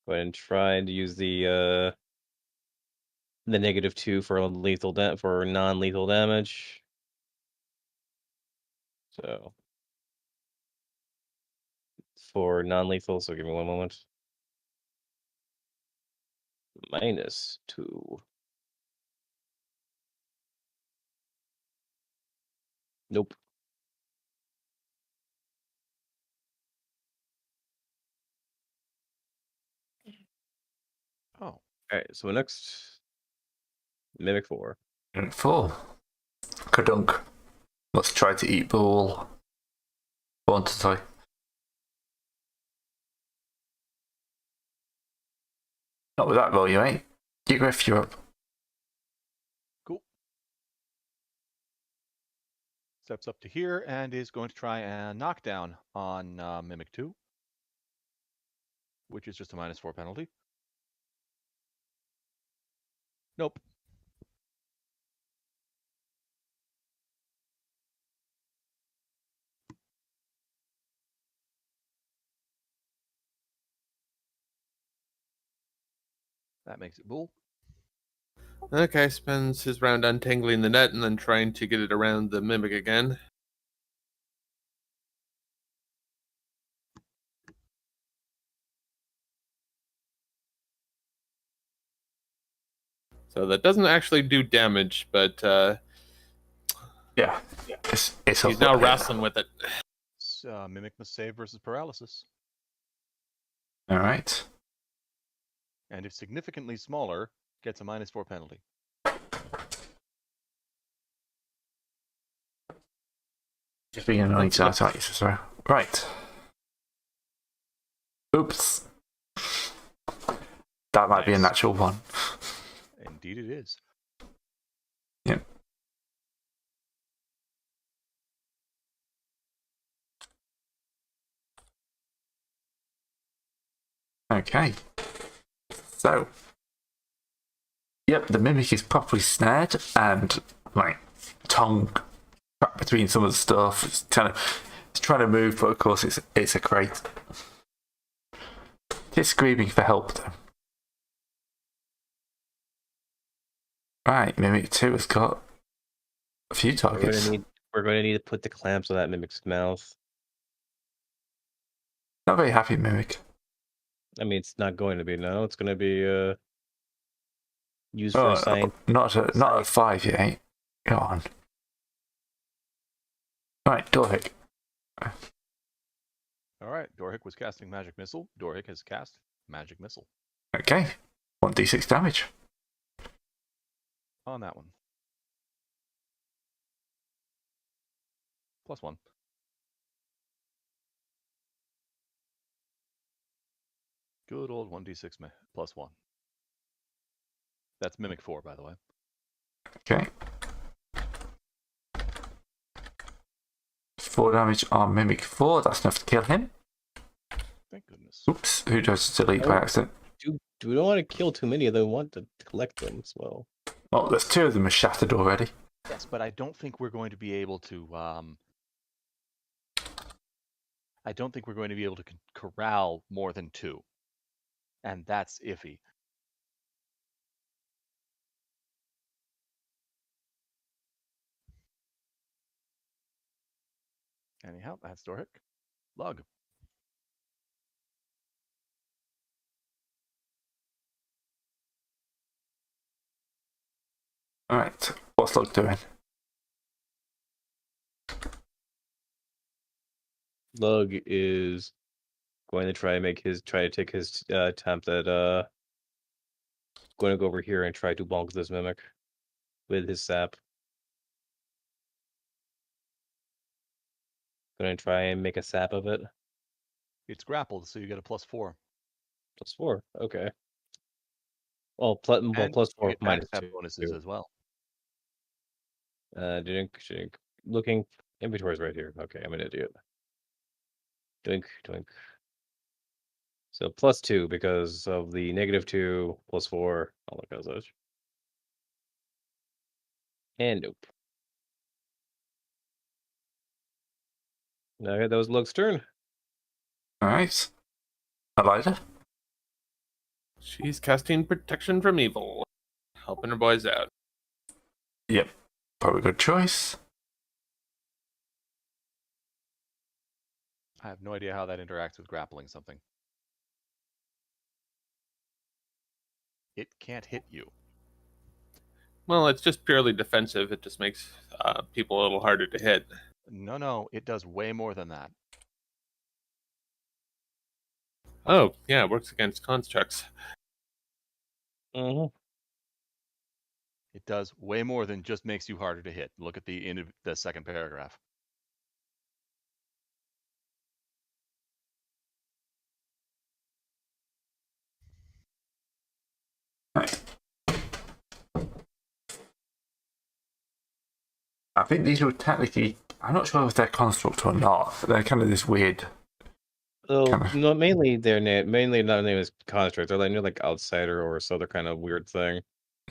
Go ahead and try and use the -2 for non-lethal damage. So for non-lethal, so give me one moment. -2. Nope. Oh. All right, so next Mimic 4. Mimic 4. Kadunk. Let's try to eat ball. Go on to toy. Not with that roll, you ain't. You Griff, you're up. Cool. Steps up to here and is going to try and knock down on Mimic 2, which is just a -4 penalty. Nope. That makes it bull. Okay, spends his round untangling the net and then trying to get it around the mimic again. So that doesn't actually do damage, but Yeah. It's he's now wrestling with it. Mimic must save versus paralysis. Alright. And if significantly smaller, gets a -4 penalty. Just being annoying to that, aren't you, Sorcerer? Right. Oops. That might be a Nice. natural one. Indeed it is. Yep. Okay. So. Yep, the mimic is properly snared and, like, tongue trapped between some of the stuff. It's trying to move, but of course it's a crate. It's screaming for help, though. Right, Mimic 2 has got a few targets. We're going to need to put the clamps on that mimic's mouth. Not very happy, Mimic. I mean, it's not going to be, no. It's going to be used for science. Not at 5 yet. Go on. Right, Dorhick. Alright, Dorhick was casting Magic Missile. Dorhick has cast Magic Missile Okay. 1d6 damage. on that one. +1. Good old 1d6 +1. That's Mimic 4, by the way. Okay. 4 damage on Mimic 4. That's enough to kill him. Thank goodness. Oops. Who does delete by accident? We don't want to kill too many of them. We want to collect them as well. Well, there's 2 of them are shattered already. Yes, but I don't think we're going to be able to. I don't think we're going to be able to corral more than 2, and that's iffy. Anyhow, that's Dorhick. Lug. Alright. What's Lug doing? Lug is going to try to take his attempt at going to go over here and try to bonk this mimic with his sap. Going to try and make a sap of it. It's grappled, so you get a +4. +4. Okay. Well, +4 You get backstab -2. bonuses as well. Dink. Looking, inventory's right here. Okay, I'm an idiot. Doink. So +2 because of the -2, +4, all that goes such. And nope. Okay, that was Lug's turn. Alright. Elida? She's casting Protection from Evil, helping her boys out. Yep. Probably a good choice. I have no idea how that interacts with grappling something. It can't hit you. Well, it's just purely defensive. It just makes people a little harder to hit. No, it does way more than that. Oh, yeah, it works against constructs. Mm-hmm. It does way more than just makes you harder to hit. Look at the end of the second paragraph. Right. I think these were technically. I'm not sure if they're construct or not. They're kind of this weird. So Kinda. no, mainly their name, mainly not name is construct. They're like outsider or some other kind of weird thing,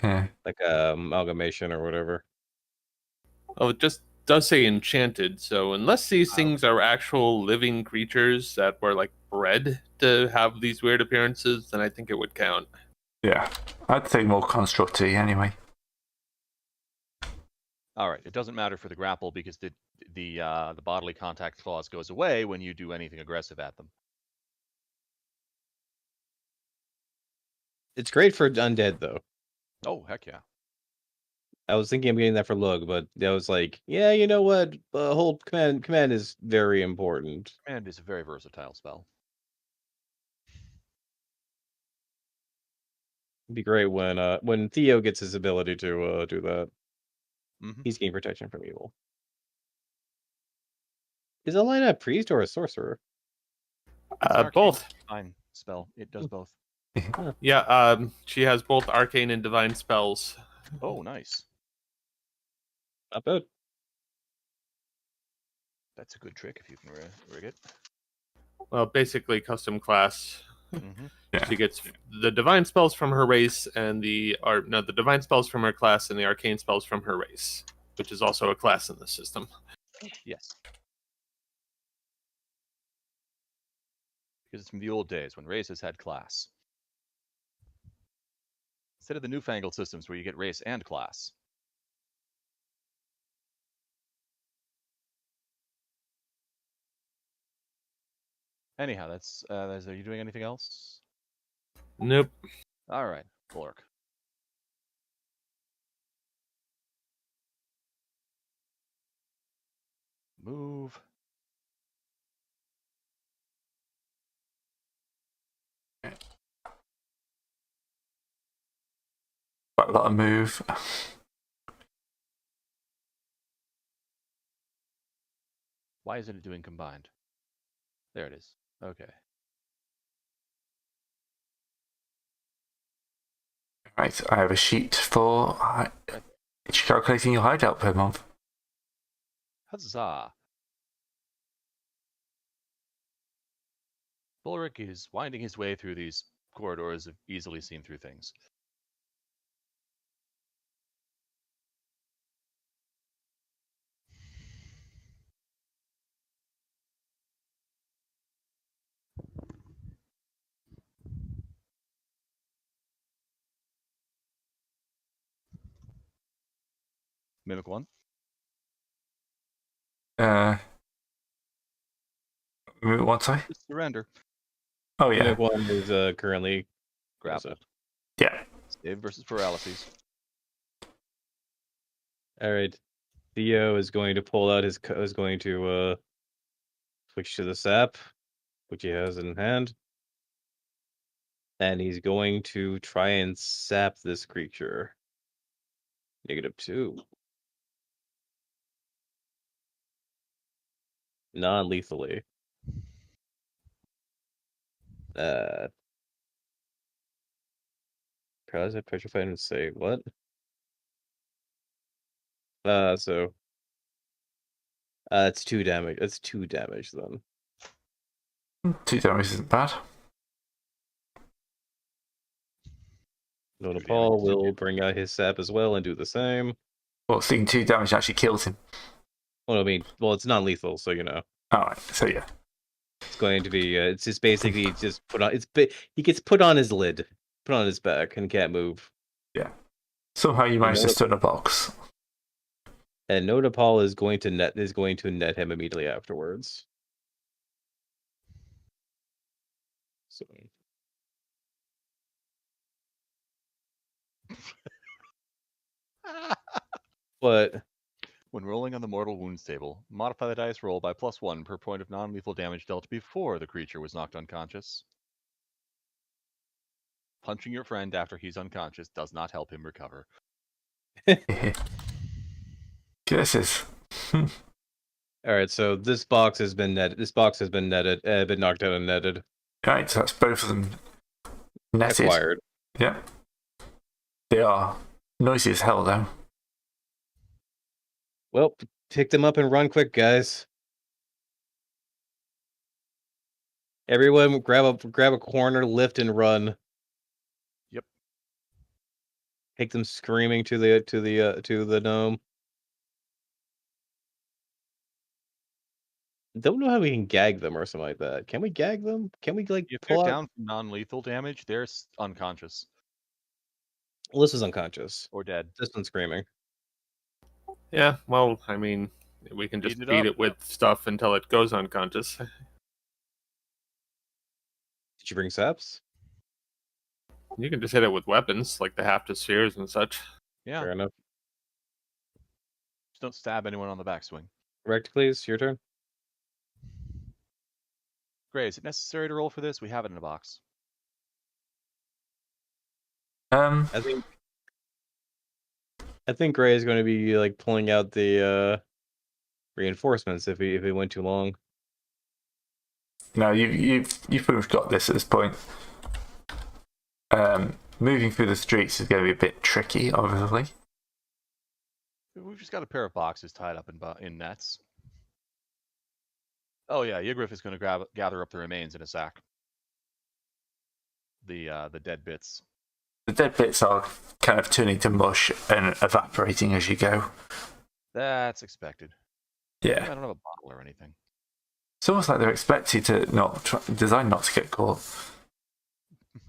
Yeah. like amalgamation or whatever. Oh, it just does say enchanted. So unless these things are actual living creatures that were like bred to have these weird appearances, then I think it would count. Yeah. I'd say more constructy anyway. All right. It doesn't matter for the grapple because the bodily contact clause goes away when you do anything aggressive at them. It's great for undead though. Oh, heck yeah. I was thinking of getting that for Lug, but I was like, yeah, you know what? Whole command is very important. And it's a very versatile spell. It'd be great when Theo gets his ability to do that. Mm-hmm. He's getting protection from evil. Is Elena a priest or a sorcerer? Both. Fine spell. It does both. Yeah, she has both arcane and divine spells. Oh, nice. Not bad. That's a good trick if you can rig it. Well, basically custom class. Mm-hmm. Yeah. She gets the divine spells from her race and the divine spells from her class and the arcane spells from her race, which is also a class in the system. Yes. Because it's from the old days when races had class. Instead of the newfangled systems where you get race and class. Anyhow, that's are you doing anything else? Nope. All right, Bulwark. Move. Quite a lot of move. Why isn't it doing combined? There it is. Okay. Right, I have a sheet for calculating your hideout per month. Huzzah! Bulwark is winding his way through these corridors of easily seen through things. Mimic 1. What, sorry? Surrender. Oh, yeah. Mimic one is currently Grapple. Yeah. Save versus paralyses. All right. Theo is going to pull out his is going to switch to the sap, which he has in hand, and he's going to try and sap this creature. -2. Non-lethally. Paralyze, petrify, and say what? So it's 2 damage. It's 2 damage then. 2 damage isn't bad. Nona Two Paul damage. will bring out his sap as well and do the same. Well, seeing 2 damage actually kills him. Well, I mean, it's non-lethal, so you know. Alright, so yeah. It's going to be. It's just basically just put on. He gets put on his lid, put on his back, and can't move. Yeah. Somehow you managed to stun a box. And Nona Paul is going to net him immediately afterwards. So. But When rolling on the mortal wounds table, modify the dice roll by +1 per point of non-lethal damage dealt before the creature was knocked unconscious. Punching your friend after he's unconscious does not help him recover. Curses. All right, so this box has been netted. This box has been netted, been knocked out and netted. Right, so that's both of them netted. Acquired. Yeah. They are noisy as hell, though. Well, pick them up and run quick, guys. Everyone, grab a corner, lift, and run. Yep. Take them screaming to the dome. Don't know how we can gag them or something like that. Can we gag them? Can we like If they're pull out? down from non-lethal damage, they're unconscious Alyssa's unconscious. or dead. This one's screaming. Yeah, well, I mean, we can just Beat it beat up. it with stuff until it goes unconscious. Did you bring saps? You can just hit it with weapons, like the hafted spheres and such. Yeah. Fair enough. Just don't stab anyone on the backswing. Rect, please. Your turn. Gray, is it necessary to roll for this? We have it in a box. I think Gray is going to be like pulling out the reinforcements if he went too long. No, you've pretty much got this at this point. Moving through the streets is going to be a bit tricky, obviously. We've just got a pair of boxes tied up in nets. Oh yeah, Yigriff is going to gather up the remains in a sack. The dead bits. The dead bits are kind of turning to mush and evaporating as you go. That's expected. Yeah. I don't have a bottle or anything. It's almost like they're expected to design not to get caught.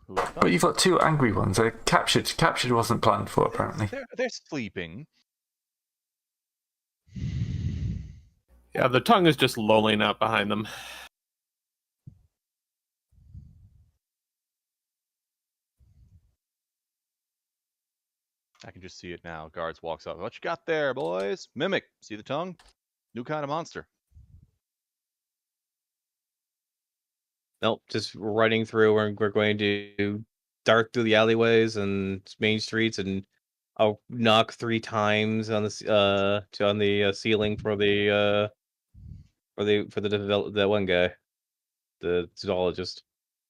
Who would have But thought? you've got two angry ones. They're captured. Captured wasn't planned for, apparently. They're sleeping. Yeah, the tongue is just lolling out behind them. I can just see it now. Guards walks up. What you got there, boys? Mimic. See the tongue? New kind of monster. Nope, just running through. We're going to dart through the alleyways and main streets, and I'll knock 3 times on the ceiling for the that one guy, the zoologist.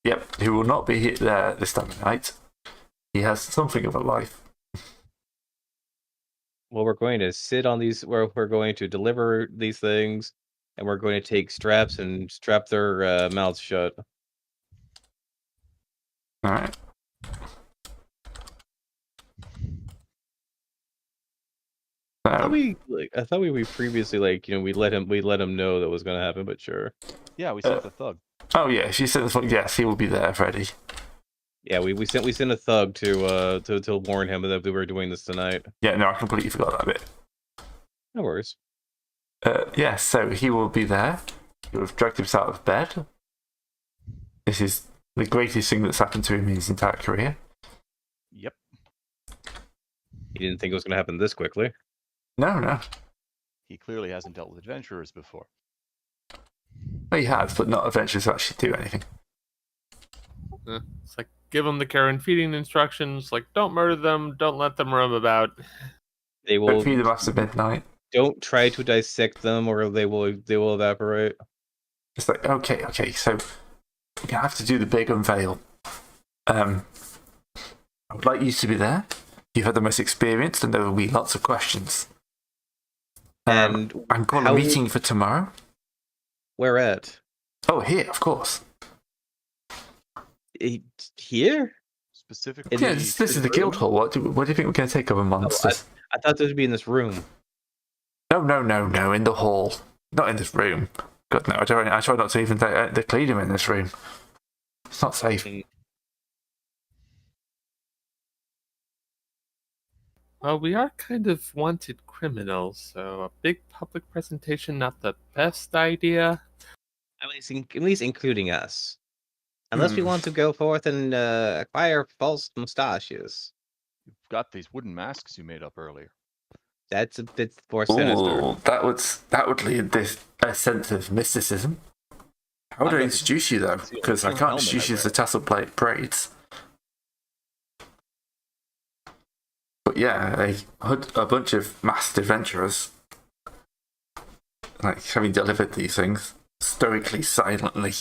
Yep, he will not be there this time of night. He has something of a life. Well, we're going to sit on these. We're going to deliver these things, and we're going to take straps and strap their mouths shut. All right. I thought we previously we let him know that was going to happen, but sure. Yeah, we sent the thug. Oh yeah, she said this one. Yes, he will be there, Freddy. Yeah, we sent a thug to warn him that we were doing this tonight. Yeah, no, I completely forgot that bit. No worries. Yeah, so he will be there. He will have dragged himself out of bed. This is the greatest thing that's happened to him in his entire career. Yep. He didn't think it was going to happen this quickly. No. He clearly hasn't dealt with adventurers before. Well, he has, but not adventurers who actually do anything. It's like, give them the care and feeding instructions. Like, don't murder them. Don't let them roam about. They Don't will feed them after midnight. don't try to dissect them, or they will evaporate. It's like, okay, so we have to do the big unveil. I would like you to be there. You've had the most experience, and there will be lots of questions. And I'm calling a meeting for tomorrow. Where at? Oh, here, of course. Here? Specifically, Yeah, this is the guild hall. What do you think we're going to take over monsters? I thought this would be in this room. No, in the hall. Not in this room. God, no, I try not to even clean him in this room. It's not safe. Well, we are kind of wanted criminals, so a big public presentation not the best idea. At least including us. Unless we want to go forth and acquire false mustaches. you've got these wooden masks you made up earlier. That's a bit more sinister. Ooh, that would lead this a sense of mysticism. How would I introduce you though? Because I can't introduce you as the tassel plate braids. But But yeah, a bunch of masked adventurers, like having delivered these things stoically, silently.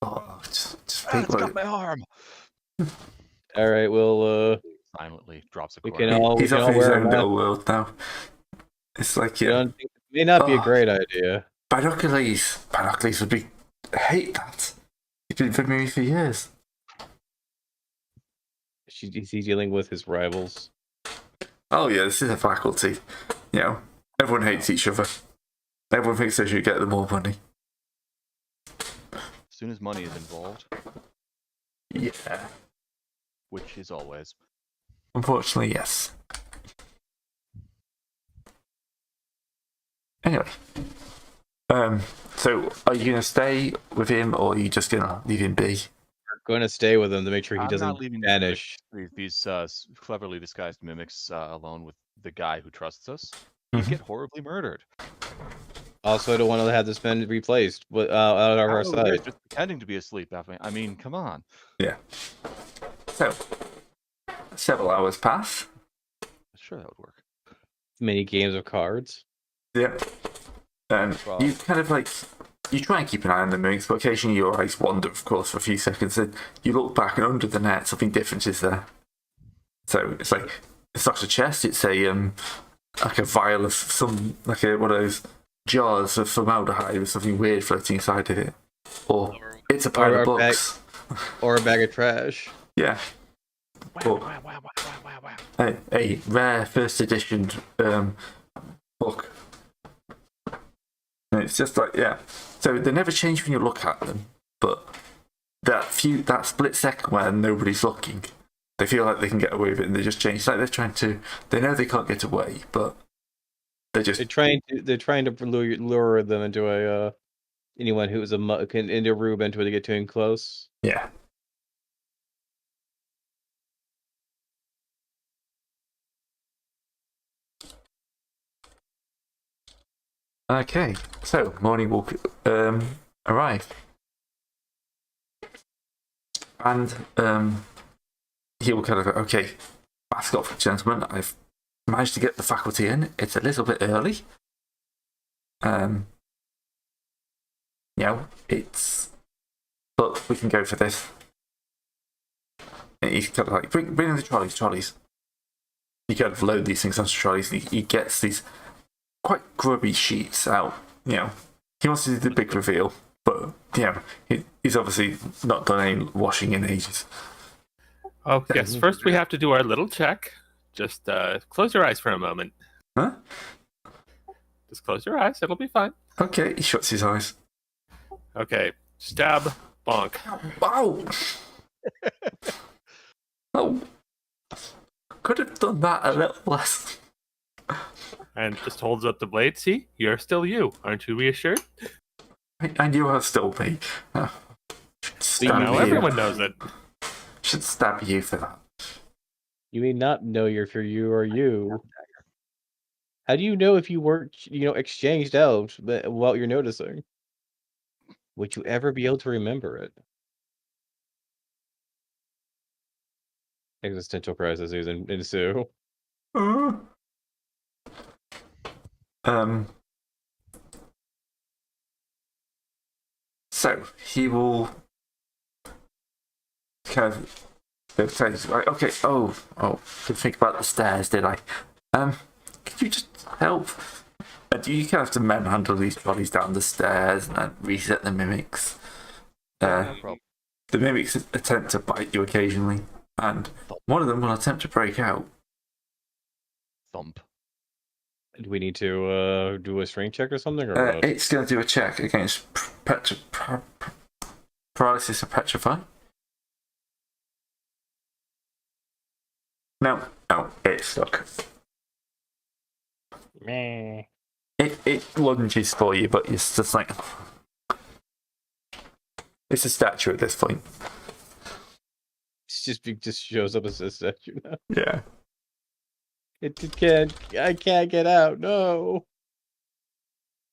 Oh, just Ah, it's got my arm. All right, we'll Silently drops a we coin. can all he's off in his wear a own mask. little world now. It's like, You yeah, don't think, it may not be a Oh. great idea. Binoculars would be. I hate that. He's been with me for years. Is he dealing with his rivals? Oh yeah, this is a faculty. You know, everyone hates each other. Everyone thinks they should get them more money. As soon as money is involved, Yeah. which is always. Unfortunately, yes. Anyway. So are you gonna stay with him or are you just gonna leave him be? We're going to stay with him to make sure he I'm doesn't not leaving vanish. these cleverly disguised mimics alone with the guy who trusts us. He'd Mhm. get horribly murdered. Also, I don't want to have this man replaced out of our How we're side. just pretending to be asleep. I mean, come on. So several hours pass. Sure, that would work. Many games of cards. Yeah. Well- You kind of like you try and keep an eye on the mimics, but occasionally your eyes wander, of course, for a few seconds. And you look back, and under the net, something different is there. So it's like it's not a chest; it's a like a vial of some like one of those jars of formaldehyde with something weird floating inside of it, or it's a pile Or of a bag- books. Or a bag of trash. Yeah, Wow. a rare first edition book. And it's just like, yeah. So they never change when you look at them, but that split second where nobody's looking, they feel like they can get away with it, and they just change. It's like they're trying to. They know they can't get away, but they just. They're trying to lure them into a anyone who is into a room into it to get too close. Yeah. Okay, so morning will arrive, and he will kind of go, okay, mask off, gentlemen. I've managed to get the faculty in. It's a little bit early. You know, but we can go for this. And he's kind of like, bring in the trolleys. You kind of load these things onto trolleys, and he gets these quite grubby sheets out. You know, he wants to do the big reveal, but you know, he's obviously not done any washing in ages. Oh, yes. First, we have to do our little check. Just close your eyes for a moment. Huh? Just close your eyes. It'll be fine. Okay, he shuts his eyes. Okay. Stab. Bonk. Wow! Oh, could have done that a little less. And just holds up the blade. See? You're still you. Aren't you reassured? And you are still me. Stab Now you. everyone knows it. Should stab you for that. You may not know if you or you. How do you know if you weren't, exchanged out while you're noticing? Would you ever be able to remember it? Existential crises ensue. So he will kind of say, right, okay. Oh, didn't think about the stairs, did I? Could you just help? Do you kind of have to manhandle these trolleys down the stairs and then reset the mimics? No problem. The mimics attempt to bite you occasionally, and one of them will attempt to break out. Thump. Do we need to do a strength check or something? Or what? It's going to do a check against paralysis or petrify. No, it's stuck. Meh. It lunges for you, but it's just like it's a statue at this point. It just shows up as a statue now. Yeah. I can't get out. No.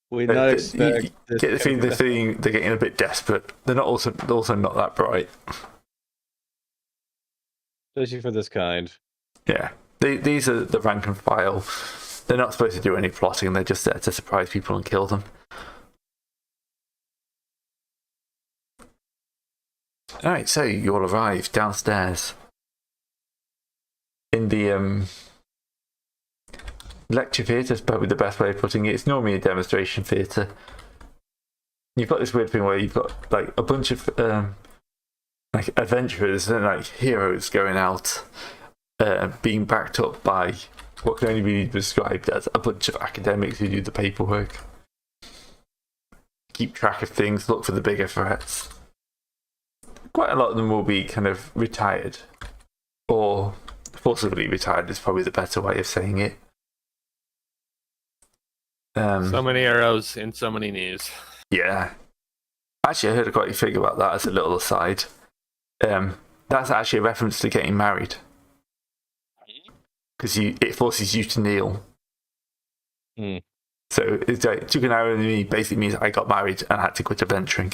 We did not expect this. Get the feeling they're getting a bit desperate. They're not also not that bright. Especially for this kind. Yeah. these are the rank and file. They're not supposed to do any plotting. They're just there to surprise people and kill them. All right, so you all arrive downstairs in the lecture theatre. Is probably the best way of putting it. It's normally a demonstration theatre. You've got this weird thing where you've got like a bunch of like adventurers and like heroes going out, being backed up by what can only be described as a bunch of academics who do the paperwork, keep track of things, look for the bigger threats. Quite a lot of them will be kind of retired, or forcibly retired is probably the better way of saying it. So many arrows in so many knees. Yeah. Actually, I heard quite a thing about that as a little aside. That's actually a reference to getting married. Because it forces you to kneel. Mm. So it's like, took an arrow in me basically means I got married and had to quit adventuring.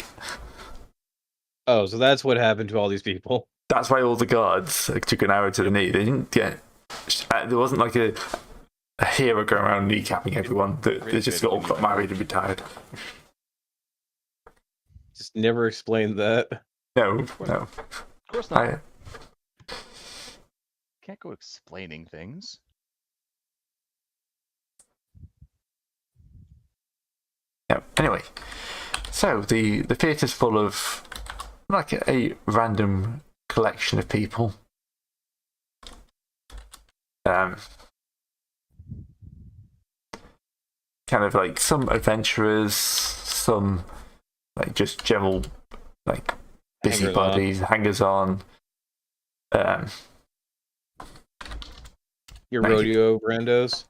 Oh, so that's what happened to all these people. That's why all the guards took an arrow to the knee. They didn't get... There wasn't like a hero going around kneecapping everyone. They just all got married and retired. Just never explained that. No. Of course not. Can't go explaining things. Yeah. Anyway, so the theatre's full of like a random collection of people. Kind of like some adventurers, some like just general like busybodies, hangers on. Your Thank rodeo brandos.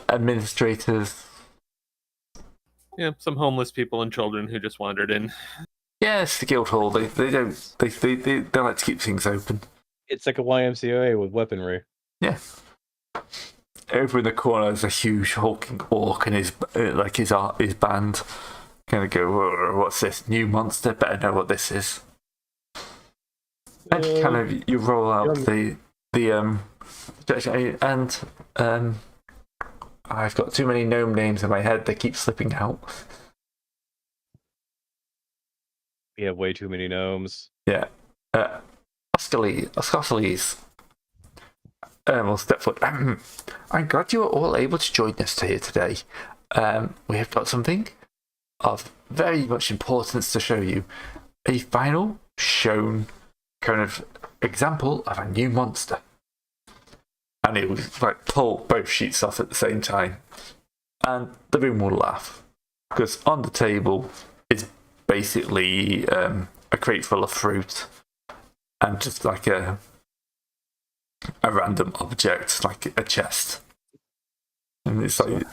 Administrators. Yeah, some homeless people and children who just wandered in. Yes, the guild hall. They like to keep things open. It's like a YMCA with weaponry. Yeah. Over in the corner is a huge hulking orc and his band. Kind of go, "Whoa, what's this new monster? Better know what this is." And kind of you roll out and I've got too many gnome names in my head. They keep slipping out. We have way too many gnomes. Yeah. Oscosceles. We'll step forward. I'm glad you are all able to join us here today. We have got something of very much importance to show you. A final shown kind of example of a new monster. And it was like pull both sheets off at the same time. And the room will laugh. Because on the table is basically a crate full of fruit. And just like a random object, like a chest. And it's like...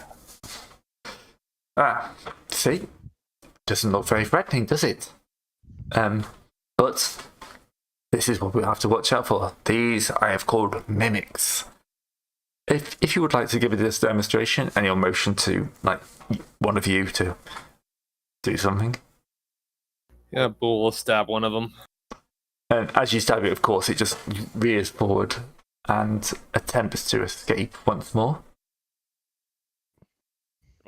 see? Doesn't look very threatening, does it? But this is what we have to watch out for. These I have called mimics. If you would like to give this demonstration and you'll motion to like one of you to do something. Yeah, Bull will stab one of them. And as you stab it, of course, it just rears forward and attempts to escape once more.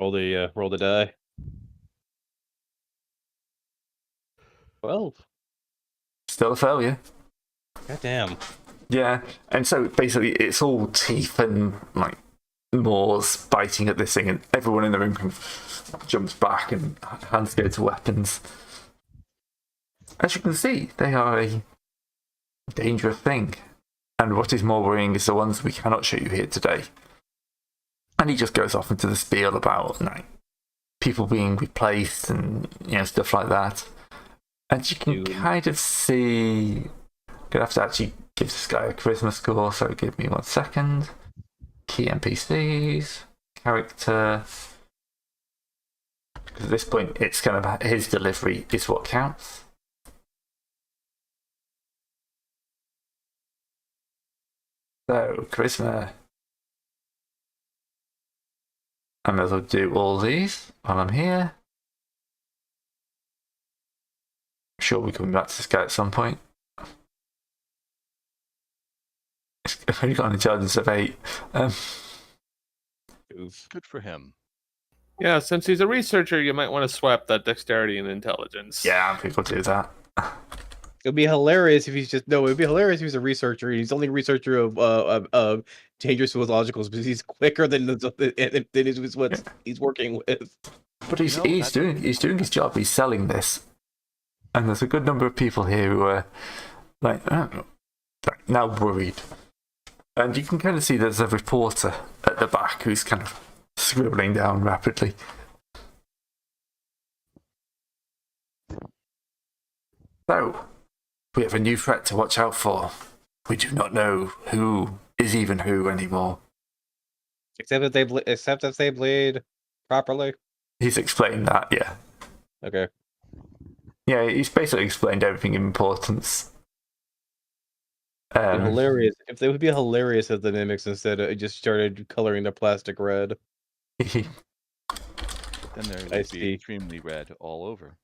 Roll the die. 12. Still a failure. Goddamn. Yeah, and so basically it's all teeth and like maws biting at this thing, and everyone in the room jumps back and hands go to weapons. As you can see, they are a dangerous thing. And what is more worrying is the ones we cannot show you here today. And he just goes off into the spiel about like people being replaced and stuff like that. And you can kind of see. I'm gonna have to actually give this guy a charisma score, so give me 1 second. Key NPCs, character. Because at this point, it's kind of his delivery is what counts. So, charisma. I might as well do all these while I'm here. I'm sure we're coming back to this guy at some point. only got an intelligence of 8. Oof. Good for him. Yeah, since he's a researcher, you might want to swap that dexterity and intelligence. Yeah, people do that. It'd be hilarious if he's just no. It'd be hilarious if he's a researcher. He's only a researcher of dangerous zoologicals because he's quicker than what he's working with. But he's doing his job. He's selling this, and there's a good number of people here who are like now worried. And you can kind of see there's a reporter at the back who's kind of scribbling down rapidly. So, we have a new threat to watch out for. We do not know who is even who anymore. Except if they bleed properly. He's explained that, yeah. Okay. Yeah, he's basically explained everything of importance. Hilarious. If they would be hilarious if the mimics instead just started coloring the plastic red. Then there I would see. be extremely red all over.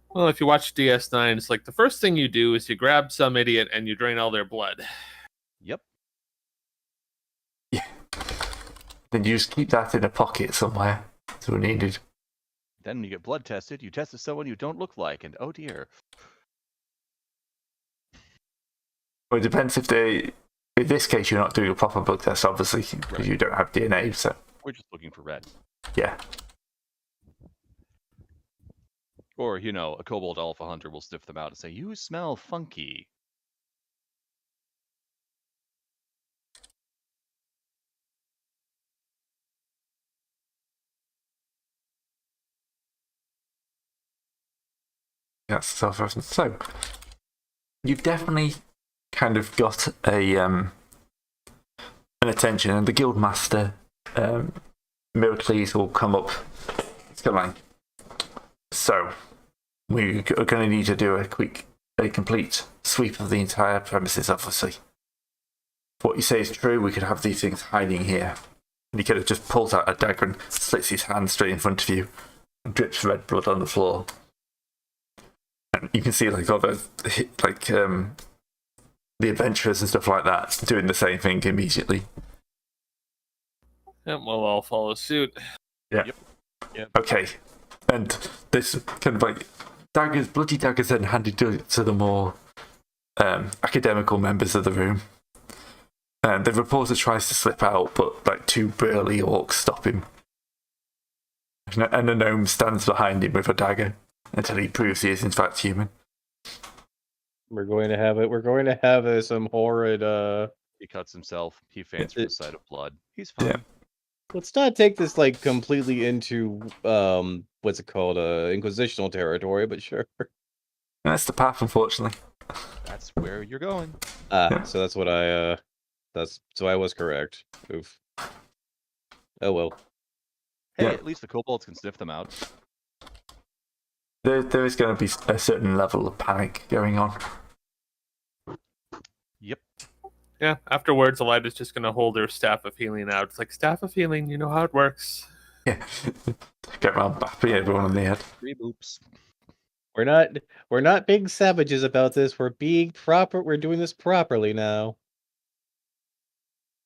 Well, if you watch DS9, it's like the first thing you do is you grab some idiot and you drain all their blood. Yep. Yeah. Then you just keep that in a pocket somewhere. So when needed. Then when you get blood tested, you tested someone you don't look like, and oh dear. Well, it depends if they... In this case, you're not doing a proper blood test, obviously, because Right. you don't have DNA, so... We're just looking for red. Yeah. Or, a kobold alpha hunter will sniff them out and say, "You smell funky." That's the self-reference. So, you've definitely kind of got an attention, and the Guildmaster, Miracles, will come up. It's kind of like, so, we are going to need to do a complete sweep of the entire premises, obviously. If what you say is true, we could have these things hiding here. And he kind of just pulls out a dagger and slits his hand straight in front of you, and drips red blood on the floor. And you can see all the the adventurers and stuff like that doing the same thing immediately. And we'll all follow suit. Yeah. Yep. Okay. And this kind of bloody daggers then handed to the more academical members of the room. And the reporter tries to slip out, but 2 burly orcs stop him. And the gnome stands behind him with a dagger until he proves he is in fact human. We're going to have it. We're going to have some horrid. He cuts himself. He faints from the sight of blood. He's fine. Yeah. Let's not take this completely into what's it called, inquisitional territory, but sure. And that's the path, unfortunately. That's where you're going. Yeah. So that's what I so I was correct. Oof. Oh well. Hey, Yeah. at least the kobolds can sniff them out. There is going to be a certain level of panic going on. Yep. Yeah, afterwards, Elida's just going to hold her staff of healing out. It's like, staff of healing, you know how it works. Yeah. Get around bapping everyone on the head. 3 boops. We're not being savages about this. We're being proper. We're doing this properly now.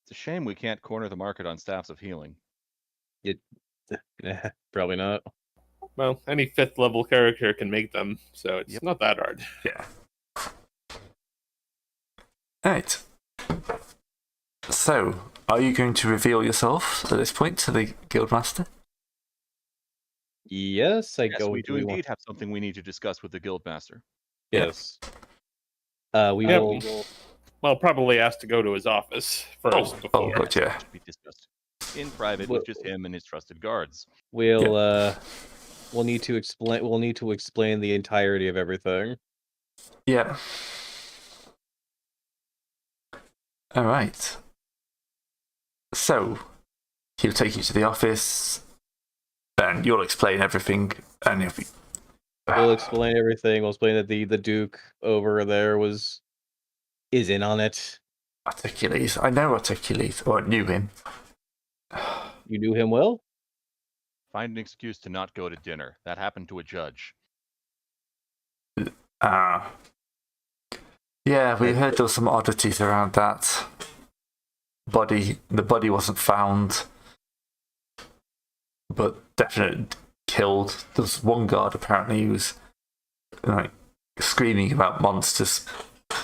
It's a shame we can't corner the market on staffs of healing. Probably not. Well, any 5th level character can make them, so it's Yep. not that hard. Yeah. Right. So, are you going to reveal yourself at this point to the Guildmaster? Yes, I Yes, go. we do indeed have something we need to discuss with the Guildmaster. Yes. We Yeah, will. Well, probably has to go to his office first Oh, before. good, yeah. To be discussed in private with just him and his trusted guards. We'll need to explain. We'll need to explain the entirety of everything. Yeah. All right. So, he'll take you to the office, and you'll explain everything, and if We'll explain everything. We'll explain that the Duke over there is in on it. Articulate. I know Articulate, or knew him. You knew him well? Find an excuse to not go to dinner. That happened to a judge. Yeah, we heard there was some oddities around that. The body wasn't found, but definitely killed. There was one guard apparently who was like screaming about monsters.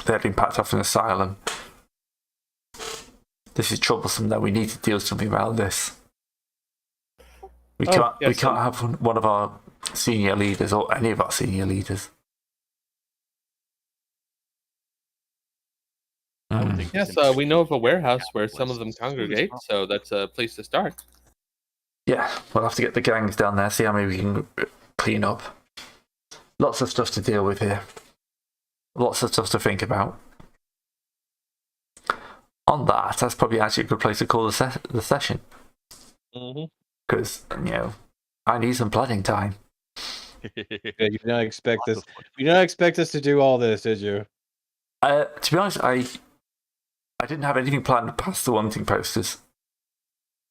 They had been packed off an asylum. This is troublesome. That we need to do something about this. We can't have one of our senior leaders or any of our senior leaders. I would think Yes, we know of a warehouse where some of them congregate, so that's a place to start. Yeah, we'll have to get the gangs down there, see how many we can clean up. Lots of stuff to deal with here. Lots of stuff to think about. On that, that's probably actually a good place to call the session. Because, I need some planning time. Yeah, you did not expect this. You did not expect us to do all this, did you? To be honest, I didn't have anything planned past the wanting posters.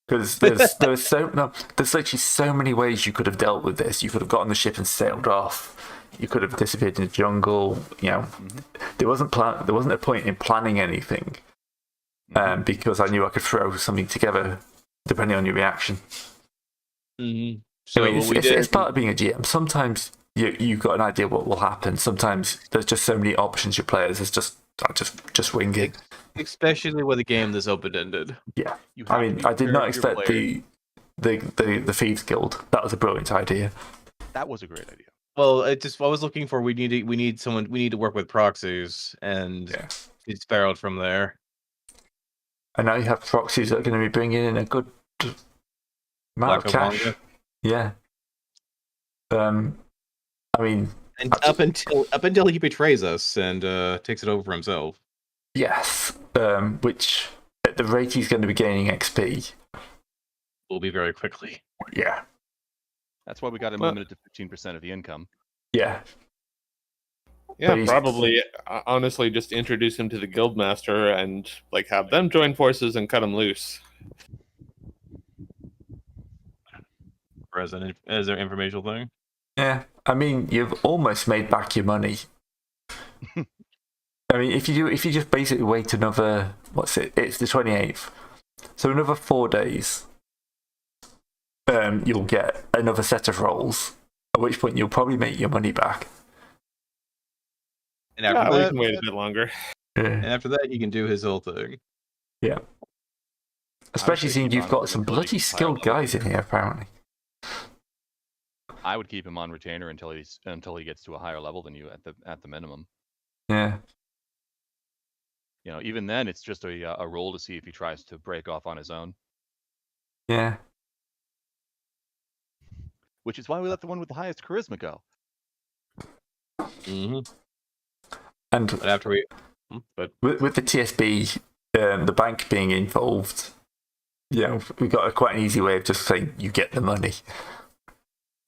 Because there's literally so many ways you could have dealt with this. You could have got on the ship and sailed off. You could have disappeared in the jungle. There wasn't a point in planning anything. Because I knew I could throw something together depending on your reaction. So it's part of being a GM. Sometimes you've got an idea what will happen. Sometimes there's just so many options your players. It's just wing it. Especially with a game this open-ended. Yeah, I mean, I did not expect the Thieves Guild. That was a brilliant idea. That was a great idea. Well, I was looking for we need to work with proxies, and it spiraled from there. And now you have proxies that are going to be bringing in a good amount of cash. Yeah. I mean, and up until he betrays us and takes it over for himself. Yes. Which at the rate he's going to be gaining XP will be very quickly. Yeah. That's why we got him limited to 15% of the income. Yeah. Yeah, probably. Honestly, just introduce him to the Guildmaster and have them join forces and cut him loose. As an informational thing. Yeah, I mean, you've almost made back your money. I mean, if you just basically wait another, it's the 28th, so another 4 days, you'll get another set of rolls. At which point you'll probably make your money back. And after that, we can wait a bit longer. And after that, he can do his whole thing. Yeah. Especially seeing you've got some bloody skilled guys in here, apparently. I would keep him on retainer until he gets to a higher level than you at the minimum. Yeah. Even then, it's just a roll to see if he tries to break off on his own. Yeah. Which is why we let the one with the highest charisma go. And but after with the TSB, the bank being involved, we've got quite an easy way of just saying you get the money.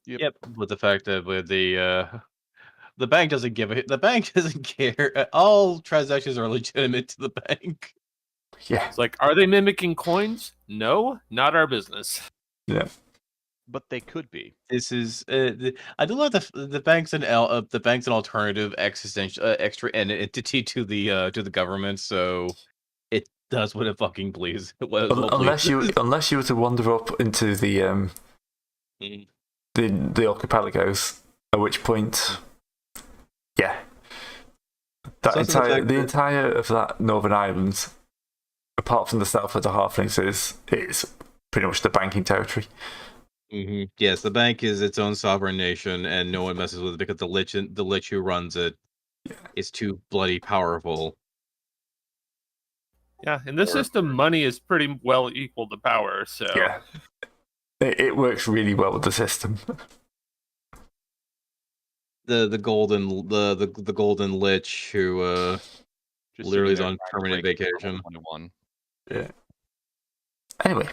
Yep. With the fact that with the bank doesn't care. All transactions are legitimate to the bank. Yeah. It's are they mimicking coins? No, not our business. Yeah. But they could be. This is I don't know the bank's an alternative extra entity to the government, so it does what it fucking pleases. Unless you were to wander up into the archipelagos, at which point, the entire of that Northern Island, apart from the south of the Halflings, is pretty much the banking territory. Yes, the bank is its own sovereign nation, and no one messes with it because the lich who runs it is too bloody powerful. Yeah, in this system, money is pretty well equal to power. So yeah, it works really well with the system. The golden lich who just literally is on permanent vacation. One. Yeah. Anyway,